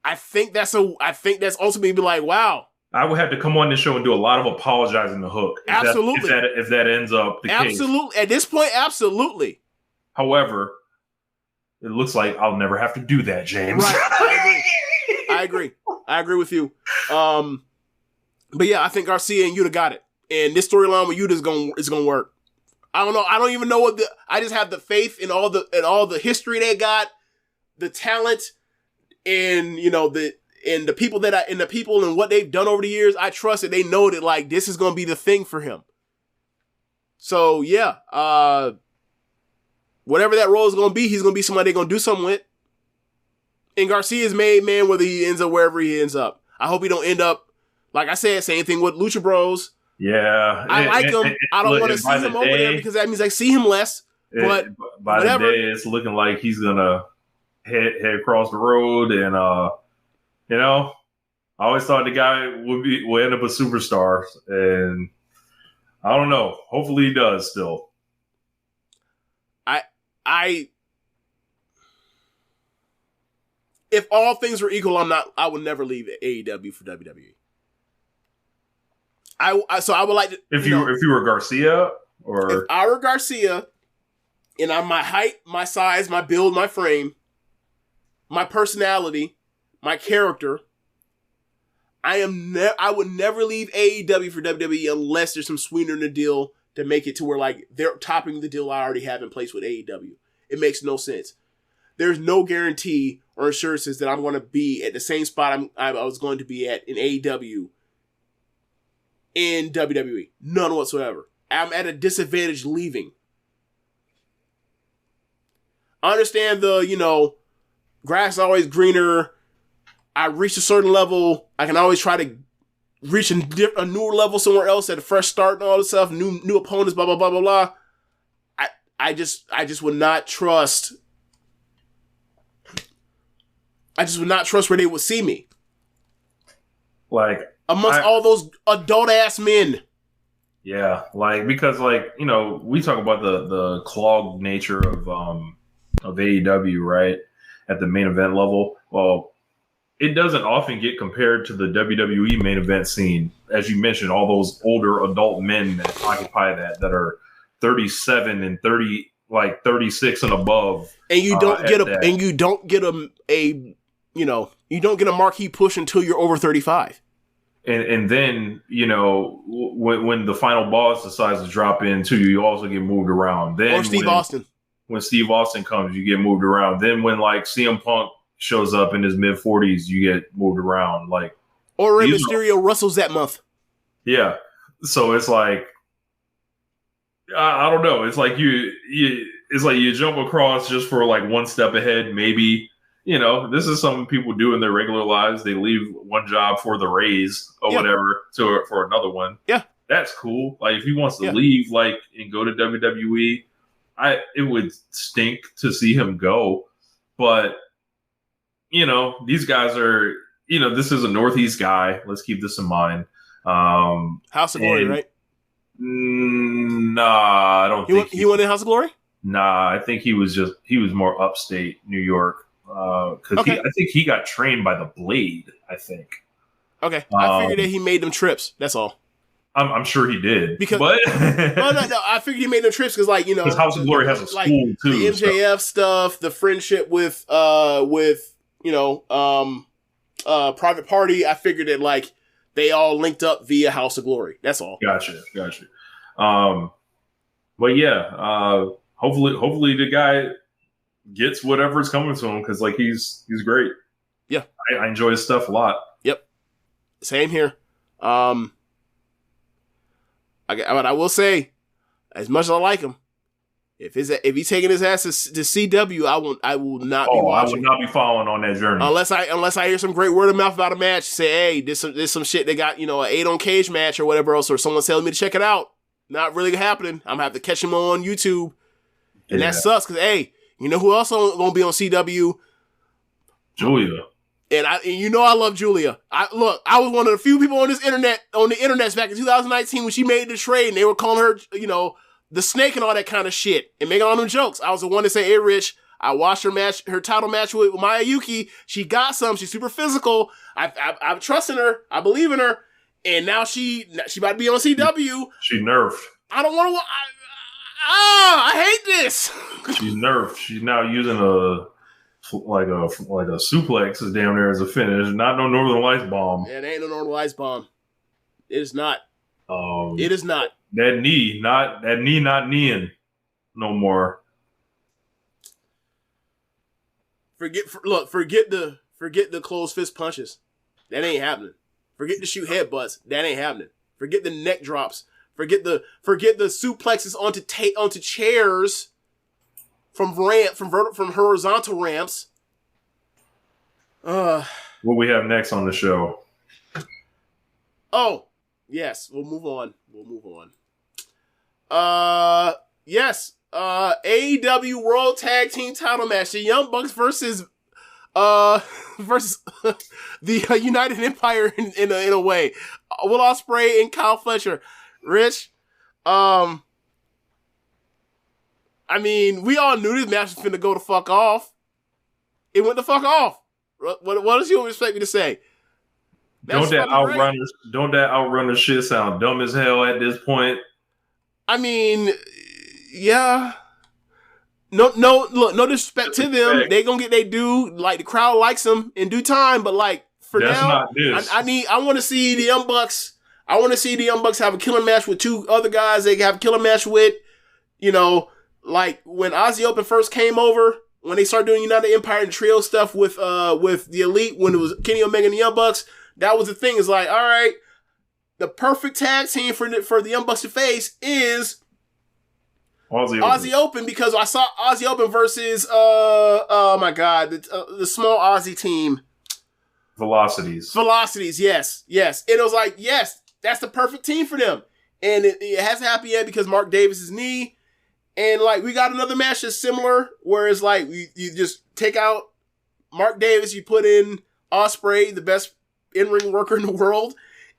I think that's ultimately be like, wow. I would have to come on this show and do a lot of apologizing to Hook. Absolutely. If that ends up the case. Absolutely. At this point, absolutely. However, it looks like I'll never have to do that, James. Right. I agree with you. But yeah, I think Garcia and Yuta got it. And this storyline with Yuta is gonna work. I don't know. I don't even know I just have the faith in all the history they got, the talent, and you know, the people and what they've done over the years. I trust that they know that like this is gonna be the thing for him. So yeah, whatever that role is gonna be, he's gonna be somebody they're gonna do something with. And Garcia's made, man, whether he ends up wherever he ends up. I hope he don't end up, like I said, same thing with Lucha Bros. Yeah. I like him. I don't want to see him over there because that means I see him less. But by whatever. the day, it's looking like he's going to head across the road. And, you know, I always thought the guy would end up a superstar. And I don't know. Hopefully he does still. if all things were equal, I would never leave AEW for WWE. So I would like to. If you were Garcia, or if I were Garcia, and I'm my height, my size, my build, my frame, my personality, my character, I would never leave AEW for WWE unless there's some sweetener in the deal to make it to where like they're topping the deal I already have in place with AEW. It makes no sense. There's no guarantee or assurances that I'm going to be at the same spot I was going to be at in AEW in WWE. None whatsoever. I'm at a disadvantage leaving. I understand grass is always greener. I reach a certain level. I can always try to reach a newer level somewhere else at a fresh start and all this stuff. New opponents, blah, blah, blah, blah, blah. I just would not trust. I just would not trust where they would see me. Like amongst all those adult ass men. Yeah, because we talk about the clogged nature of AEW, right? At the main event level. Well, it doesn't often get compared to the WWE main event scene. As you mentioned, all those older adult men that occupy that are 37 and 36 and above. And you don't get a marquee push until you're over 35. And then, when the final boss decides to drop in too, you also get moved around. Then or Steve Austin. When Steve Austin comes, you get moved around. Then when CM Punk shows up in his mid-40s, you get moved around. Or Rey Mysterio wrestles that month. Yeah. So it's I don't know. It's you jump across just for one step ahead, maybe. This is something people do in their regular lives. They leave one job for the raise or whatever for another one. Yeah. That's cool. If he wants to leave, and go to WWE, it would stink to see him go. But, these guys are, this is a Northeast guy. Let's keep this in mind. House of Glory, right? Nah, I don't think he went in House of Glory? Nah, I think he was more upstate New York. I think he got trained by the Blade, I think. Okay. I figured that he made them trips. That's all. I'm sure he did. No, I figured he made them trips because, because House of Glory has a school too. The MJF stuff, the friendship with Private Party. I figured that they all linked up via House of Glory. That's all. Gotcha. But yeah, hopefully the guy gets whatever's coming to him because he's great. Yeah, I enjoy his stuff a lot. Yep, same here. But I will say, as much as I like him, if he's taking his ass to CW, I will not be watching. I would not be following on that journey unless I hear some great word of mouth about a match. Say, hey, there's some shit they got, an 8 on Cage match or whatever else, or someone telling me to check it out. Not really happening. I'm gonna have to catch him on YouTube, and that sucks because hey. You know who else gonna be on CW? Julia. And I love Julia. I was one of the few people on the internet back in 2019 when she made the trade, and they were calling her, the snake and all that kind of shit, and making all them jokes. I was the one to say, "Hey, Rich, I watched her title match with Maya Yuki. She got some. She's super physical. I'm trusting her. I believe in her, and now she about to be on CW. She nerfed. I don't want to. I hate this. She's nerfed. She's now using a suplex is down there as a finish, not no Northern Lights bomb. Yeah, it ain't no Northern Lights bomb. It is not. It is not. That knee not kneeing no more. Forget the closed fist punches. That ain't happening. Forget the shoot headbutts. That ain't happening. Forget the neck drops. Forget the suplexes onto chairs from horizontal ramps. What we have next on the show? Oh, yes, we'll move on. Yes, AEW World Tag Team Title match: the Young Bucks versus the United Empire in a way. Will Ospreay and Kyle Fletcher. Rich, we all knew this match was finna go the fuck off. It went the fuck off. What else you expect me to say? Don't that outrunner shit sound dumb as hell at this point? I mean, yeah. No, look, no disrespect to them. They gonna get they due. Like, the crowd likes them in due time, but like for That's now, not this. I want to see the Young Bucks. I want to see the Young Bucks have a killer match with two other guys they can have a killer match with. You know, like when Aussie Open first came over, when they started doing United Empire and trio stuff with the Elite, when it was Kenny Omega and the Young Bucks, that was the thing. It's like, all right, the perfect tag team for the Young Bucks to face is Aussie Open, because I saw Aussie Open versus oh my god, the small Aussie team, Velocities, yes, and it was like, yes, that's the perfect team for them, and it hasn't happened yet because Mark Davis's knee, and like we got another match that's similar, where it's like you just take out Mark Davis, you put in Ospreay, the best in-ring worker in the world,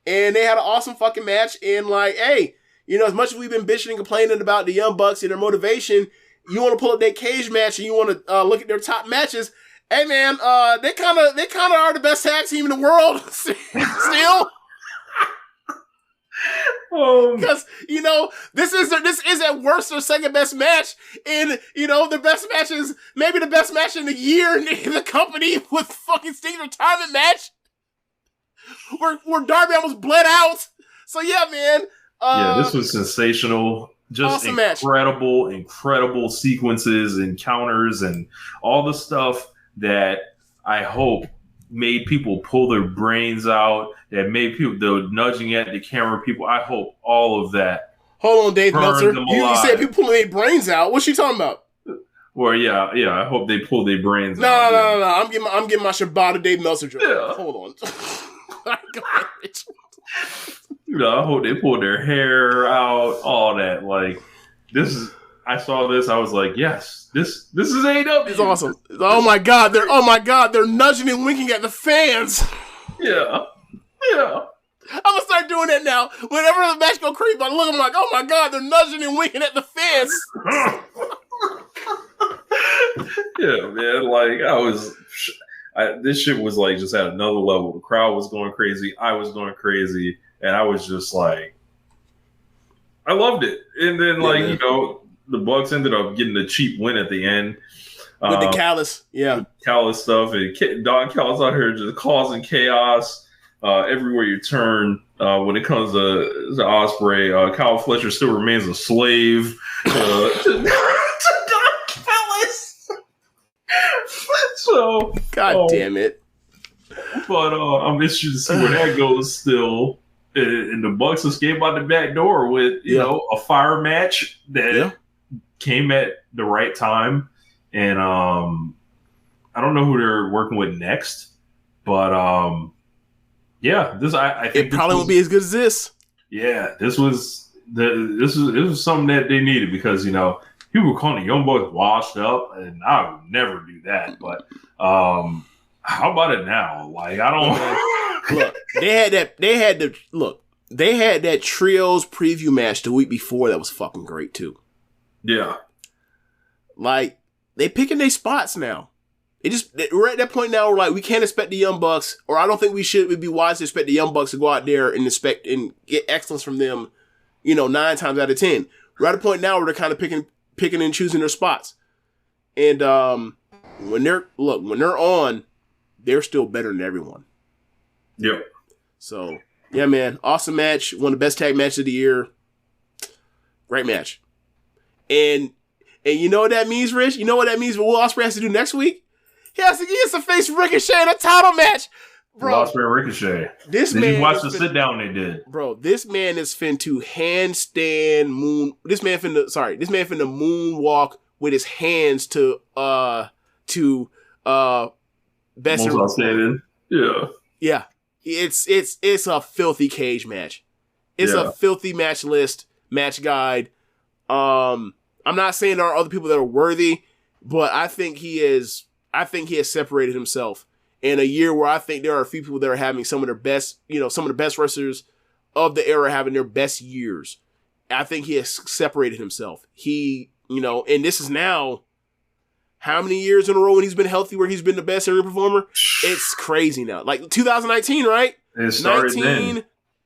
and they had an awesome fucking match, and like, hey, you know, as much as we've been bitching and complaining about the Young Bucks and their motivation, you want to pull up their cage match and you want to look at their top matches. Hey man, they kind of are the best tag team in the world still. Because you know this is at worst their second best match, and you know the best match is maybe the best match in the year in the company with fucking Sting's retirement match, where Darby almost bled out. So yeah, man. This was sensational. Just awesome incredible sequences and counters and all the stuff that I hope made people pull their brains out, that made people, the nudging at the camera people. I hope all of that. Hold on, Dave Meltzer. You said people pulling their brains out. What's she talking about? Well, yeah. I hope they pull their brains out. No. I'm getting my Shibata Dave Meltzer joke. Yeah. Hold on. Go ahead, Rich. You know, I hope they pulled their hair out, all that. Like, I saw this, I was like, yes, this is AEW. It's awesome. Oh my god, they're nudging and winking at the fans. Yeah. I'm gonna start doing that now. Whenever the match go crazy, I look, I'm like, oh my god, they're nudging and winking at the fans. Yeah, man. Like, this shit was like just at another level. The crowd was going crazy. I was going crazy. And I was just like, I loved it. And then, you know, the Bucks ended up getting a cheap win at the end. With the Callis. Yeah. With Callis stuff. And Don Callis out here just causing chaos everywhere you turn. When it comes to Ospreay, Kyle Fletcher still remains a slave to Don Callis. So, God damn it. But I'm interested to see where that goes still. And the Bucks escape out the back door with, you know, a fire match that came at the right time. And I don't know who they're working with next, but I think it probably won't be as good as this. Yeah, this was something that they needed, because, you know, people were calling the Young Bucks washed up, and I would never do that. But how about it now? Like, I don't. Look, they had that trios preview match the week before that was fucking great too. Yeah. Like, they picking their spots now. We're at that point now where, like, we can't expect the Young Bucks, or I don't think we'd be wise to expect the Young Bucks to go out there and expect and get excellence from them, you know, 9 times out of 10. We're at a point now where they're kind of picking and choosing their spots. And when they're on, they're still better than everyone. Yep. So, yeah, man. Awesome match. One of the best tag matches of the year. Great match. And you know what that means, Rich? You know what that means what Will Ospreay has to do next week? He has to face Ricochet in a title match. Bro. Ospreay and Ricochet. Did you watch the sit down they did? Bro, this man is finna handstand moon. This man finna moonwalk with his hands to best. Most outstanding. Yeah. Yeah. It's a filthy cage match. It's a filthy match guide. I'm not saying there are other people that are worthy, but I think he has separated himself in a year where I think there are a few people that are having some of the best wrestlers of the era having their best years. I think he has separated himself. And this is now, how many years in a row when he's been healthy where he's been the best in-ring performer? It's crazy now. Like 2019, right? It started 19, then.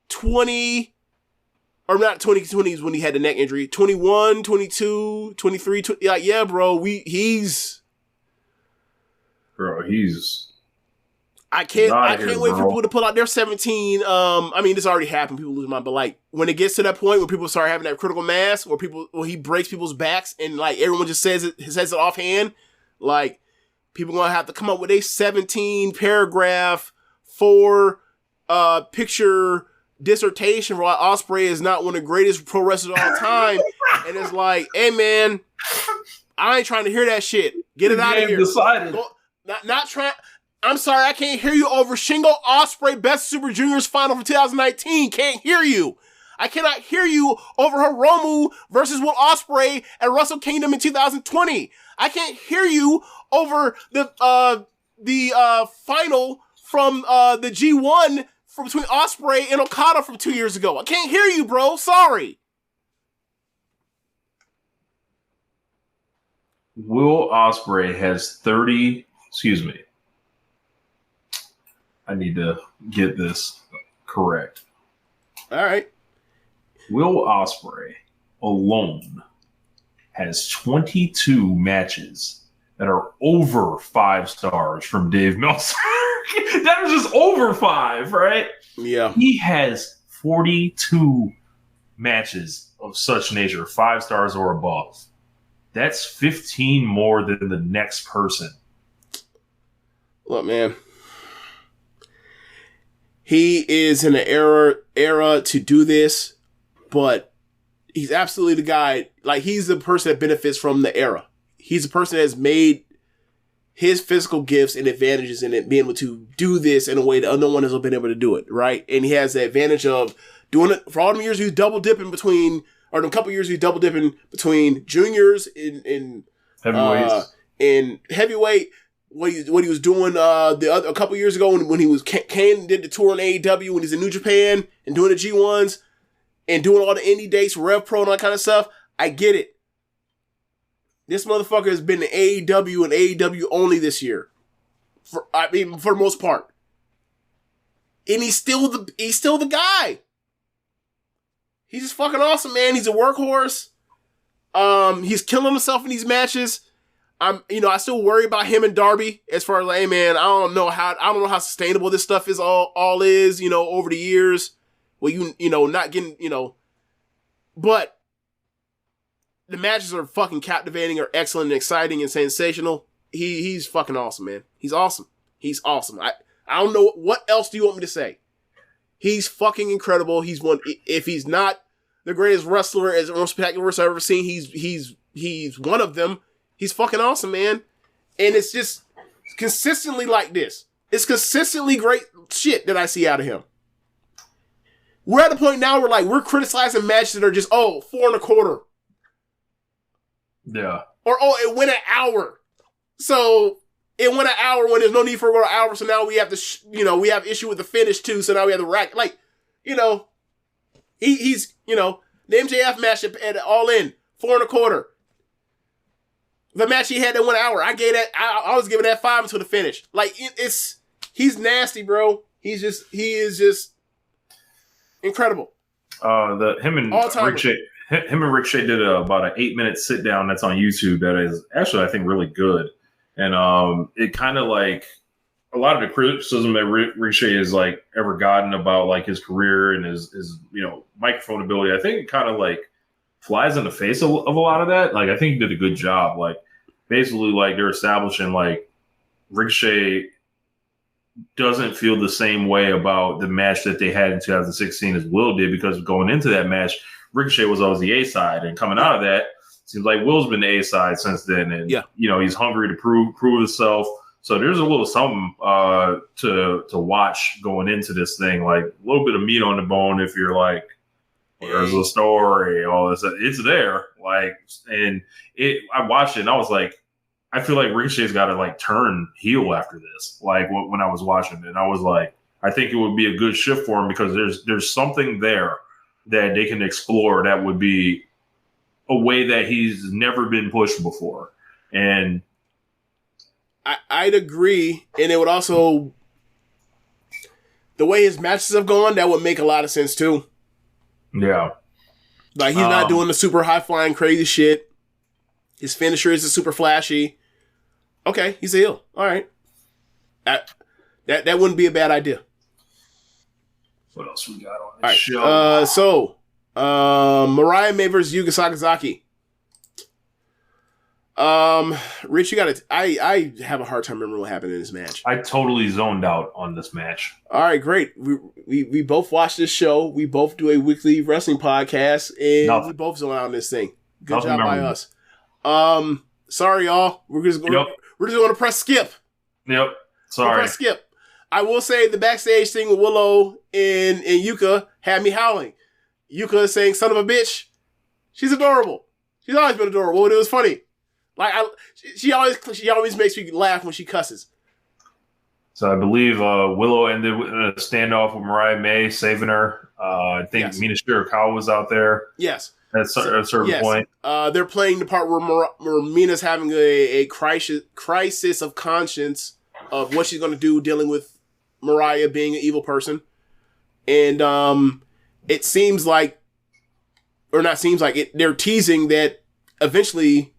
20, or not 2020 is when he had the neck injury. 21, 22, 23, yeah, bro. He's I can't wait for people to pull out their 17. I mean, this already happened. People lose mind, but like when it gets to that point where people start having that critical mass, where he breaks people's backs and like everyone just says it offhand, like people gonna have to come up with a 17 paragraph 4 picture dissertation for why Ospreay is not one of the greatest pro wrestlers of all time, and it's like, hey man, I ain't trying to hear that shit. Get it out of here. Decided. Not trying. I'm sorry, I can't hear you over Shingo Ospreay Best Super Juniors final for 2019. Can't hear you. I cannot hear you over Hiromu versus Will Ospreay at Wrestle Kingdom in 2020. I can't hear you over the final from the G1 between Ospreay and Okada from 2 years ago. I can't hear you, bro. Sorry. Will Ospreay has 30. Excuse me. I need to get this correct. All right. Will Ospreay alone has 22 matches that are over 5 stars from Dave Meltzer. That is just over 5, right? Yeah. He has 42 matches of such nature, 5 stars or above. That's 15 more than the next person. Look, man. He is in an era to do this, but he's absolutely the guy. Like, he's the person that benefits from the era. He's the person that has made his physical gifts and advantages in it, being able to do this in a way that no one has been able to do it, right? And he has the advantage of doing it for all the years he was double dipping between, or the couple years he was double dipping between juniors in heavyweight. What he was doing a couple years ago when he was Kane did the tour in AEW when he's in New Japan and doing the G1s and doing all the indie dates, Rev Pro and all that kind of stuff. I get it. This motherfucker has been in AEW and AEW only this year. For the most part. And he's still the guy. He's just fucking awesome, man. He's a workhorse. He's killing himself in these matches. I still worry about him and Darby as far as like, hey man, I don't know how sustainable this stuff is all is, over the years. Well, not getting, but the matches are fucking captivating, are excellent and exciting and sensational. He's fucking awesome, man. He's awesome. He's awesome. I don't know what else do you want me to say. He's fucking incredible. He's one. If he's not the greatest wrestler as most spectacular wrestler I've ever seen, he's one of them. He's fucking awesome, man. And it's just consistently like this. It's consistently great shit that I see out of him. We're at the point now where we're criticizing matches that are just 4.25. Yeah. Or it went an hour. So it went an hour when there's no need for an hour. So now we have to we have issue with the finish too. So now we have the rack. He's the MJF match at All In 4.25. The match he had that 1 hour, I gave that. I was giving that 5 until the finish. He's nasty, bro. He is just incredible. Him and Ricochet did about an 8-minute sit down that's on YouTube that is actually I think really good, and it kind of like a lot of the criticism that Ricochet has ever gotten about his career and his microphone ability. I think it kind of flies in the face of a lot of that. I think he did a good job. Basically, they're establishing Ricochet doesn't feel the same way about the match that they had in 2016 as Will did, because going into that match, Ricochet was always the A side, and coming out of that, it seems like Will's been the A side since then, and he's hungry to prove himself. So there's a little something to watch going into this thing, a little bit of meat on the bone. If you're there's a story, all this, it's there. And I watched it and I was I feel like Ricochet's got to turn heel after this. When I was watching it, and I was I think it would be a good shift for him, because there's something there that they can explore that would be a way that he's never been pushed before. And I'd agree, and it would also, the way his matches have gone, that would make a lot of sense too. Yeah. Like, he's not doing the super high-flying crazy shit. His finisher isn't super flashy. Okay, he's a heel. All right. That wouldn't be a bad idea. What else we got on All this right. show? Mariah May versus Yuka Sakazaki. Rich, you got to. I have a hard time remembering what happened in this match. I totally zoned out on this match. All right, great. We both watch this show. We both do a weekly wrestling podcast, and we both zone out on this thing. Good job by us. Sorry, y'all. We're just going to press skip. Yep. Sorry. Press skip. I will say the backstage thing with Willow and Yuka had me howling. Yuka is saying, "Son of a bitch." She's adorable. She's always been adorable, but it was funny. Like, she always makes me laugh when she cusses. So I believe Willow ended with a standoff with Mariah May, saving her. I think Mina Shirakawa was out there. Yes. At a certain point. They're playing the part where Mina's having a crisis of conscience of what she's going to do dealing with Mariah being an evil person. And it seems like, or not seems like, they're teasing that eventually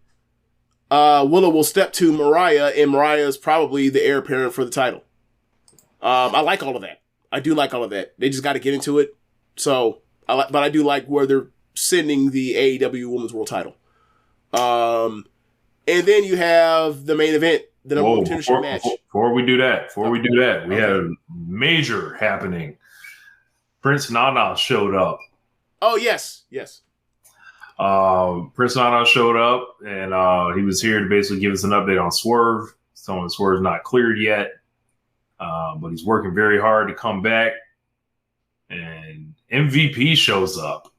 Willow will step to Mariah, and Mariah is probably the heir apparent for the title. I like all of that. I do like all of that. They just got to get into it. So, but I do like where they're sending the AEW Women's World Title. And then you have the main event, the number one contendership match. Before we do that, we had a major happening. Prince Nana showed up. Oh, yes. Prince Nana showed up, and he was here to basically give us an update on Swerve. Some of the Swerve's not cleared yet, but he's working very hard to come back. And MVP shows up,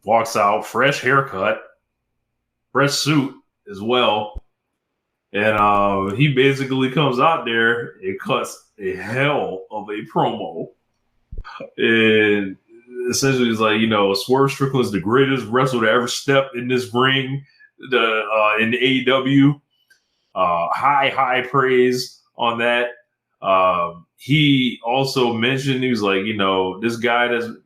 walks out, fresh haircut, fresh suit as well. And he basically comes out there and cuts a hell of a promo. And essentially, it's like, Swerve Strickland's the greatest wrestler to ever step in this ring in the AEW. High praise on that. He also mentioned, he was like, this guy the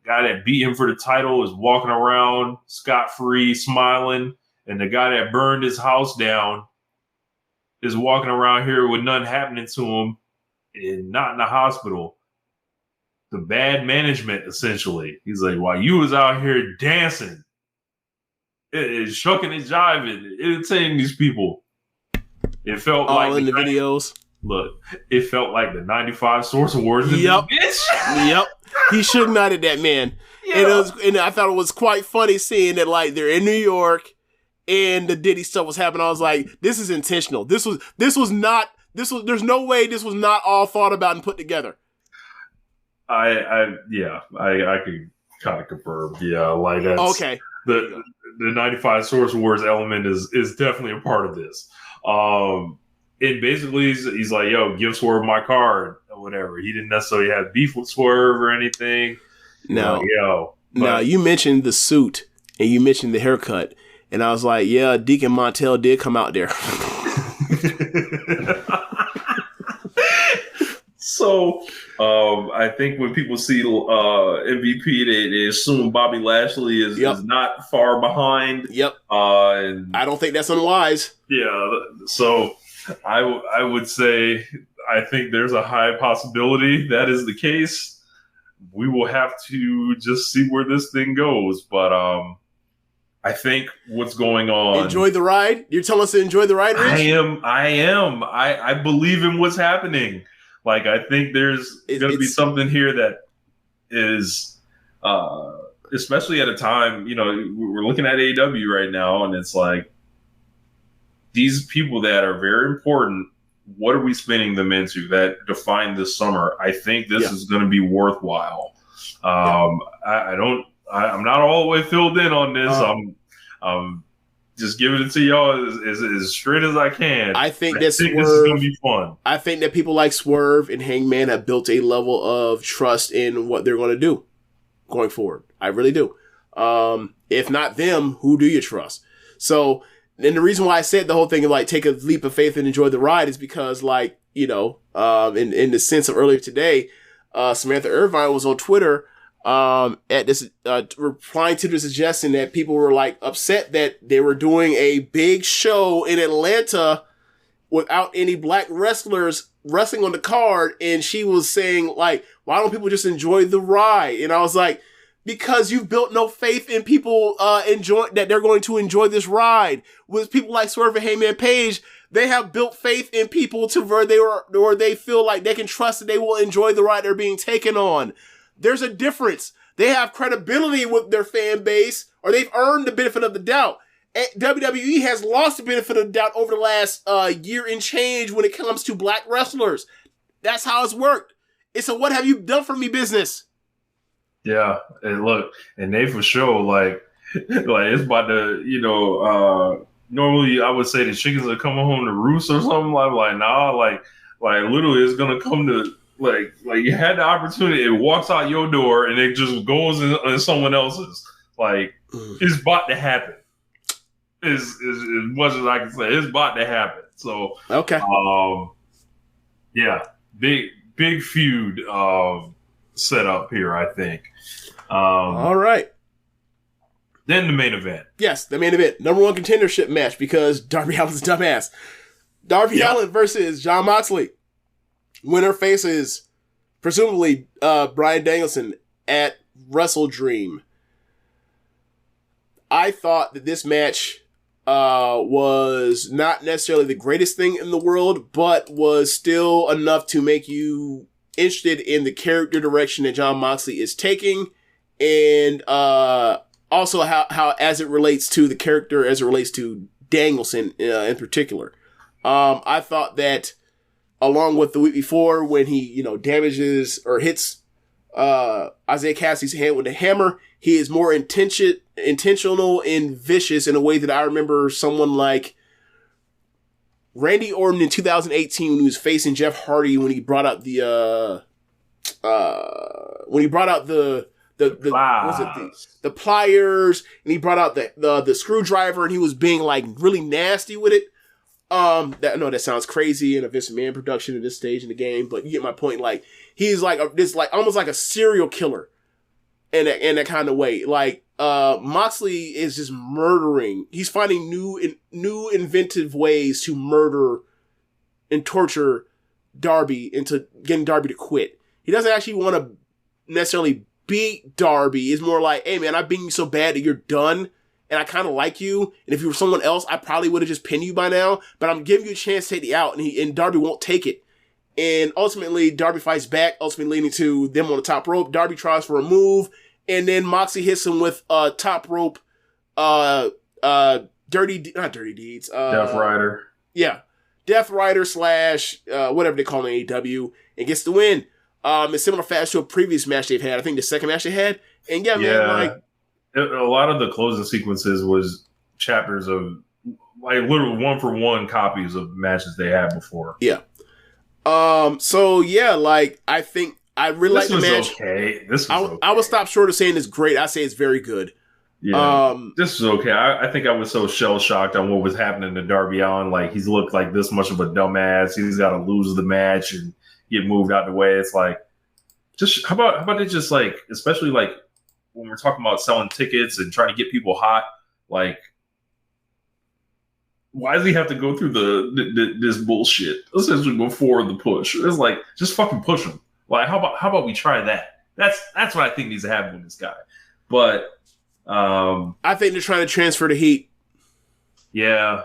guy that beat him for the title is walking around scot-free, smiling, and the guy that burned his house down is walking around here with nothing happening to him and not in the hospital. The bad management, essentially. He's like, while you was out here dancing, shucking and jiving, entertaining these people. It felt all like in the videos. Look, it felt like the 95 Source Awards. Yep. Yep. He shook not at that man. Yeah. And I thought it was quite funny seeing that, like, they're in New York and the Diddy stuff was happening. I was like, this is intentional. There's no way this was not all thought about and put together. I could kind of confirm. Yeah, like that's okay. The 95 Source Awards element is definitely a part of this. And basically he's like, yo, give Swerve my card or whatever. He didn't necessarily have beef with Swerve or anything. No. Now, you mentioned the suit and you mentioned the haircut. And I was like, yeah, Deacon Montel did come out there. So, I think when people see MVP, they assume Bobby Lashley is not far behind. Yep. And I don't think that's unwise. Yeah. So, I would say I think there's a high possibility that is the case. We will have to just see where this thing goes. But I think what's going on. Enjoy the ride? You're telling us to enjoy the ride, Rich? I am. I believe in what's happening. Like, I think there's going to be something here that is, especially at a time, we're looking at AEW right now, and it's like, these people that are very important, what are we spinning them into that define this summer? I think this is going to be worthwhile. I'm not all the way filled in on this. I'm just giving it to y'all as straight as I can. I think this is going to be fun. I think that people like Swerve and Hangman have built a level of trust in what they're going to do going forward. I really do. If not them, who do you trust? So And the reason why I said the whole thing of like take a leap of faith and enjoy the ride is because like, in the sense of earlier today, Samantha Irvine was on Twitter, at this, replying to the suggestion that people were like upset that they were doing a big show in Atlanta without any black wrestlers wrestling on the card. And she was saying like, why don't people just enjoy the ride? And I was like, because you've built no faith in people, that they're going to enjoy this ride. With people like Swerve and Heyman Page, they have built faith in people to where they feel like they can trust that they will enjoy the ride they're being taken on. There's a difference. They have credibility with their fan base, or they've earned the benefit of the doubt. And WWE has lost the benefit of the doubt over the last year and change when it comes to black wrestlers. That's how it's worked. It's a what have you done for me business. Yeah, and look, and they for sure like it's about to, normally I would say the chickens are coming home to roost or something like nah, like literally it's gonna come to like you had the opportunity, it walks out your door and it just goes in someone else's. Like it's about to happen. As much as I can say, it's about to happen. So okay, yeah, big feud set up here, I think. All right. Then the main event. Yes, the main event. Number one contendership match because Darby Allin's a dumbass. Darby Allin versus Jon Moxley. Winner faces, presumably, Bryan Danielson at Wrestle Dream. I thought that this match was not necessarily the greatest thing in the world, but was still enough to make you interested in the character direction that Jon Moxley is taking, and also how as it relates to the character, as it relates to Danielson in particular. I thought that along with the week before when he, damages or hits Isaiah Cassidy's hand with a hammer, he is more intentional and vicious in a way that I remember someone like Randy Orton in 2018 when he was facing Jeff Hardy when he brought out the pliers, and he brought out the screwdriver, and he was being like really nasty with it. That sounds crazy in a Vince McMahon production at this stage in the game, but you get my point. Like he's like almost like a serial killer in that kind of way. Like Moxley is just murdering. He's finding new inventive ways to murder and torture Darby into getting Darby to quit. He doesn't actually want to necessarily beat Darby. It's more like, hey man, I've beaten you so bad that you're done, and I kind of like you. And if you were someone else, I probably would have just pinned you by now. But I'm giving you a chance to take the out, and Darby won't take it. And ultimately, Darby fights back, ultimately leading to them on the top rope. Darby tries for a move, and then Moxley hits him with top rope, not dirty deeds. Death Rider. Yeah, Death Rider / whatever they call it in AEW, and gets the win. In similar fashion to a previous match they've had. I think the second match they had. And man, like a lot of the closing sequences was chapters of like literal 1-for-1 copies of matches they had before. Yeah. So yeah, like I think I really like the match. Okay. This was okay. I would stop short of saying it's great. I say it's very good. Yeah. This was okay. I think I was so shell shocked on what was happening to Darby Allin. Like he's looked like this much of a dumbass. He's got to lose the match and get moved out the way. It's like, just how about it? Just like, especially like when we're talking about selling tickets and trying to get people hot, like, why does he have to go through this bullshit essentially before the push? It's like, just fucking push him. Like, how about we try that? That's what I think needs to happen with this guy. But I think they're trying to transfer the heat. Yeah.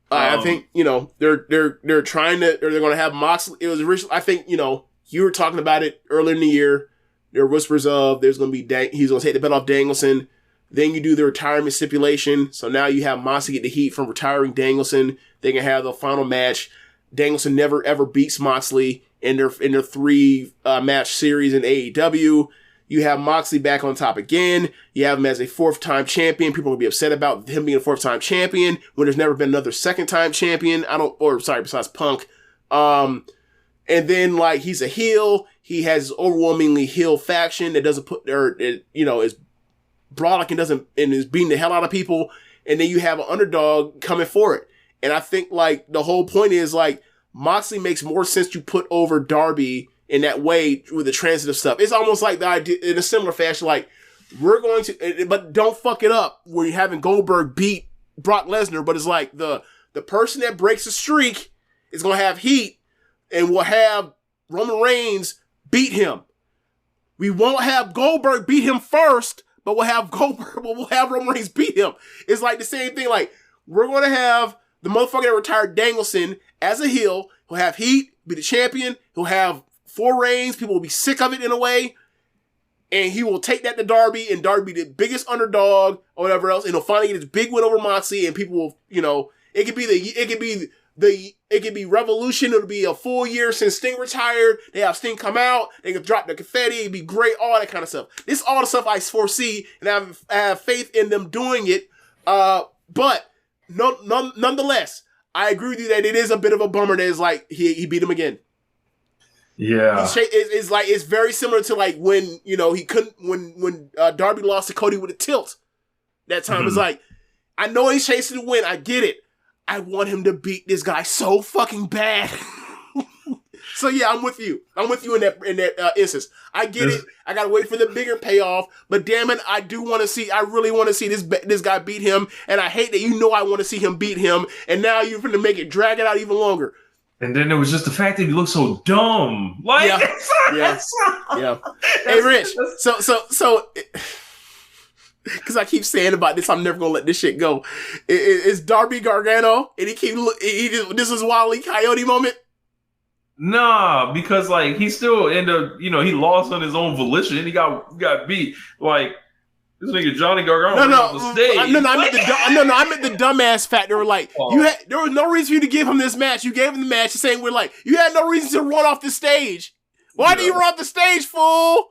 I think they're trying to, or they're going to have Moxley. It was originally, I think, you were talking about it earlier in the year. There were whispers of there's going to be he's going to take the belt off Danielson. Then you do the retirement stipulation. So now you have Moxley get the heat from retiring Danielson. They can have the final match. Danielson never ever beats Moxley in their 3 match series in AEW. You have Moxley back on top again. You have him as a 4th-time champion. People will be upset about him being a 4th-time champion when there's never been another 2nd-time champion. Besides Punk. And then like he's a heel. He has overwhelmingly heel faction that doesn't is brolic and is beating the hell out of people. and then you have an underdog coming for it. And I think like the whole point is like Moxley makes more sense to put over Darby in that way with the transitive stuff. It's almost like the idea in a similar fashion, like we're going to, but don't fuck it up where you're having Goldberg beat Brock Lesnar, but it's like the person that breaks the streak is going to have heat and will have Roman Reigns beat him. We won't have Goldberg beat him first, but we'll have Roman Reigns beat him. It's like the same thing. Like we're going to have the motherfucker that retired Danielson as a heel. He'll have heat, be the champion. He'll have 4 reigns. People will be sick of it in a way. And he will take that to Darby, and Darby be the biggest underdog or whatever else. And he'll finally get his big win over Moxley, and people will, it could be Revolution. It'll be a full year since Sting retired. They have Sting come out. They can drop the confetti. It'd be great. All that kind of stuff. This is all the stuff I foresee, and I have faith in them doing it. But nonetheless, I agree with you that it is a bit of a bummer that it's like he beat him again. Yeah, it's very similar to like when he couldn't when Darby lost to Cody with a tilt. That time it's like, I know he's chasing the win. I get it. I want him to beat this guy so fucking bad. So yeah, I'm with you. I'm with you in that instance. I get it. I gotta wait for the bigger payoff. But damn it, I really want to see this guy beat him. And I hate that I want to see him beat him. And now you're going to make it drag it out even longer. And then there was just the fact that he looked so dumb. Like, yeah. Hey, Rich. So. Because I keep saying about this, I'm never gonna let this shit go. It's Darby Gargano, and this is Wile E. Coyote moment. Nah, because like he still ended up, he lost on his own volition and he got beat. Like this nigga Johnny Gargano on the stage. I meant the dumbass factor. Like there was no reason for you to give him this match. You gave him the match, saying you had no reason to run off the stage. Why do you run off the stage, fool?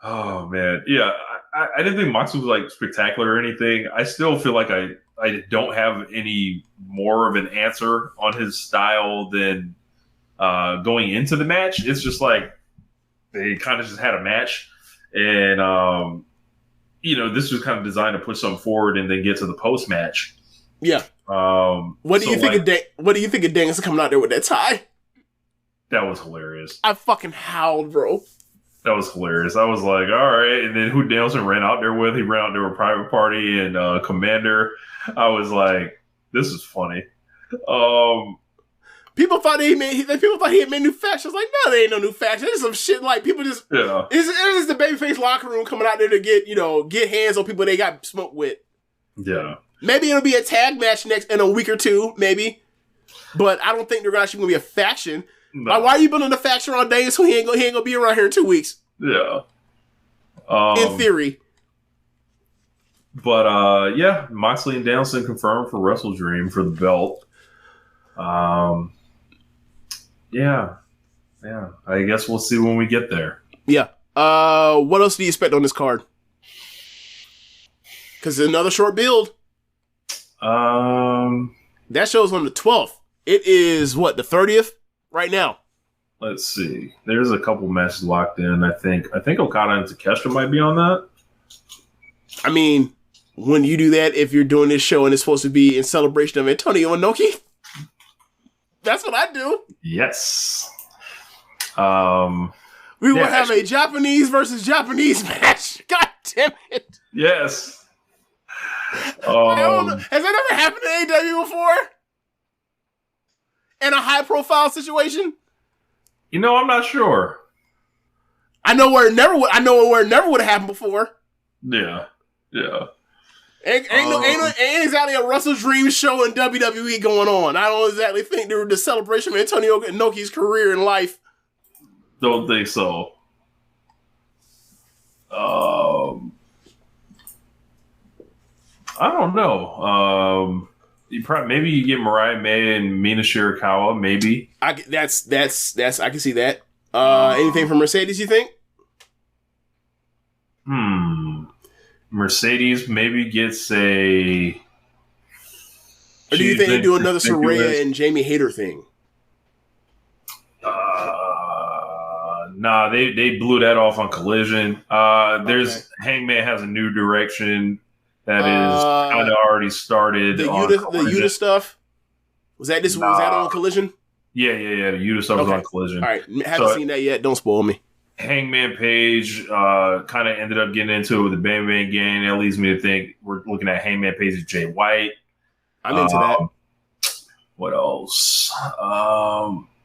Oh man, yeah. I didn't think Moxley was like spectacular or anything. I still feel like I don't have any more of an answer on his style than going into the match. It's just like they kind of just had a match, and this was kind of designed to push something forward and then get to the post match. Yeah. What do you think of Danielson coming out there with that tie? That was hilarious. I fucking howled, bro. That was hilarious. I was like, all right. And then who Danielson ran out there with? He ran out there with Private Party and Commander. I was like, this is funny. People thought he had made new factions. Like, no, there ain't no new faction. There's some shit like people just. Yeah. It's just the babyface locker room coming out there to get hands on people they got smoked with. Yeah. Maybe it'll be a tag match next in a week or two, maybe. But I don't think they're actually going to be a faction. No. Like, why are you building a faction all day so he ain't gonna be around here in 2 weeks? Yeah. In theory. But yeah, Moxley and Danielson confirmed for Wrestle Dream for the belt. Yeah. I guess we'll see when we get there. Yeah. What else do you expect on this card? Because it's another short build. That show's on the 12th. It is what, the 30th? Right now. Let's see. There's a couple matches locked in, I think. I think Okada and Takeshita might be on that. I mean, when you do that, if you're doing this show and it's supposed to be in celebration of Antonio Inoki, that's what I do. Yes. We will have a Japanese versus Japanese match. God damn it. Yes. I don't know. Has that ever happened in AEW before? In a high-profile situation? I'm not sure. I know where it never would have happened before. Yeah. Ain't exactly a Wrestle Dream show in WWE going on. I don't exactly think they were the celebration of Antonio Inoki's career in life. Don't think so. I don't know. Maybe you get Mariah May and Mina Shirakawa. Maybe I can see that. Anything from Mercedes? You think? Mercedes maybe gets a. Or do you think they do another Saraya and Jamie Hayter thing? Nah, they blew that off on Collision. There's Hangman has a new direction. that is kind of already started. The Yuta stuff? Was that on Collision? Yeah. The Yuta stuff was on Collision. All right, haven't seen that yet. Don't spoil me. Hangman Page kind of ended up getting into it with the Bang Bang Gang. That leads me to think we're looking at Hangman Page and Jay White. I'm into that. What else?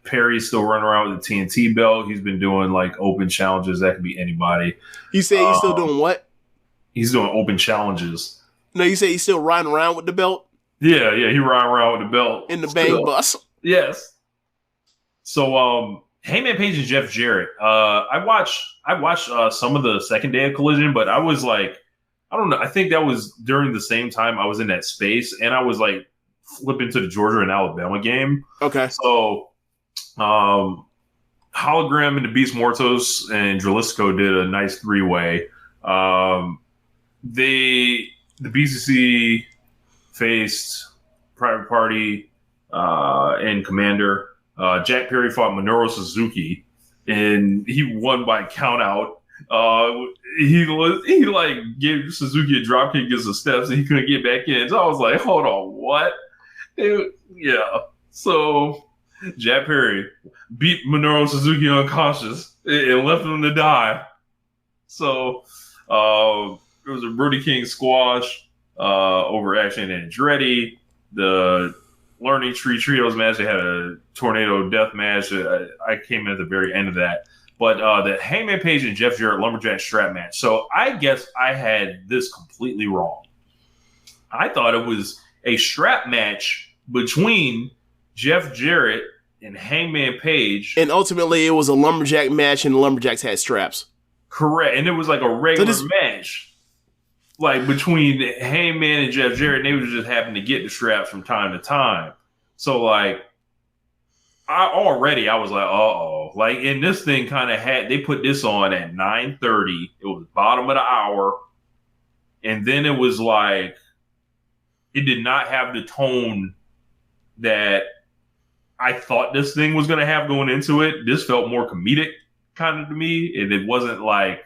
Perry's still running around with the TNT belt. He's been doing like open challenges. That could be anybody. You say he's still doing what? He's doing open challenges. No, you say he's still riding around with the belt? Yeah, he riding around with the belt. In the Bang bus? Yes. So, Hangman Page and Jeff Jarrett. I watched some of the second day of Collision, but I was like, I don't know. I think that was during the same time I was in that space, and I was like flipping to the Georgia and Alabama game. Okay. So, Hologram and the Beast Mortos and Dralisco did a nice 3-way. The BCC faced Private Party and Commander. Jack Perry fought Minoru Suzuki, and he won by count out. He like gave Suzuki a dropkick against the steps, and he couldn't get back in. So I was like, hold on, what? Yeah. So Jack Perry beat Minoru Suzuki unconscious and left him to die. So it was a Brody King squash over Action and Andretti. The Learning Tree Trios match, they had a tornado death match. I came in at the very end of that. But the Hangman Page and Jeff Jarrett Lumberjack strap match. So I guess I had this completely wrong. I thought it was a strap match between Jeff Jarrett and Hangman Page. And ultimately it was a lumberjack match, and the lumberjacks had straps. Correct. And it was like a regular match. Like between Hangman and Jeff Jarrett, they would just happen to get the straps from time to time. So like, I was like, uh-oh. Like, and this thing kind of they put this on at 9:30. It was bottom of the hour. And then it was like, it did not have the tone that I thought this thing was going to have going into it. This felt more comedic kind of to me. And it wasn't like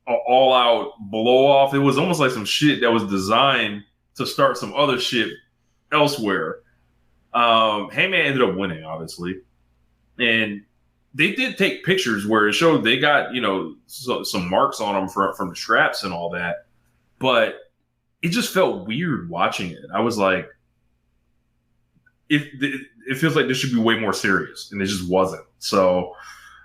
an all-out blow-off. It was almost like some shit that was designed to start some other shit elsewhere. Heyman ended up winning, obviously. And they did take pictures where it showed they got, some marks on them from the straps and all that. But it just felt weird watching it. I was like, it feels like this should be way more serious. And it just wasn't. So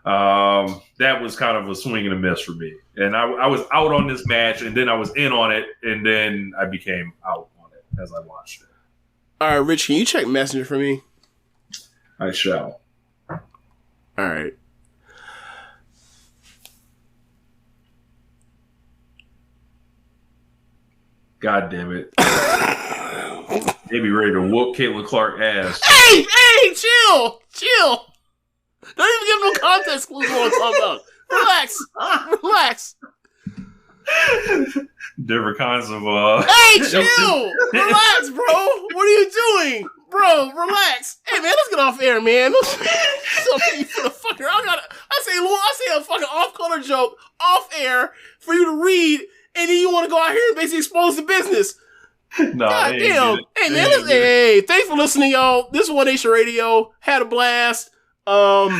that was kind of a swing and a miss for me. And I was out on this match, and then I was in on it, and then I became out on it as I watched it. All right, Rich, can you check Messenger for me? I shall. All right. God damn it. They be ready to whoop Caitlin Clark ass. Hey, chill. Don't even give no context clues what I'm talking about. Relax. Different kinds of Hey, chill! Relax, bro! What are you doing? Bro, relax. Hey man, let's get off air, man. Something for the fucker. I say a fucking off-color joke off air for you to read, and then you want to go out here and basically expose the business. God damn. Hey man, hey, thanks for listening, y'all. This is One Nation Radio. Had a blast. For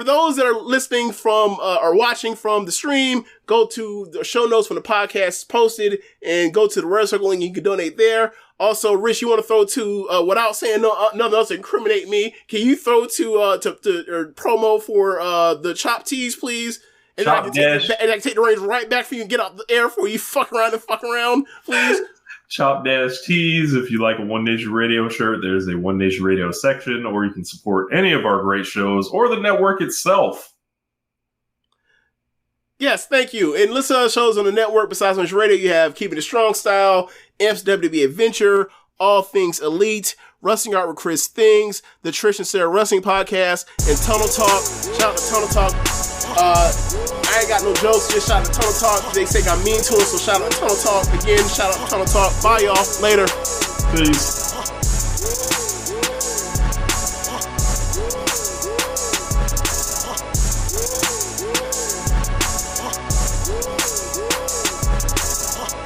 those that are listening from or watching from the stream, go to the show notes from the podcast posted and go to the Red Circle link. You can donate there. Also, Rich, you want to throw to without saying nothing else to incriminate me? Can you throw to promo for the Chop Tees, please? And I can take the reins right back for you and get out the air for you. Fuck around, please. Chop-Tees. If you like a One Nation Radio shirt, there's a One Nation Radio section, or you can support any of our great shows or the network itself. Yes, thank you. And listen to our shows on the network. Besides One Nation Radio, you have Keepin It Strong Style, Amps WWE Adventure, All Things Elite, Wrestling Art with Chris Things, the Trish and Sarah Wrestling Podcast, and Tunnel Talk. Shout out to Tunnel Talk. I ain't got no jokes, just shout out to Tunnel Talk. They say I'm mean to us, so shout out to Tunnel Talk. Again, shout out to Tunnel Talk. Bye, y'all. Later. Peace.